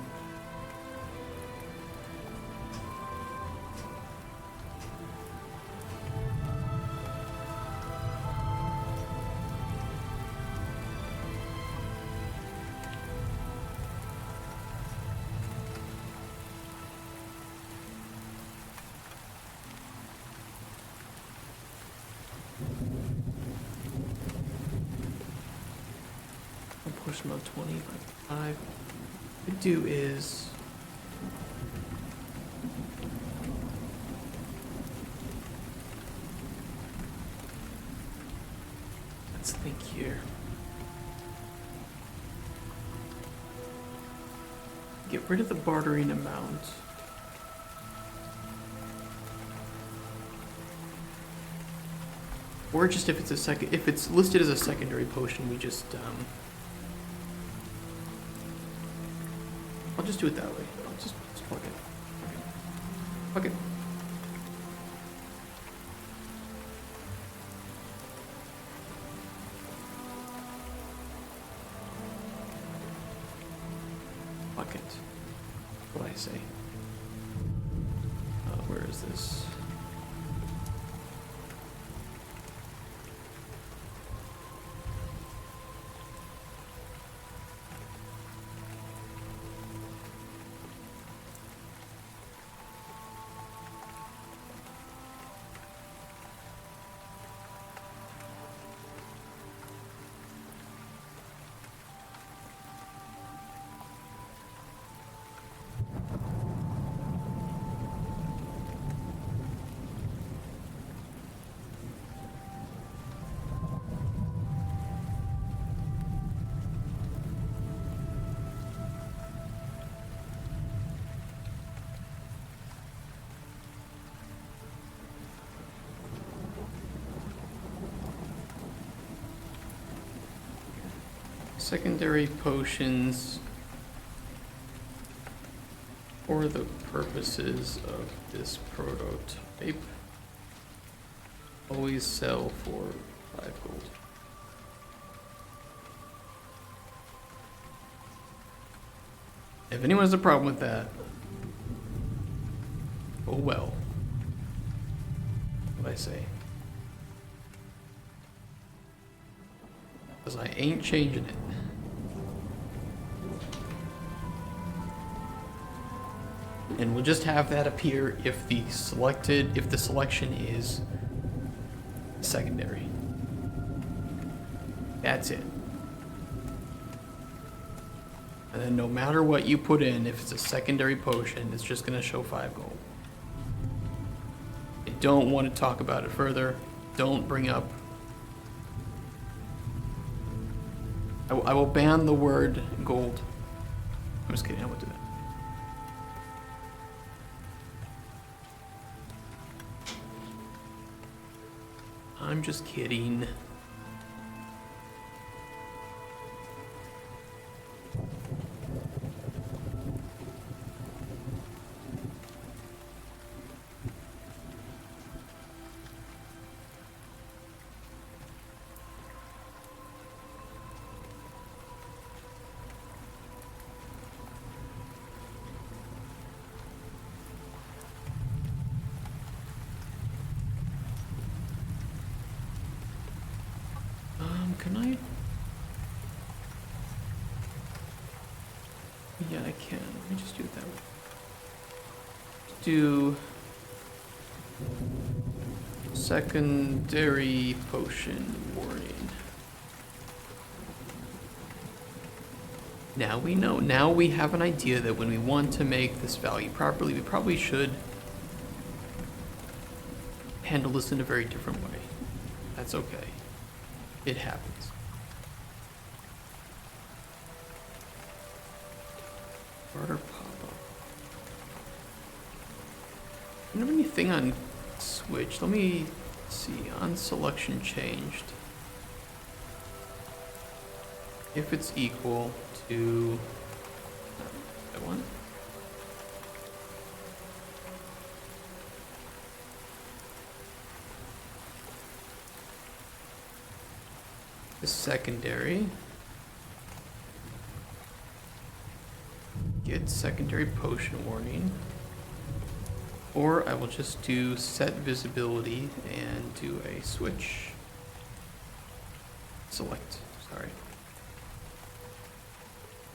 Push mode 20 by 5. What I do is let's think here. Get rid of the bartering amount. Or just if it's listed as a secondary potion, we just I'll just do it that way. I'll just plug it. Fuck it. Fuck it. What do I say? Where is this? Secondary potions for the purposes of this prototype always sell for 5 gold. If anyone has a problem with that, oh well. What I say. Because I ain't changing it. And we'll just have that appear if the selection is secondary. That's it. And then no matter what you put in, if it's a secondary potion, it's just gonna show 5 gold. I don't want to talk about it further. Don't bring up. I will ban the word gold. I'm just kidding, I won't do that. I'm just kidding. Can I? Yeah, I can. Let me just do it that way. Do secondary potion warning. Now we know. Now we have an idea that when we want to make this value properly, we probably should handle this in a very different way. That's okay. It happens. Barter pop-up. I don't have anything on Switch. Let me see. On selection changed. If it's equal to that one. The secondary. Get secondary potion warning. Or I will just do set visibility and do a switch. Select, sorry.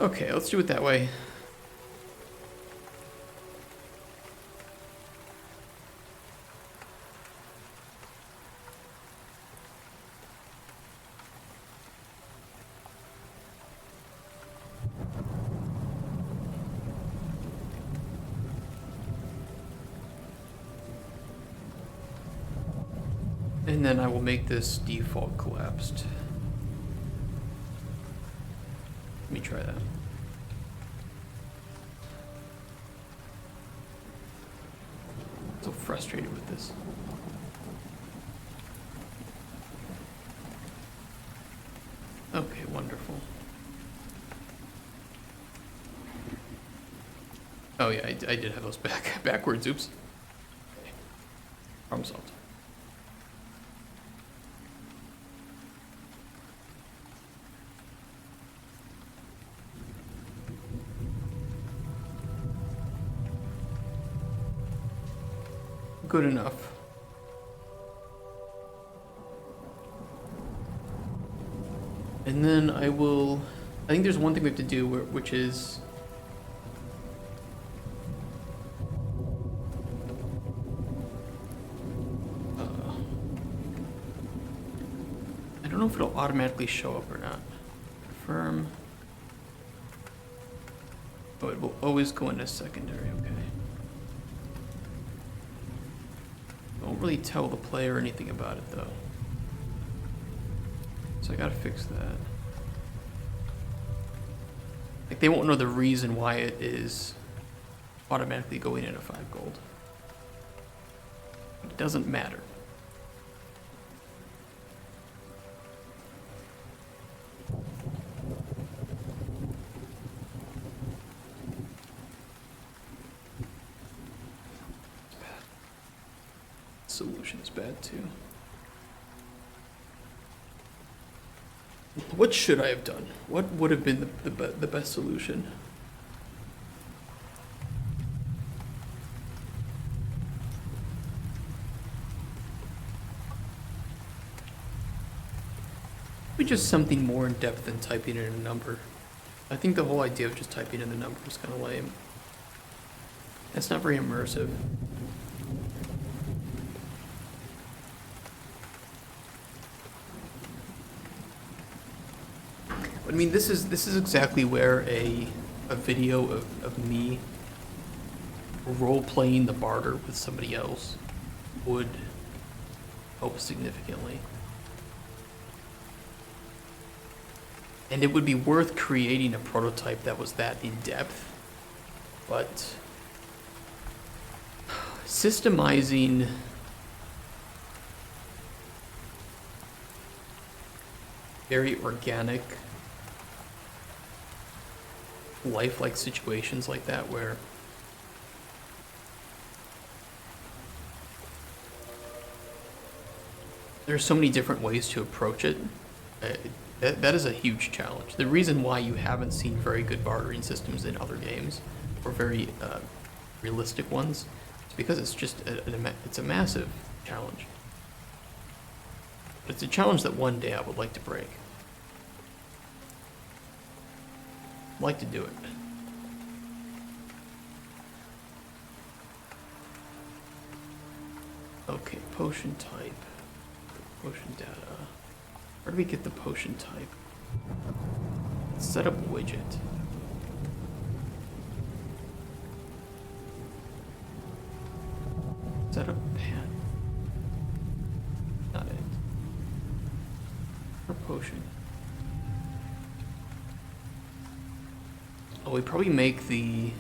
Okay, let's do it that way. And then I will make this default collapsed. Let me try that. So frustrated with this. Okay, wonderful. Oh yeah, I did have those backwards, oops. Okay. Problem solved. Good enough. And then I think there's one thing we have to do, which is I don't know if it'll automatically show up or not. Confirm. Oh, it will always go into secondary, okay. Don't really tell the player anything about it though. So I gotta fix that. Like they won't know the reason why it is automatically going into 5 gold. It doesn't matter. solution is bad too. What should I have done? What would have been the best solution? Maybe just something more in depth than typing in a number. I think the whole idea of just typing in the number is kind of lame. It's not very immersive. I mean, this is exactly where a video of me role-playing the barter with somebody else would help significantly. And it would be worth creating a prototype that was that in-depth, but systemizing very organic, lifelike situations like that where there's so many different ways to approach it. That is a huge challenge. The reason why you haven't seen very good bartering systems in other games, or very realistic ones, is because it's just it's a massive challenge. But it's a challenge that one day I would like to break. I'd like to do it. Okay, potion type, potion data. Where do we get the potion type? Set up widget. Set up pan. Not it. Or potion. Oh, we probably make the...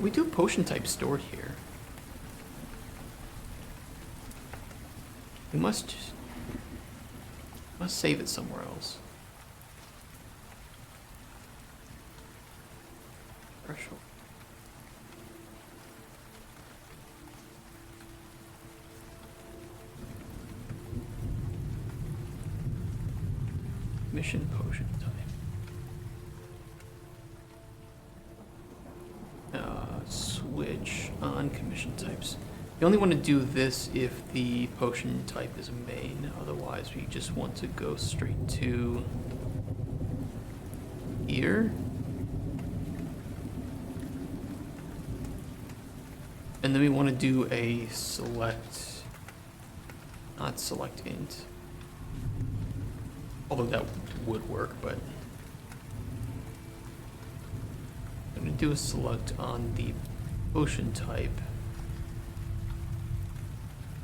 We do potion type stored here. We must save it somewhere else. Threshold. Mission potion type. Switch on commission types. You only want to do this if the potion type is main, otherwise we just want to go straight to here. And then we want to do a select, not select int, although that would work, but I'm going to do a select on the potion type.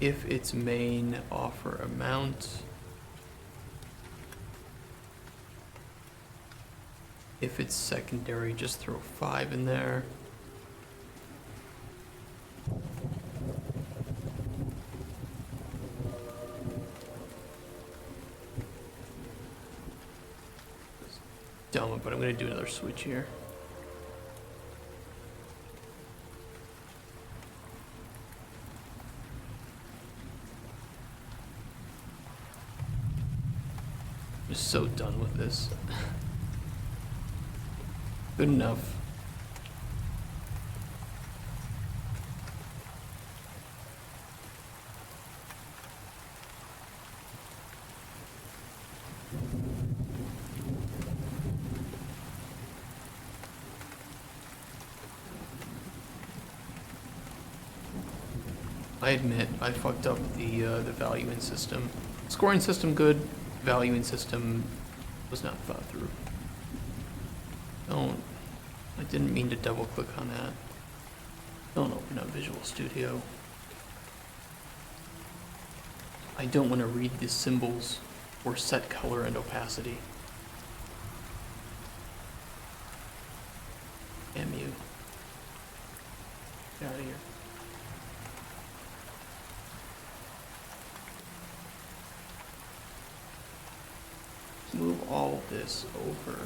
If it's main, offer amount. If it's secondary, just throw 5 in there. Dumb, but I'm gonna do another switch here. I'm just so done with this. Good enough. I admit I fucked up the valuing system. Scoring system good, valuing system was not thought through. I didn't mean to double click on that. Don't open up Visual Studio. I don't want to read the symbols or set color and opacity. Damn you. Get out of here. Move all of this over.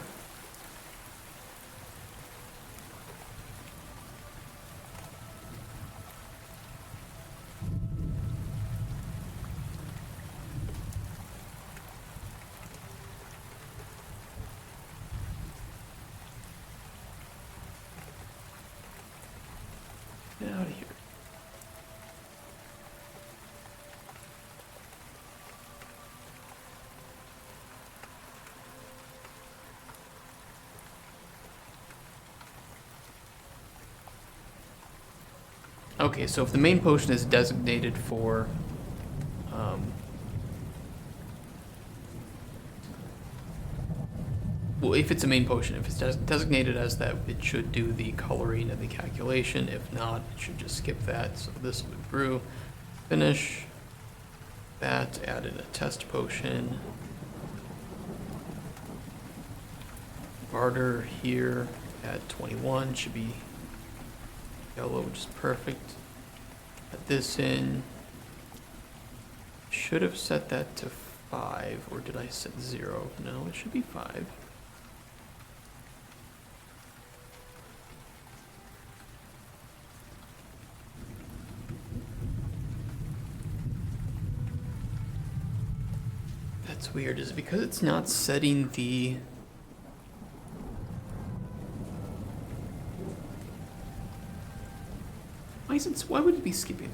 Okay, so if the main potion is designated for, well, if it's a main potion, if it's designated as that, it should do the coloring and the calculation. If not, it should just skip that. So this will be brew, finish, that, add in a test potion, barter here at 21, should be yellow, which is perfect. Add this in. Should have set that to 5, or did I set 0? No, it should be 5. That's weird. Is it because it's not setting the... Why would it be skipping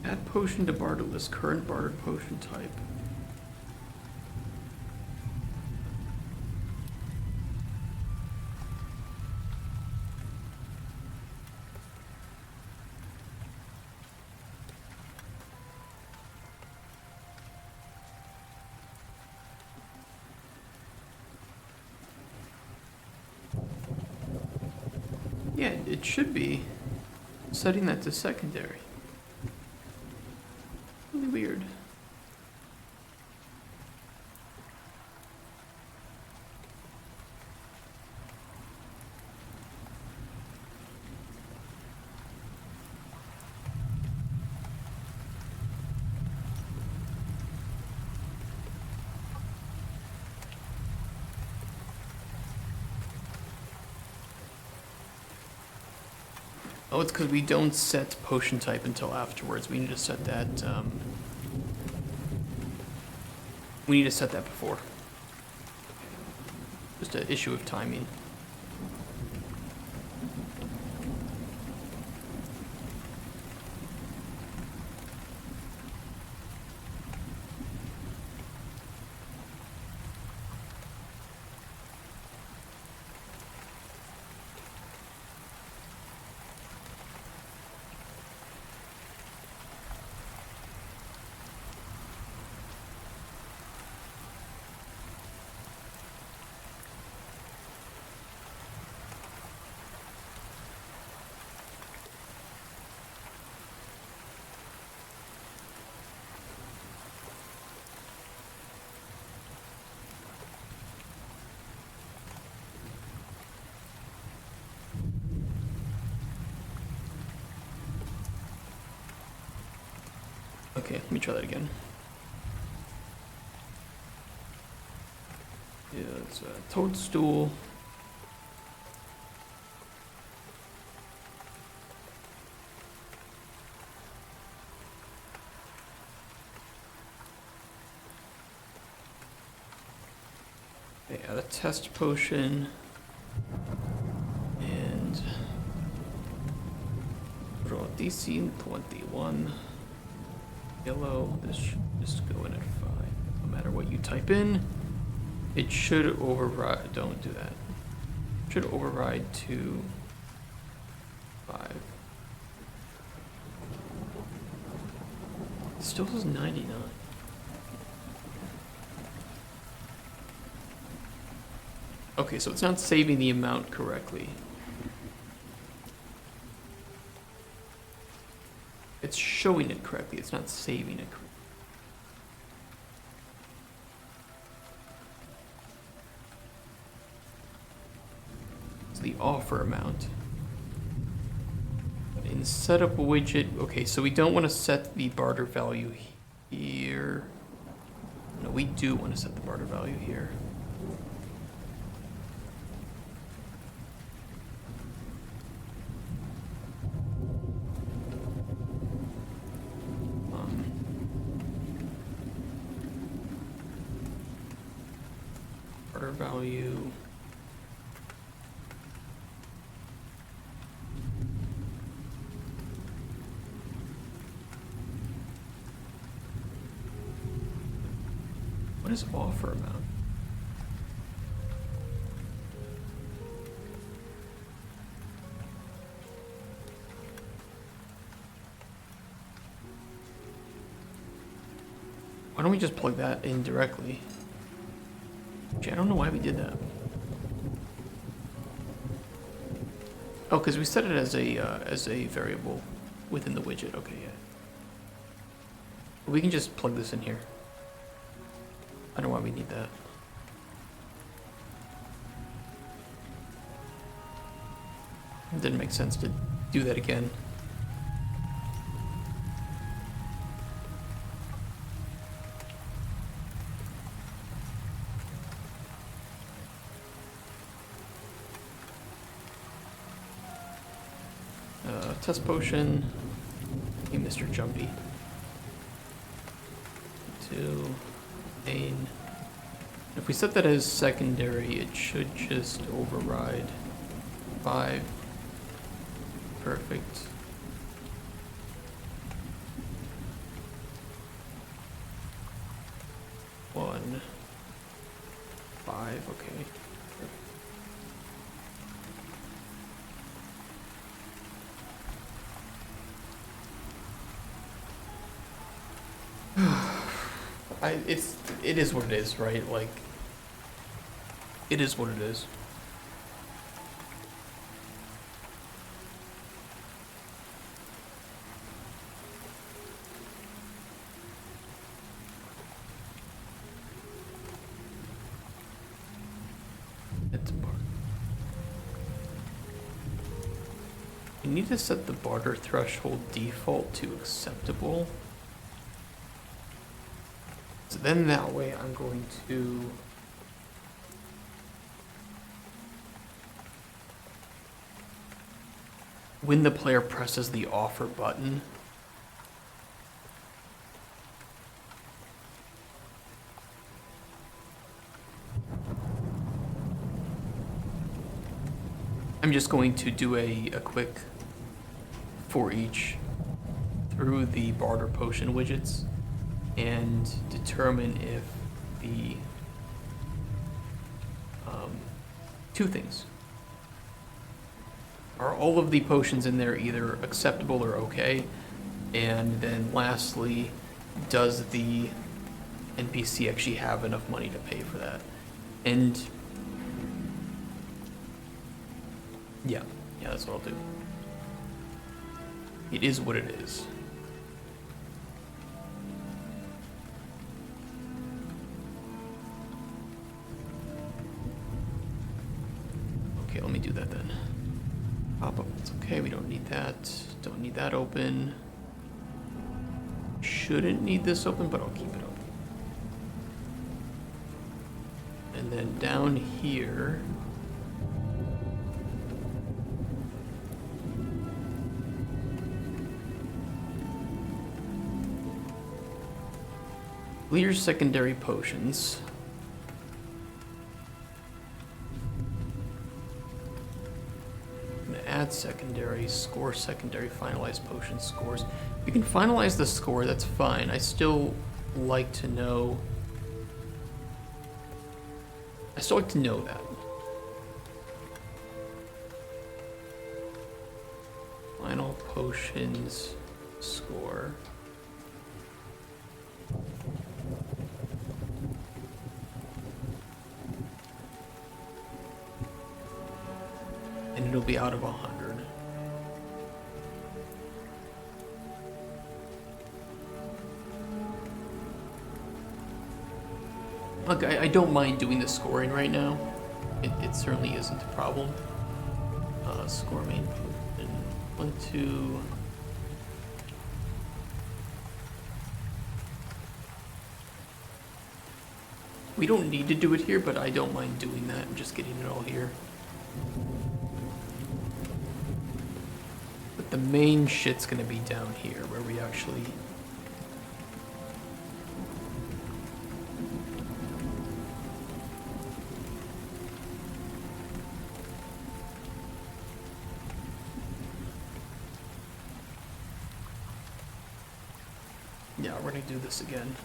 that? Add potion to barter list, current bartered potion type. Yeah, it should be setting that to secondary. Really weird. Oh, it's because we don't set potion type until afterwards. We need to set that, we need to set that before. Just an issue of timing. Okay, let me try that again. Yeah, it's a toadstool. Okay, add a test potion. And draw DC 21. Yellow, this should just go in at 5. No matter what you type in, it should override. Don't do that. It should override to 5. It still says 99. Okay, so it's not saving the amount correctly. It's showing it correctly, it's not saving it correctly. It's the offer amount. In setup widget, okay, so we don't want to set the barter value here. No, we do want to set the barter value here. Value. What is offer amount? Why don't we just plug that in directly? Gee, I don't know why we did that. Oh, because we set it as a variable within the widget. Okay, yeah. We can just plug this in here. I don't know why we need that. It didn't make sense to do that again. Test potion. Hey, Mr. Jumpy. 2 main. If we set that as secondary, it should just override 5. Perfect. One. 5, okay. It is what it is, right? Like, it is what it is. It's barter. You need to set the barter threshold default to acceptable. So then that way I'm going to when the player presses the offer button, I'm just going to do a quick for each through the barter potion widgets and determine if the two things. Are all of the potions in there either acceptable or okay? And then lastly, does the NPC actually have enough money to pay for that? And yeah, that's what I'll do. It is what it is. Okay, let me do that then. Pop up, it's okay, we don't need that. Don't need that open. Shouldn't need this open, but I'll keep it open. And then down here, clear secondary potions. Add secondary, score secondary, finalize potion scores. You can finalize the score, that's fine. I still like to know. I still like to know that. Final potions score. And it'll be out of 100. Look, I don't mind doing the scoring right now. It certainly isn't a problem. Score main potion. 1, 2. We don't need to do it here, but I don't mind doing that and just getting it all here. But the main shit's gonna be down here where we actually yeah, we're gonna do this again.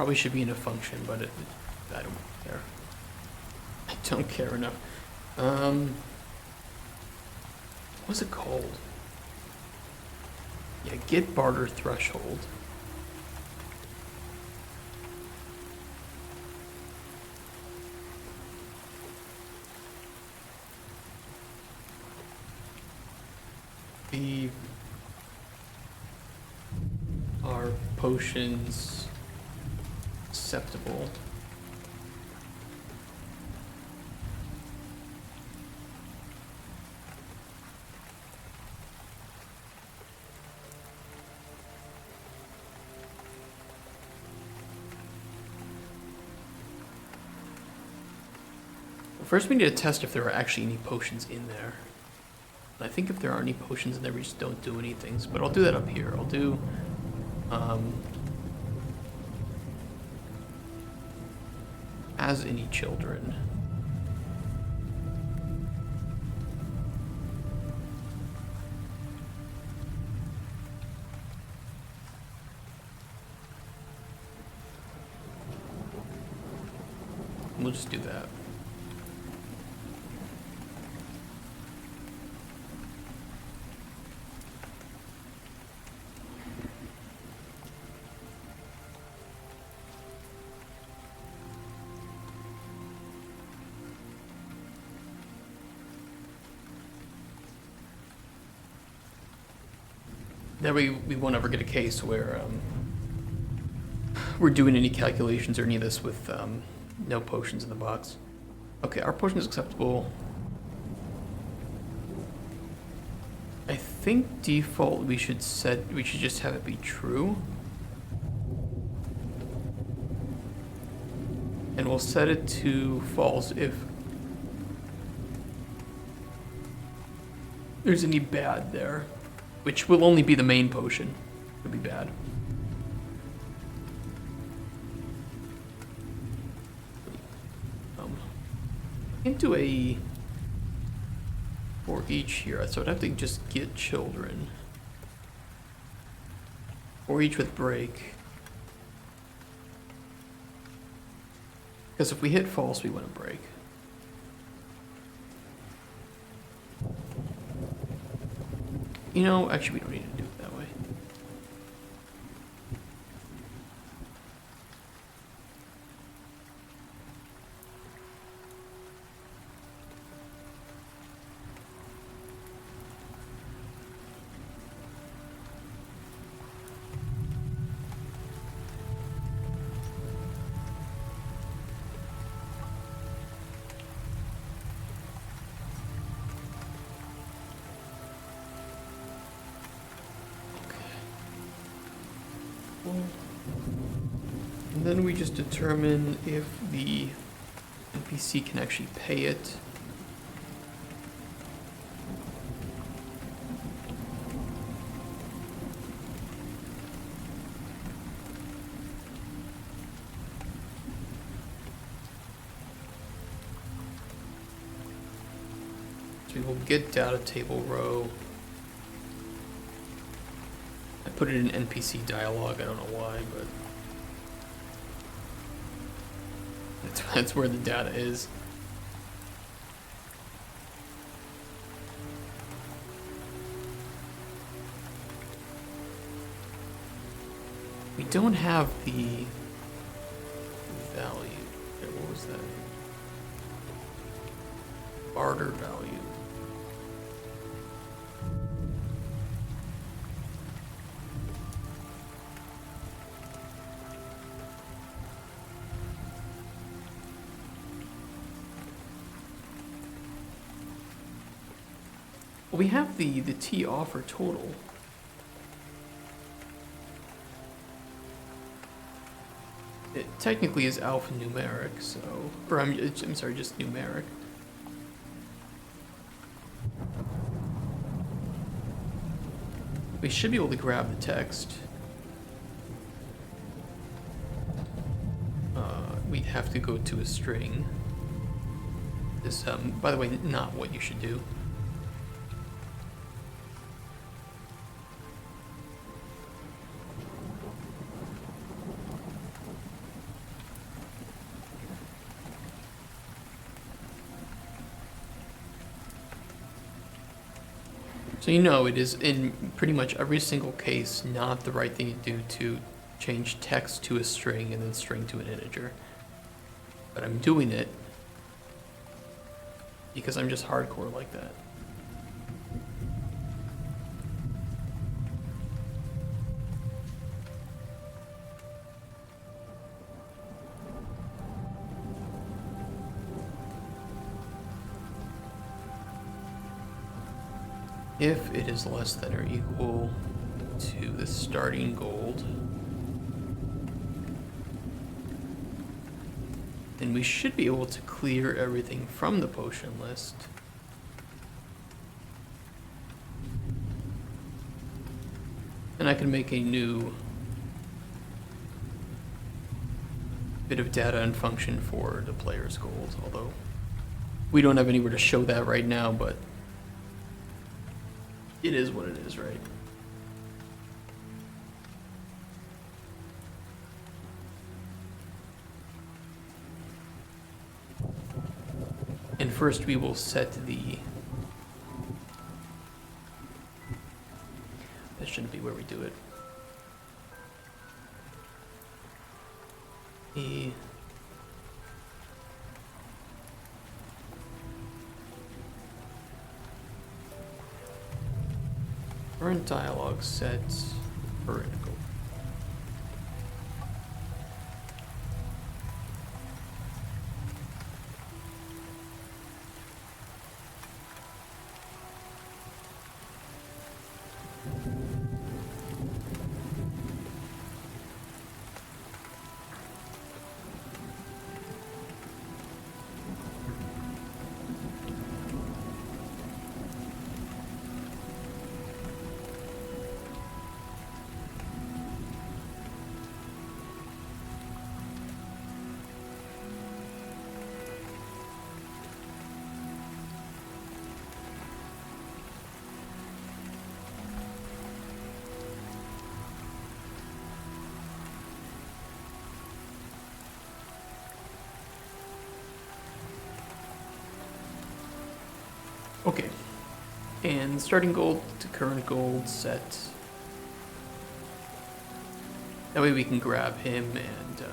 Probably should be in a function, but I don't care. I don't care enough. What's it called? Yeah, get barter threshold. Are potions acceptable? First, we need to test if there are actually any potions in there. I think if there are any potions in there, we just don't do anything. But I'll do that up here. I'll do... as any children. We'll just do that. That way we won't ever get a case where we're doing any calculations or any of this with no potions in the box. Okay, our potion is acceptable. I think default we should just have it be true. And we'll set it to false if there's any bad there. Which will only be the main potion. It'll be bad. Can't do a for each here, so I'd have to just get children. For each with break. Because if we hit false, we want to break. You know, actually, we don't need to do it that way. And then we just determine if the NPC can actually pay it. So we will get data table row. I put it in NPC dialogue, I don't know why, but that's where the data is. We don't have the value. Okay, what was that? Barter value. We have the T offer total. It technically is alphanumeric, so... Or I'm sorry, just numeric. We should be able to grab the text. We'd have to go to a string. This, by the way, not what you should do. So you know it is in pretty much every single case not the right thing to do to change text to a string and then string to an integer. But I'm doing it because I'm just hardcore like that. If it is less than or equal to the starting gold, then we should be able to clear everything from the potion list. And I can make a new bit of data and function for the player's gold, although we don't have anywhere to show that right now, but it is what it is, right? And first we will set the... That shouldn't be where we do it. The... current dialog set vertical. Okay, and starting gold to current gold set. That way we can grab him and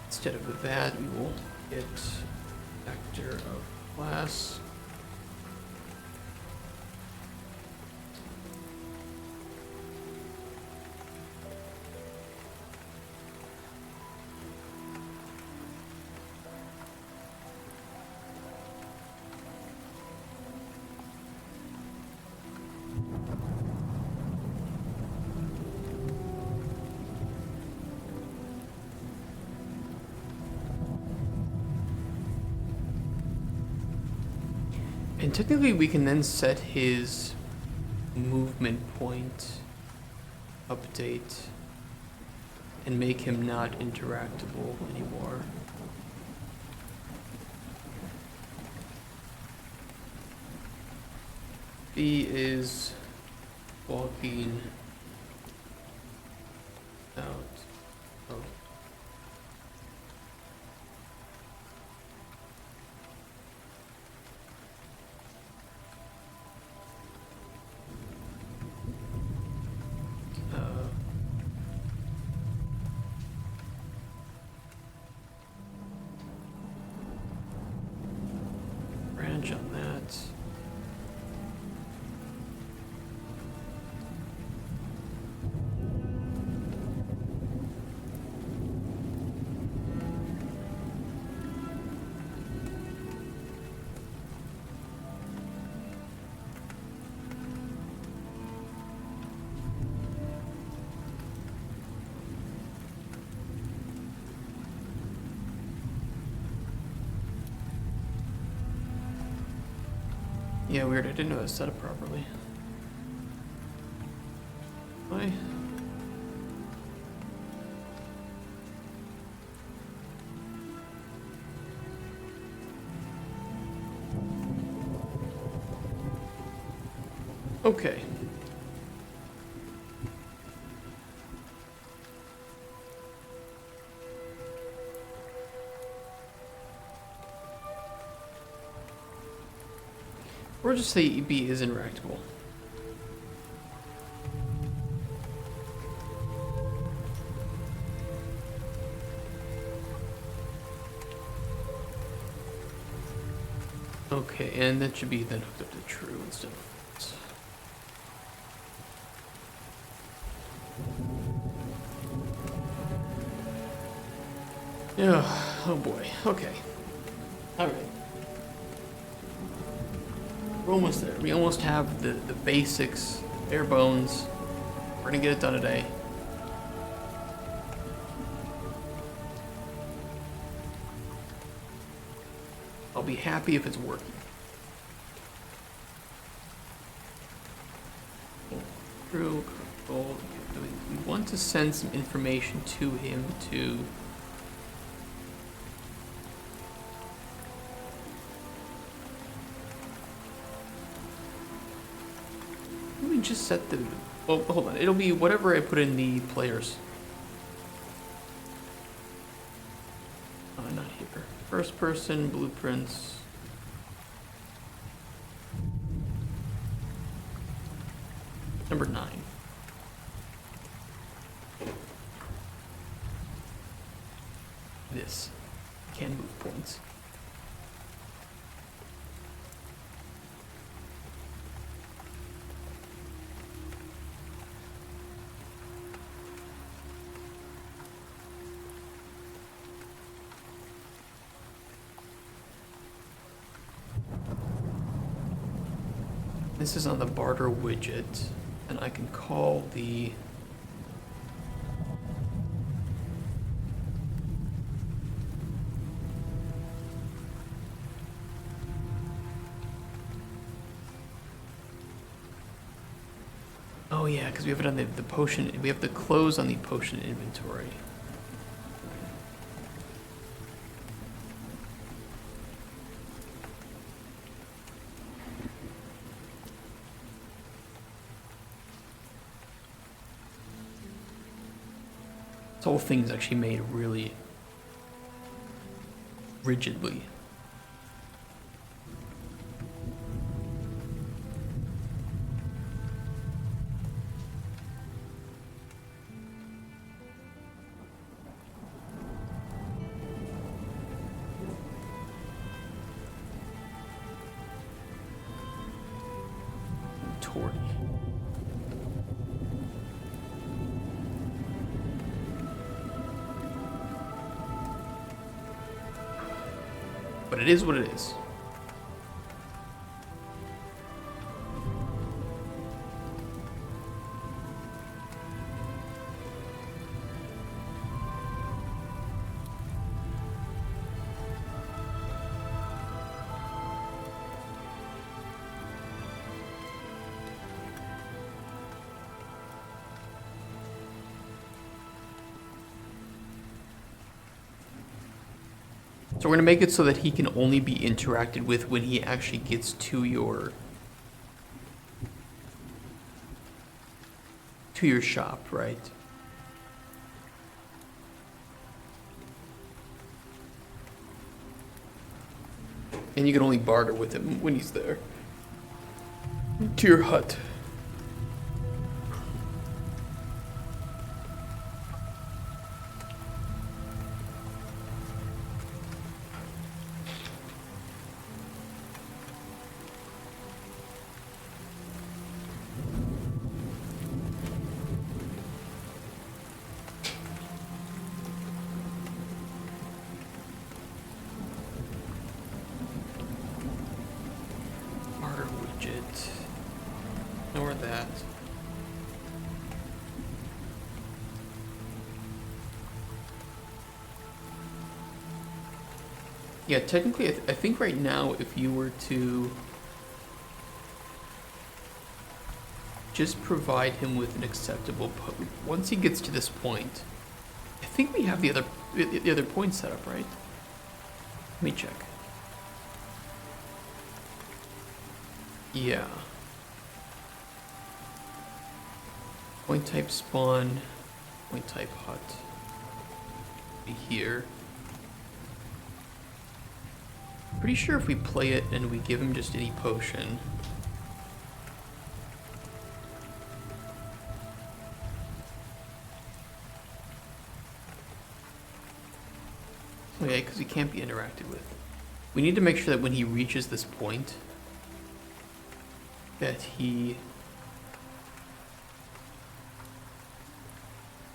instead of that we will get vector of class. And technically we can then set his movement point update and make him not interactable anymore. He is walking out. Oh. Branch on that. Yeah, weird. I didn't know it was set up properly. Why? Okay. Or just say B is interactable. Okay, and that should be then hooked up to true instead of false. Yeah, oh boy, okay. Alright. We're almost there. We almost have the basics, bare bones. We're gonna get it done today. I'll be happy if it's working. True, gold. We want to send some information to him to... Let me just set the... Well, hold on. It'll be whatever I put in the players. Not here. First person, blueprints. Number 9. This can move points. This is on the barter widget, and I can call the... Oh yeah, because we have it on the potion, we have the close on the potion inventory. This whole thing's actually made really rigidly. Torty. But it is what it is. So we're gonna make it so that he can only be interacted with when he actually gets to your shop, right? And you can only barter with him when he's there. To your hut. Ignore that. Yeah, technically, I think right now, if you were to just provide him with an acceptable once he gets to this point, I think we have the other points set up, right? Let me check. Yeah. Point type spawn, point type hut. Be here. Pretty sure if we play it and we give him just any potion, oh yeah, because he can't be interacted with. We need to make sure that when he reaches this point, that he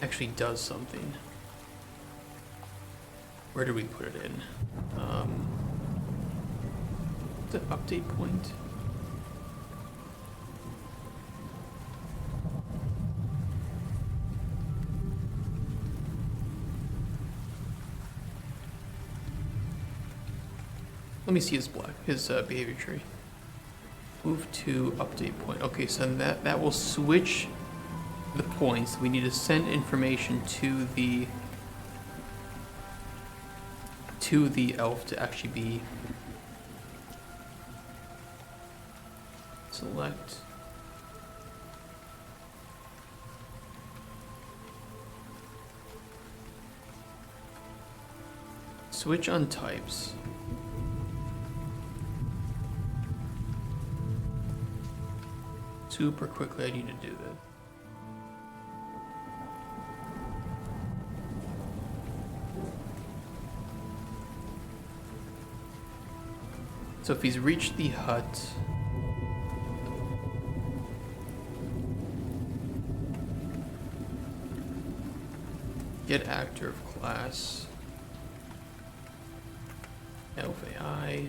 actually does something. Where did we put it in? The update point. Let me see his behavior tree. Move to update point. Okay, so that will switch the points. We need to send information to the elf to actually be select. Switch on types. Super quickly, I need to do that. So if he's reached the hut, get actor of class, elf AI.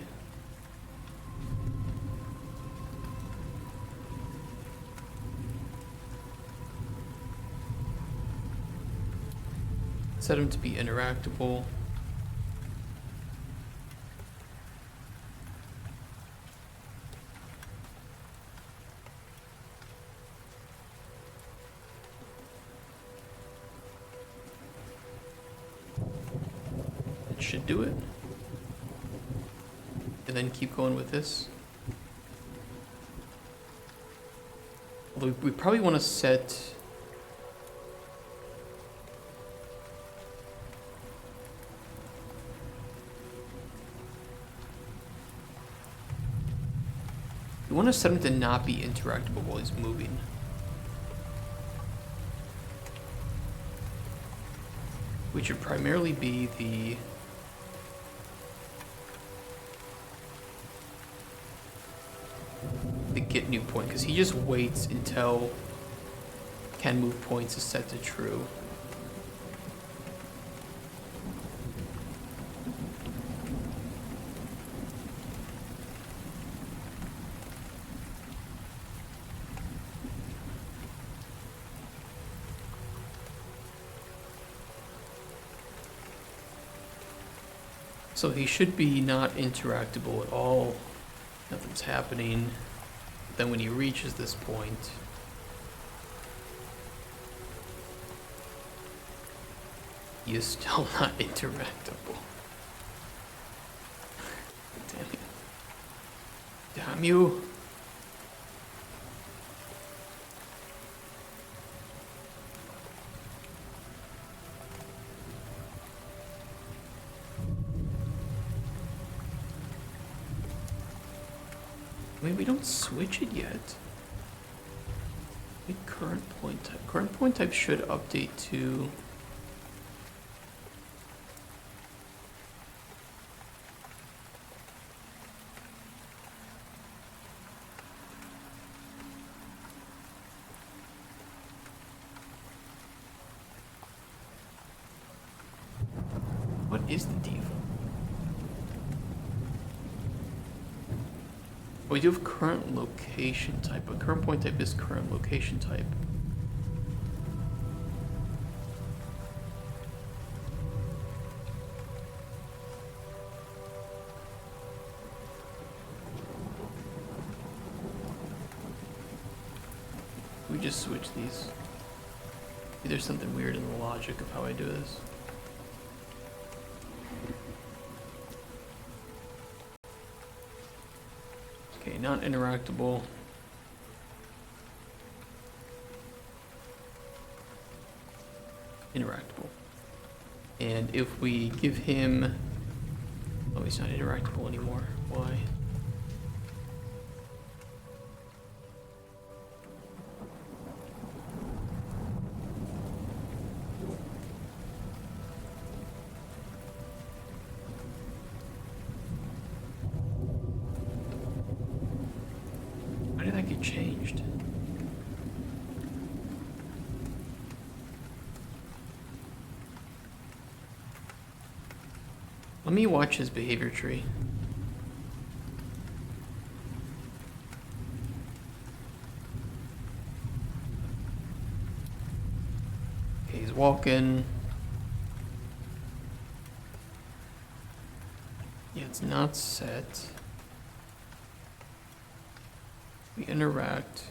Set him to be interactable. That should do it. And then keep going with this. Although we probably want to set him to not be interactable while he's moving. Which should primarily be the get new point, because he just waits until can move points is set to true. So he should be not interactable at all. Nothing's happening. Then when he reaches this point, he is still not interactable. Damn it. Damn you. Wait, we don't switch it yet. Wait, current point type. Current point type should update to... What is the default? We do have current location type, but current point type is current location type. We just switch these. Maybe there's something weird in the logic of how I do this. Okay, not interactable. Interactable. And if we give him Oh, he's not interactable anymore. Why? Why did that get changed? Let me watch his behavior tree. Okay, he's walking. Yeah, it's not set. We interact.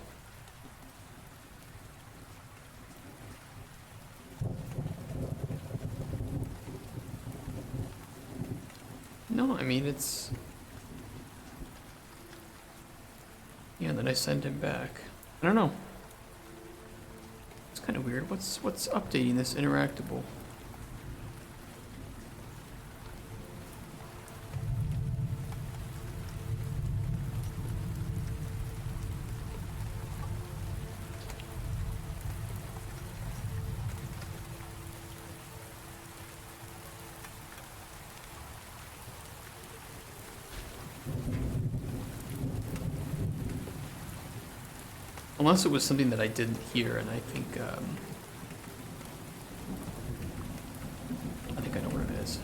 No, I mean, it's... Yeah, and then I send him back. I don't know. It's kind of weird. What's updating this interactable? Unless it was something that I didn't hear, and I think I know what it is.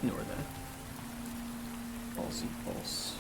Ignore that. False false.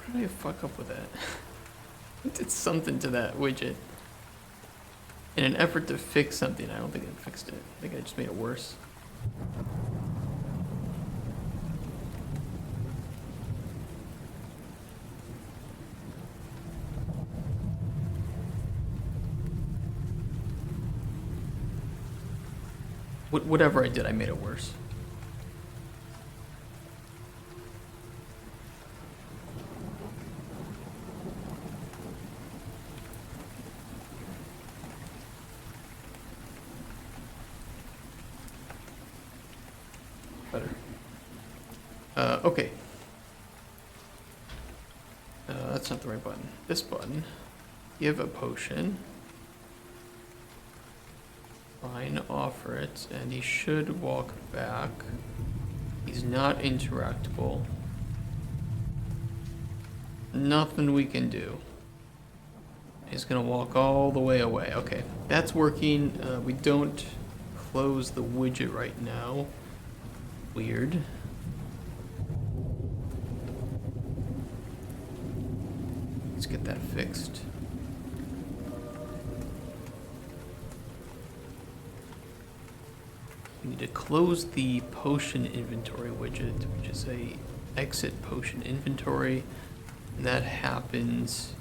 How did I fuck up with that? I did something to that widget. In an effort to fix something, I don't think I fixed it. I think I just made it worse. Whatever I did, I made it worse. Better. Okay. That's not the right button. This button. Give a potion. Fine, offer it, and he should walk back. He's not interactable. Nothing we can do. He's gonna walk all the way away. Okay, that's working. We don't close the widget right now. Weird. Let's get that fixed. We need to close the potion inventory widget, which is a exit potion inventory, and that happens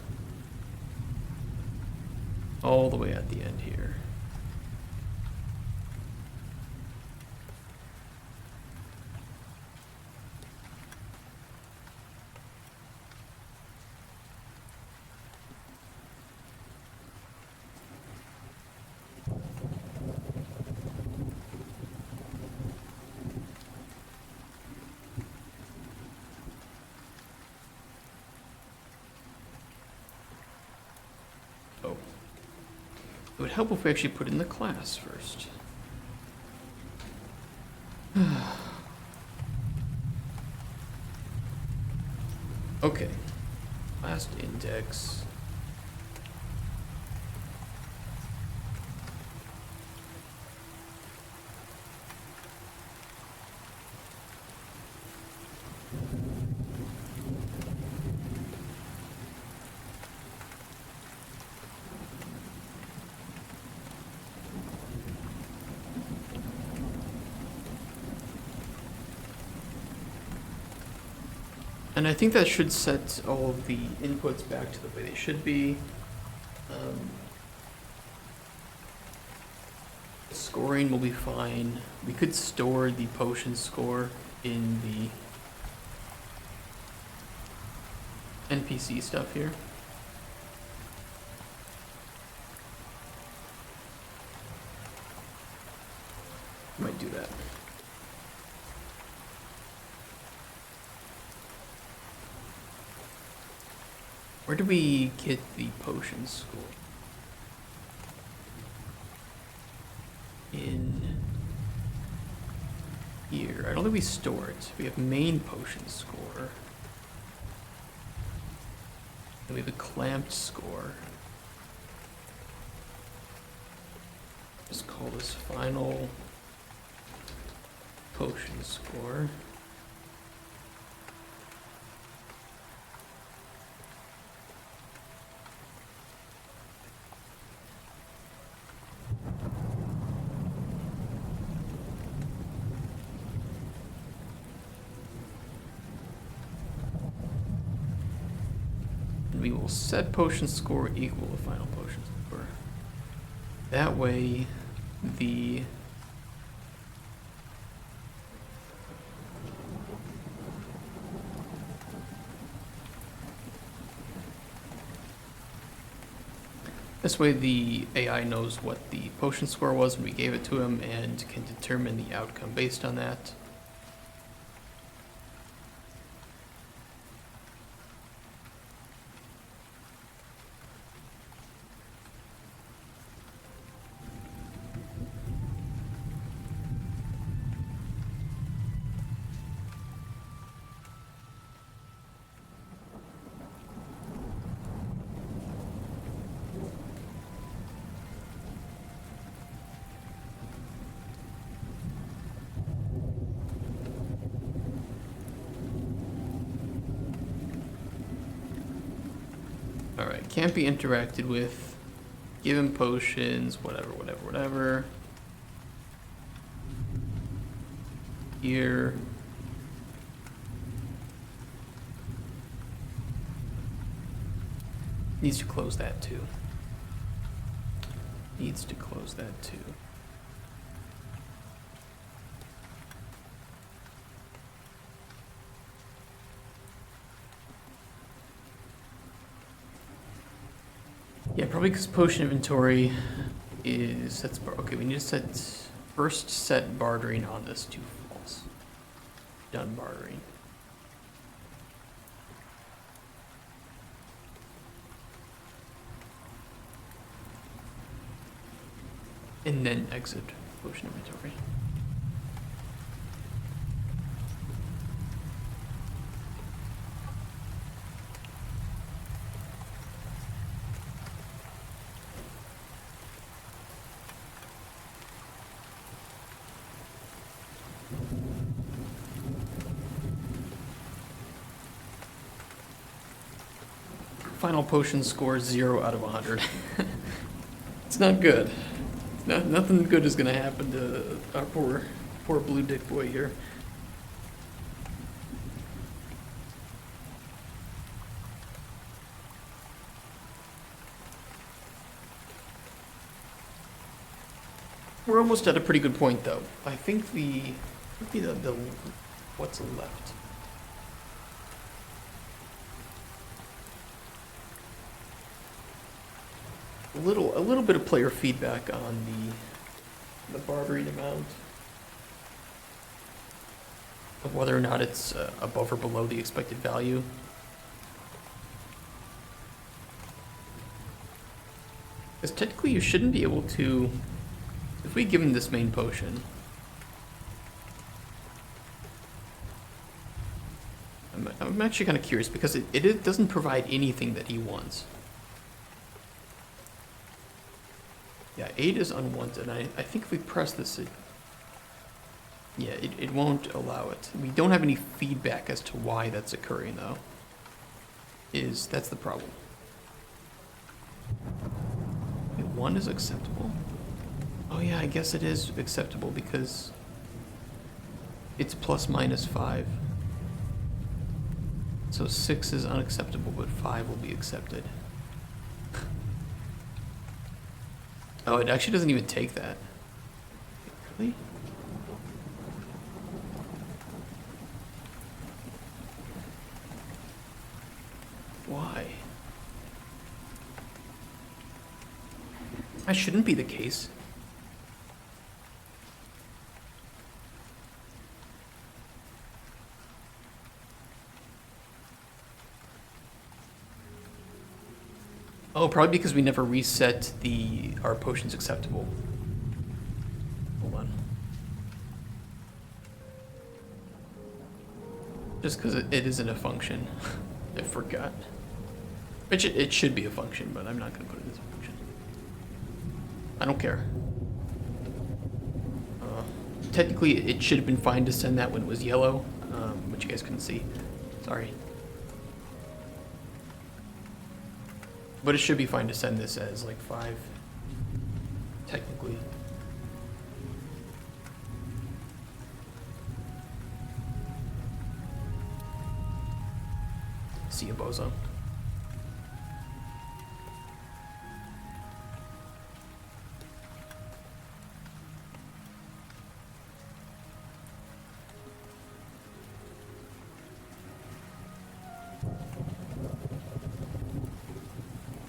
all the way at the end here. It would help if we actually put in the class first. Okay. Last index. And I think that should set all of the inputs back to the way they should be. Scoring will be fine. We could store the potion score in the NPC stuff here. Might do that. Where do we get the potion score? In here. I don't think we store it. We have main potion score. And we have a clamped score. Just call this final potion score. We will set potion score equal to final potion score. That way, the AI knows what the potion score was when we gave it to him and can determine the outcome based on that. Alright, can't be interacted with. Given potions, whatever. Here. Needs to close that too. Yeah, probably because potion inventory is okay. We need to first set bartering on this to false. Done bartering. And then exit potion inventory. Final potion score 0 out of 100. It's not good. Nothing good is gonna happen to our poor blue dick boy here. We're almost at a pretty good point though. I think the what's left. A little bit of player feedback on the bartering amount of whether or not it's above or below the expected value. Because technically you shouldn't be able to, if we give him this main potion, I'm actually kind of curious because it doesn't provide anything that he wants. Yeah, 8 is unwanted. I think if we press this, yeah, it won't allow it. We don't have any feedback as to why that's occurring, though. That's the problem. 1 is acceptable. Oh yeah, I guess it is acceptable because it's plus minus 5. So 6 is unacceptable, but 5 will be accepted. Oh, it actually doesn't even take that. Really? Why? That shouldn't be the case. Oh, probably because we never reset our potions acceptable. Hold on. Just because it isn't a function. I forgot. It should be a function, but I'm not going to put it as a function. I don't care. Technically, it should have been fine to send that when it was yellow, but you guys couldn't see. Sorry. But it should be fine to send this as like 5, technically. See you, bozo.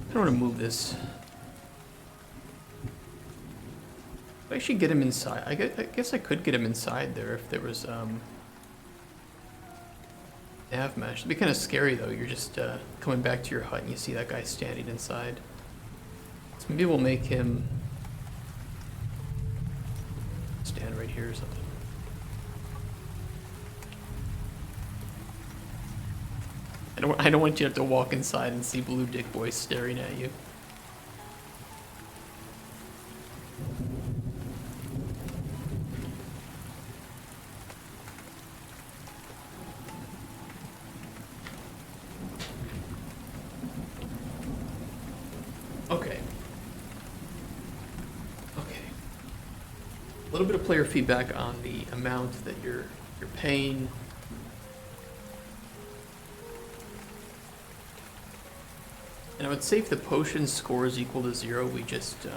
I don't want to move this. If I actually get him inside. I guess I could get him inside there if there was nav mesh. It'd be kind of scary though. You're just coming back to your hut and you see that guy standing inside. So maybe we'll make him stand right here or something. I don't want you to have to walk inside and see Blue Dick Boy staring at you. Okay. A little bit of player feedback on the amount that you're paying. And I would say if the potion score is equal to 0, we just set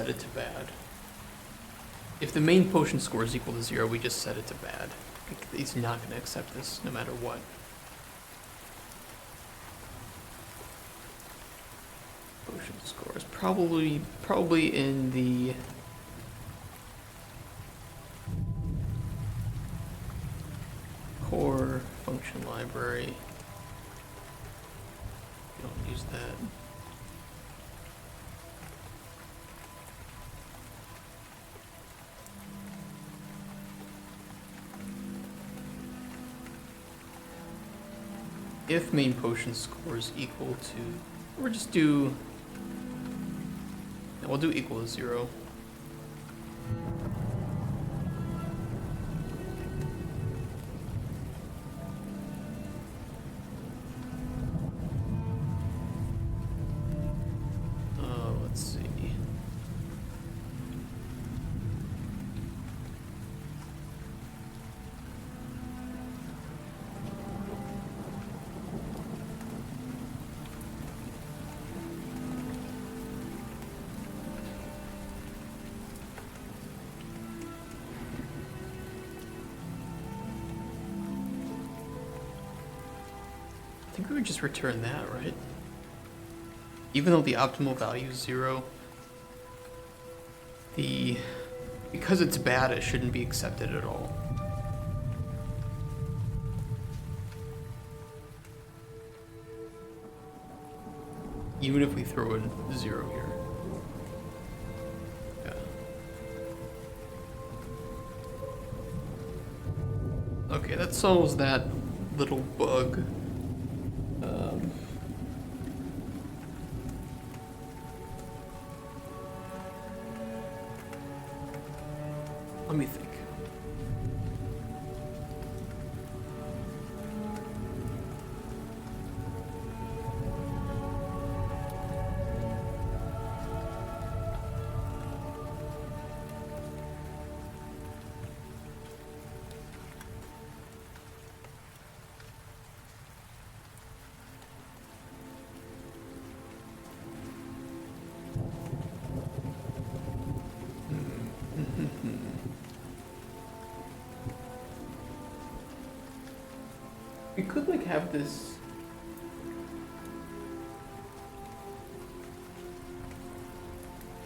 it to bad. If the main potion score is equal to 0, we just set it to bad. He's not going to accept this no matter what. Potion score is probably in the core function library. Don't use that. If main potion score is equal to, we'll just do, we'll do equal to 0. Let's see. I think we would just return that, right? Even though the optimal value is 0, because it's bad, it shouldn't be accepted at all. Even if we throw in 0 here. Yeah. Okay, that solves that little bug. Let me think. We could like have this.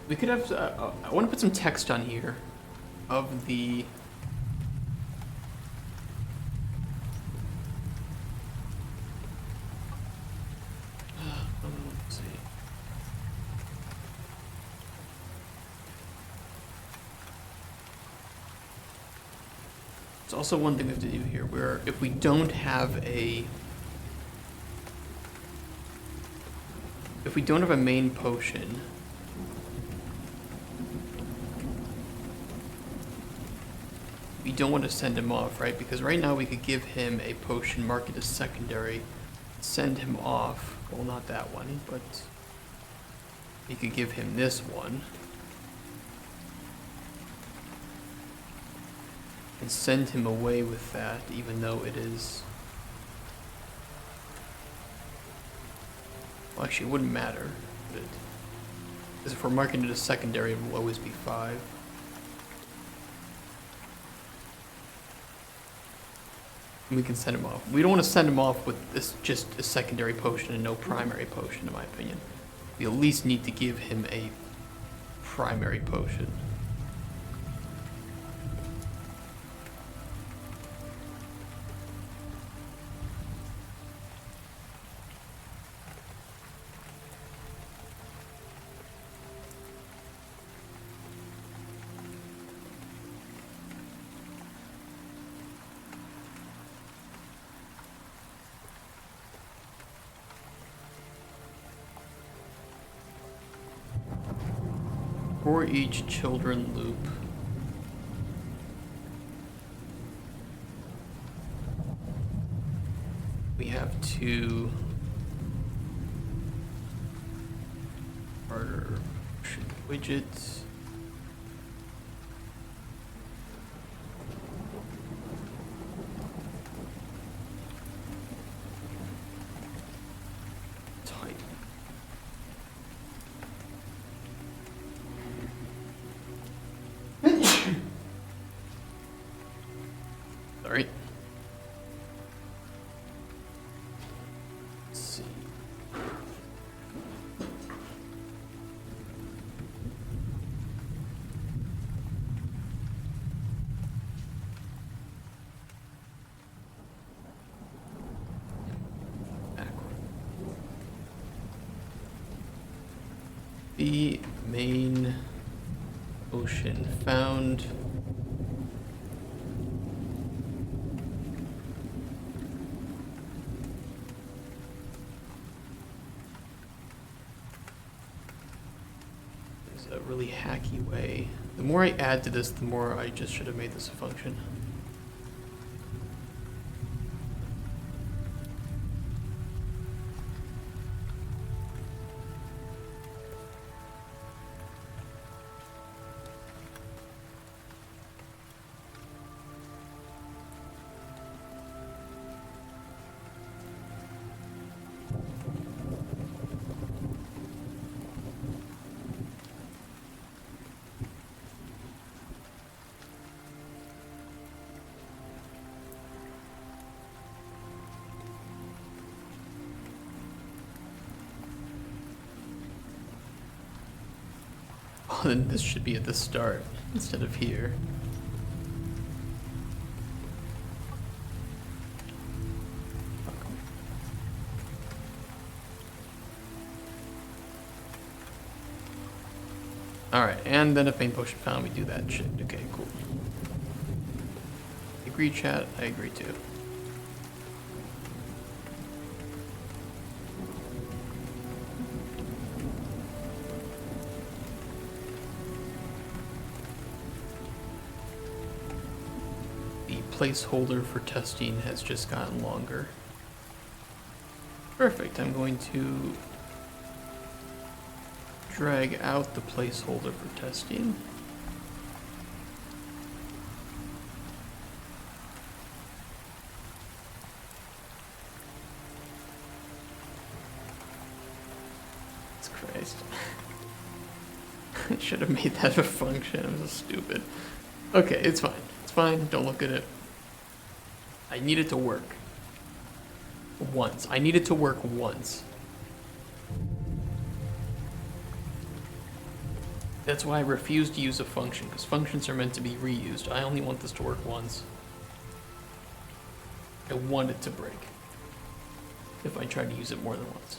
We could have. I want to put some text on here, of the. Let's see. It's also one thing we have to do here, where if we don't have a main potion, we don't want to send him off, right? Because right now we could give him a potion, mark it as secondary, send him off. Well, not that one, but we could give him this one. And send him away with that, even though it is... Well, actually, it wouldn't matter. Because if we're marking it as secondary, it will always be 5. And we can send him off. We don't want to send him off with this just a secondary potion and no primary potion, in my opinion. We at least need to give him a primary potion. For each children loop, we have to barter widgets. Sorry. Let's see. Backward. The main ocean found. A really hacky way. The more I add to this, the more I just should have made this a function. Oh, then this should be at the start instead of here. Alright, and then if main potion found, we do that shit. Okay, cool. I think agree, chat? I agree too. The placeholder for testing has just gotten longer. Perfect. I'm going to drag out the placeholder for testing. Christ. I should have made that a function. I'm so stupid. Okay, it's fine. It's fine. Don't look at it. I need it to work. Once. I need it to work once. That's why I refuse to use a function, because functions are meant to be reused. I only want this to work once. I want it to break if I try to use it more than once.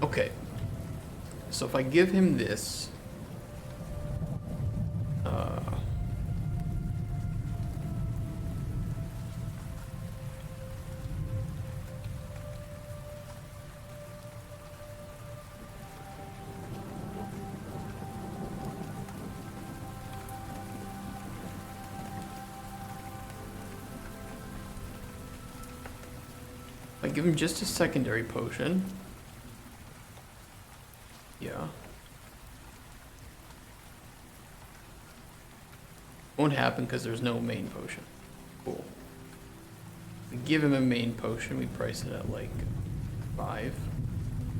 Okay, so if I give him this, if I give him just a secondary potion, yeah. Won't happen because there's no main potion. Cool. We give him a main potion, we price it at like 5.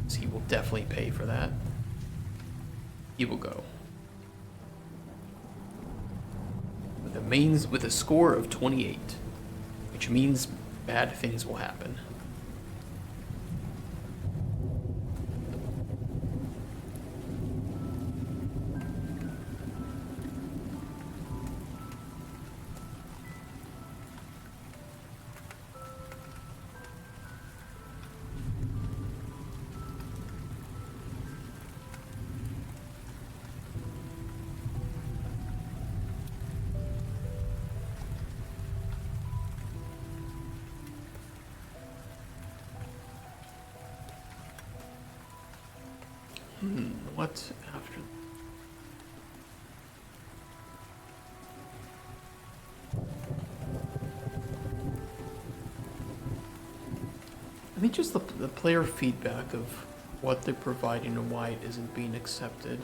So he will definitely pay for that. He will go. With a score of 28, which means bad things will happen. What's after? I think just the player feedback of what they're providing and why it isn't being accepted.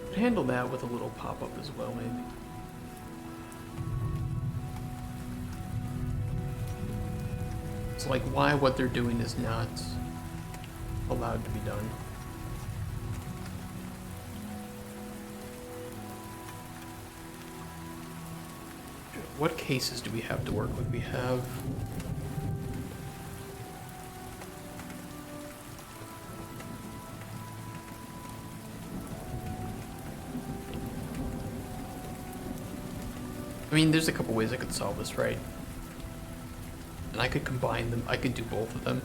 Could handle that with a little pop-up as well, maybe. So like why what they're doing is not allowed to be done. What cases do we have to work with? We have I mean, there's a couple ways I could solve this, right? And I could combine them. I could do both of them.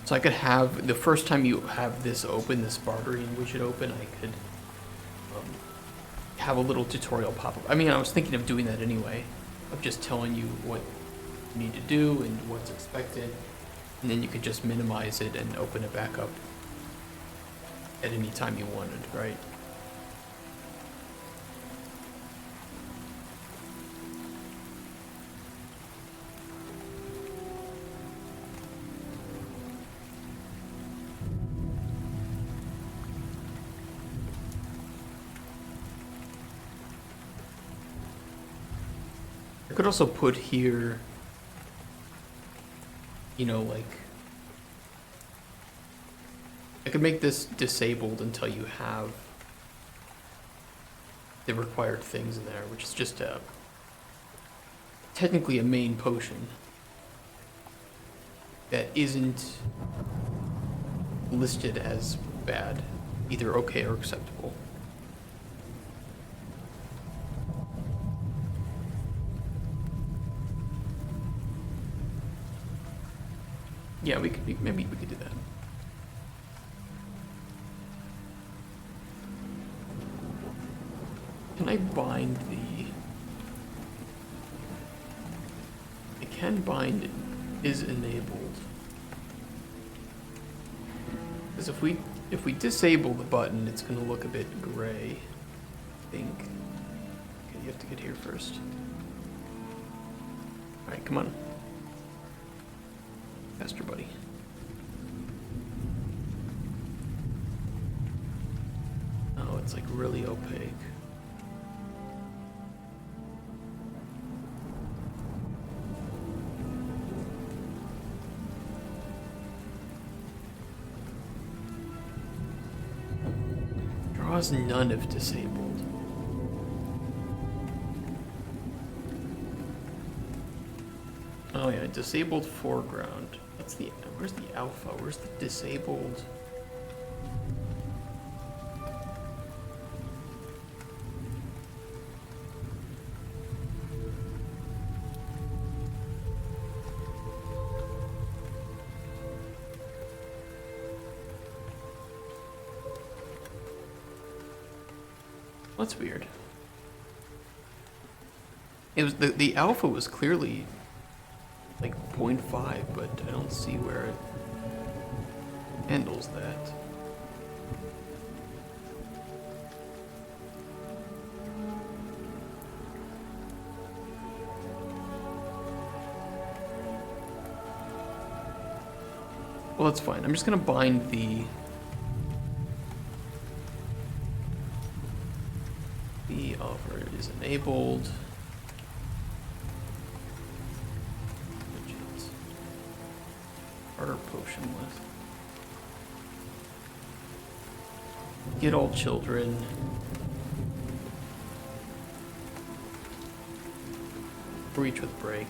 So I could have, the first time you have this open, this bartering widget open, I could have a little tutorial pop up. I mean, I was thinking of doing that anyway, of just telling you what you need to do and what's expected. And then you could just minimize it and open it back up at any time you wanted, right? I could also put here, you know, like, I could make this disabled until you have the required things in there, which is just technically a main potion. that isn't listed as bad, either okay or acceptable. Yeah, maybe we could do that. Can I bind the... I can bind is enabled. Because if we disable the button, it's going to look a bit gray, I think. Okay, you have to get here first. Alright, come on. Faster, buddy. Oh, it's like really opaque. Draws none if disabled. Oh yeah, disabled foreground. Where's the alpha? Where's the disabled? That's weird. It was the alpha was clearly like 0.5, but I don't see where it handles that. Well, that's fine. I'm just gonna bind the offer is enabled. Barter potion list. Get all children. Breach with break.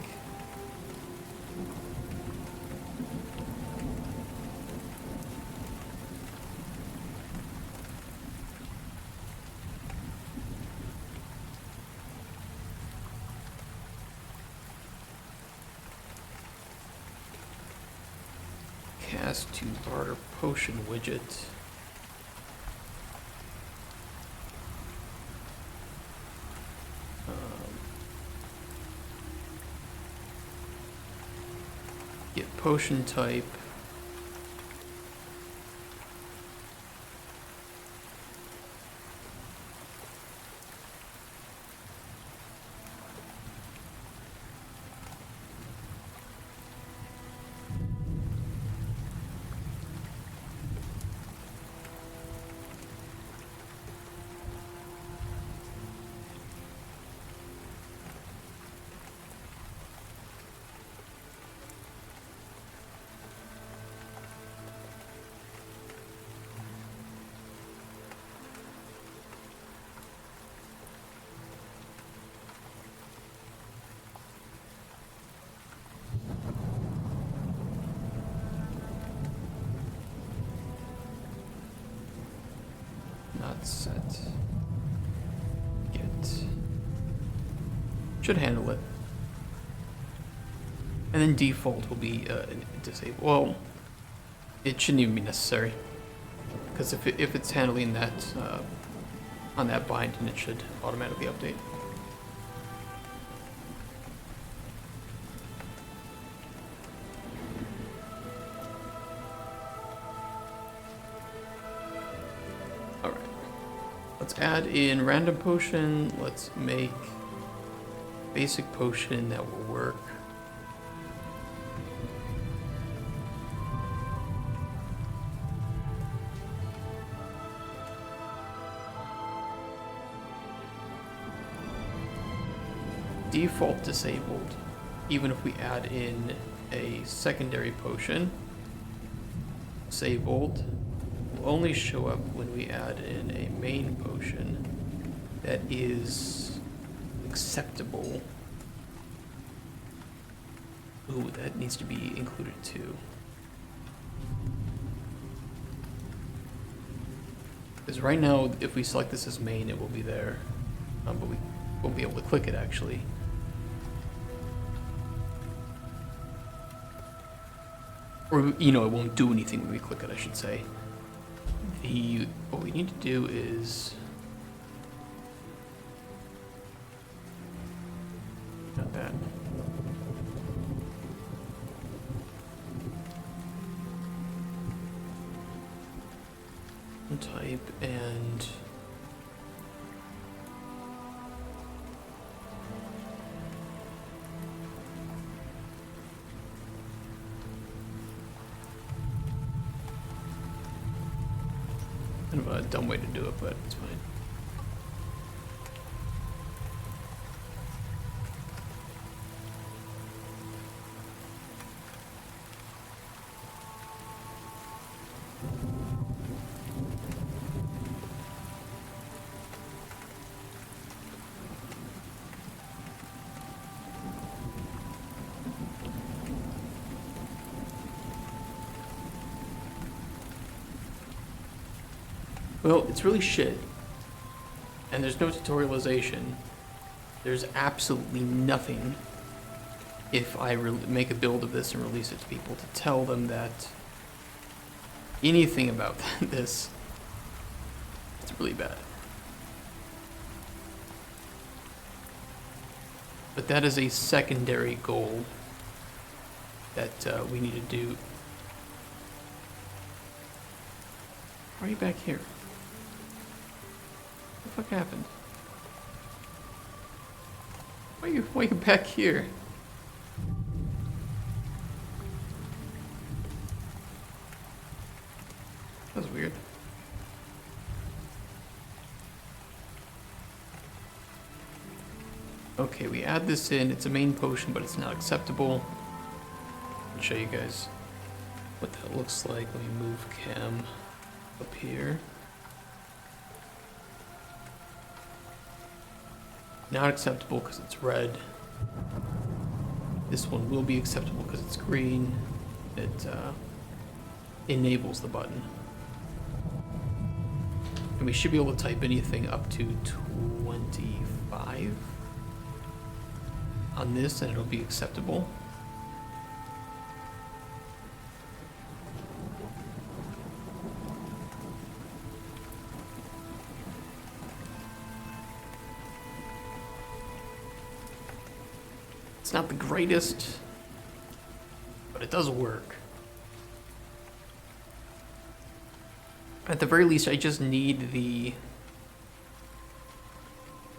Cast to barter potion widget. Get potion type. Not set. Get. Should handle it. And then default will be disabled. Well, it shouldn't even be necessary. Because if it's handling that on that bind, then it should automatically update. Let's add in random potion. Let's make basic potion that will work. Default disabled, even if we add in a secondary potion. Disabled. Only show up when we add in a main potion that is acceptable. Ooh, that needs to be included too. Because right now, if we select this as main, it will be there. But we won't be able to click it, actually. Or, you know, it won't do anything when we click it, I should say. What we need to do is... Not that. Type and... Kind of a dumb way to do it, but it's fine. Well, it's really shit, and there's no tutorialization. There's absolutely nothing if I make a build of this and release it to people to tell them that anything about this. It's really bad. But that is a secondary goal that we need to do. Why are you back here? What the fuck happened? Why are you back here? That was weird. Okay, we add this in. It's a main potion, but it's not acceptable. I'll show you guys what that looks like. Let me move cam up here. Not acceptable because it's red. This one will be acceptable because it's green. It enables the button. And we should be able to type anything up to 25 on this, and it'll be acceptable. It's not the greatest, but it does work. At the very least, I just need the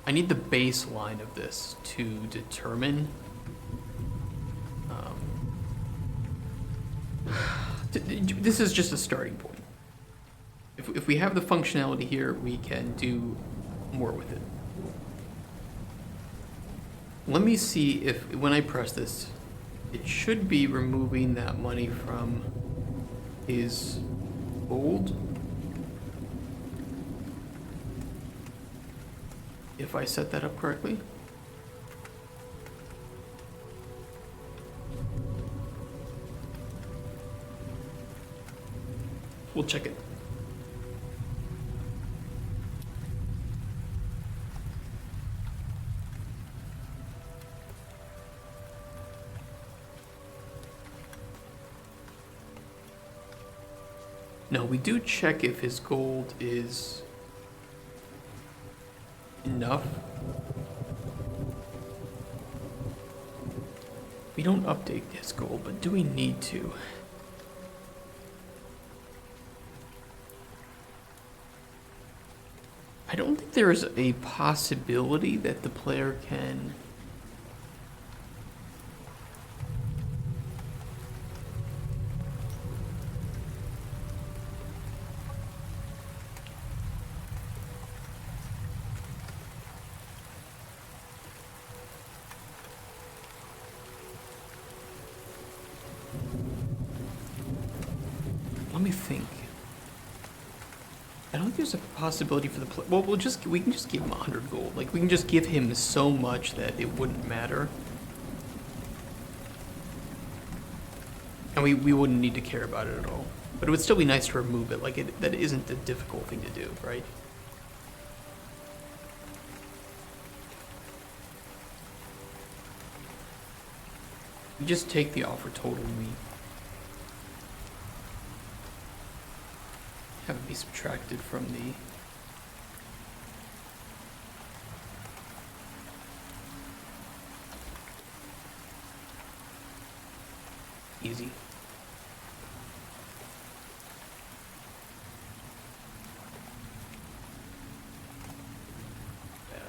baseline of this to determine this is just a starting point. If we have the functionality here, we can do more with it. Let me see if, when I press this, it should be removing that money from his gold. If I set that up correctly. We'll check it. No, we do check if his gold is enough. We don't update his gold, but do we need to? I don't think there is a possibility that the player can... Let me think. I don't think there's a possibility for the player. Well, we can just give him 100 gold. Like, we can just give him so much that it wouldn't matter. And we wouldn't need to care about it at all. But it would still be nice to remove it, like that isn't a difficult thing to do, right? You just take the offer total and we have it be subtracted from the easy. Bad.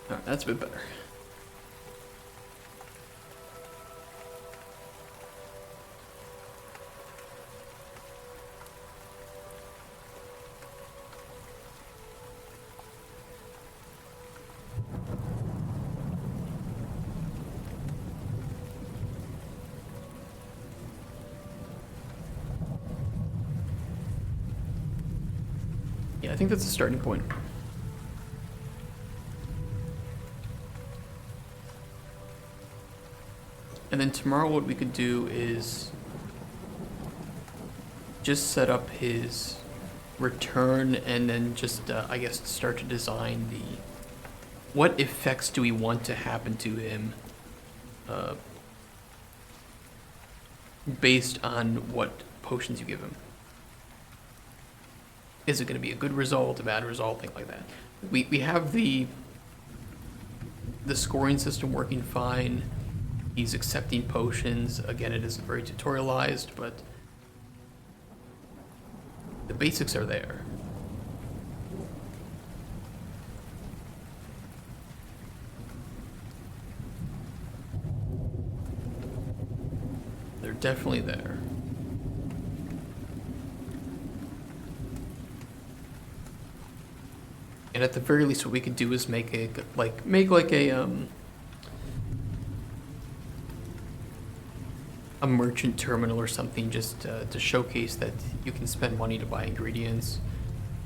Alright, that's a bit better. Yeah, I think that's a starting point. And then tomorrow what we could do is just set up his return and then just, I guess, start to design the... What effects do we want to happen to him based on what potions you give him? Is it going to be a good result, a bad result, things like that? We have the scoring system working fine. He's accepting potions. Again, it isn't very tutorialized, but the basics are there. They're definitely there. And at the very least, what we could do is make a merchant terminal or something, just to showcase that you can spend money to buy ingredients.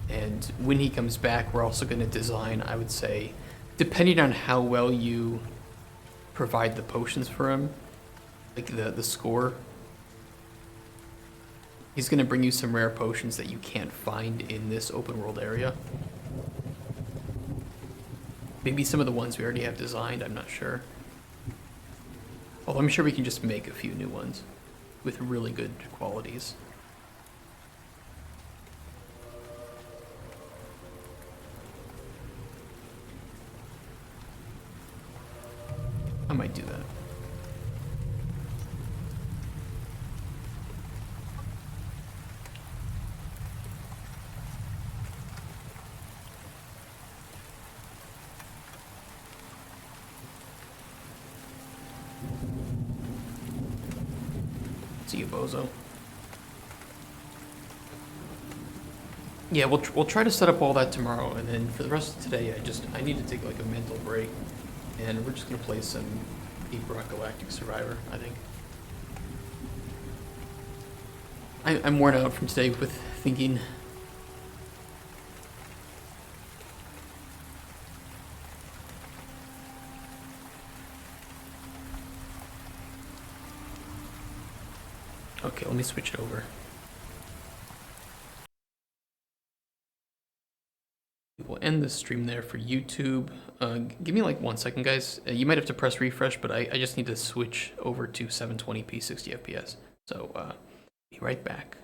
And when he comes back, we're also going to design, I would say, depending on how well you provide the potions for him, like the score, he's going to bring you some rare potions that you can't find in this open world area. Maybe some of the ones we already have designed, I'm not sure. Although I'm sure we can just make a few new ones with really good qualities. I might do that. See you, bozo. Yeah, we'll try to set up all that tomorrow, and then for the rest of today, I need to take like a mental break, and we're just gonna play some Deep Rock Galactic Survivor, I think. I'm worn out from today with thinking. Okay, let me switch it over. We'll end this stream there for YouTube. Give me like 1 second, guys. You might have to press refresh, but I just need to switch over to 720p 60 FPS. So, be right back.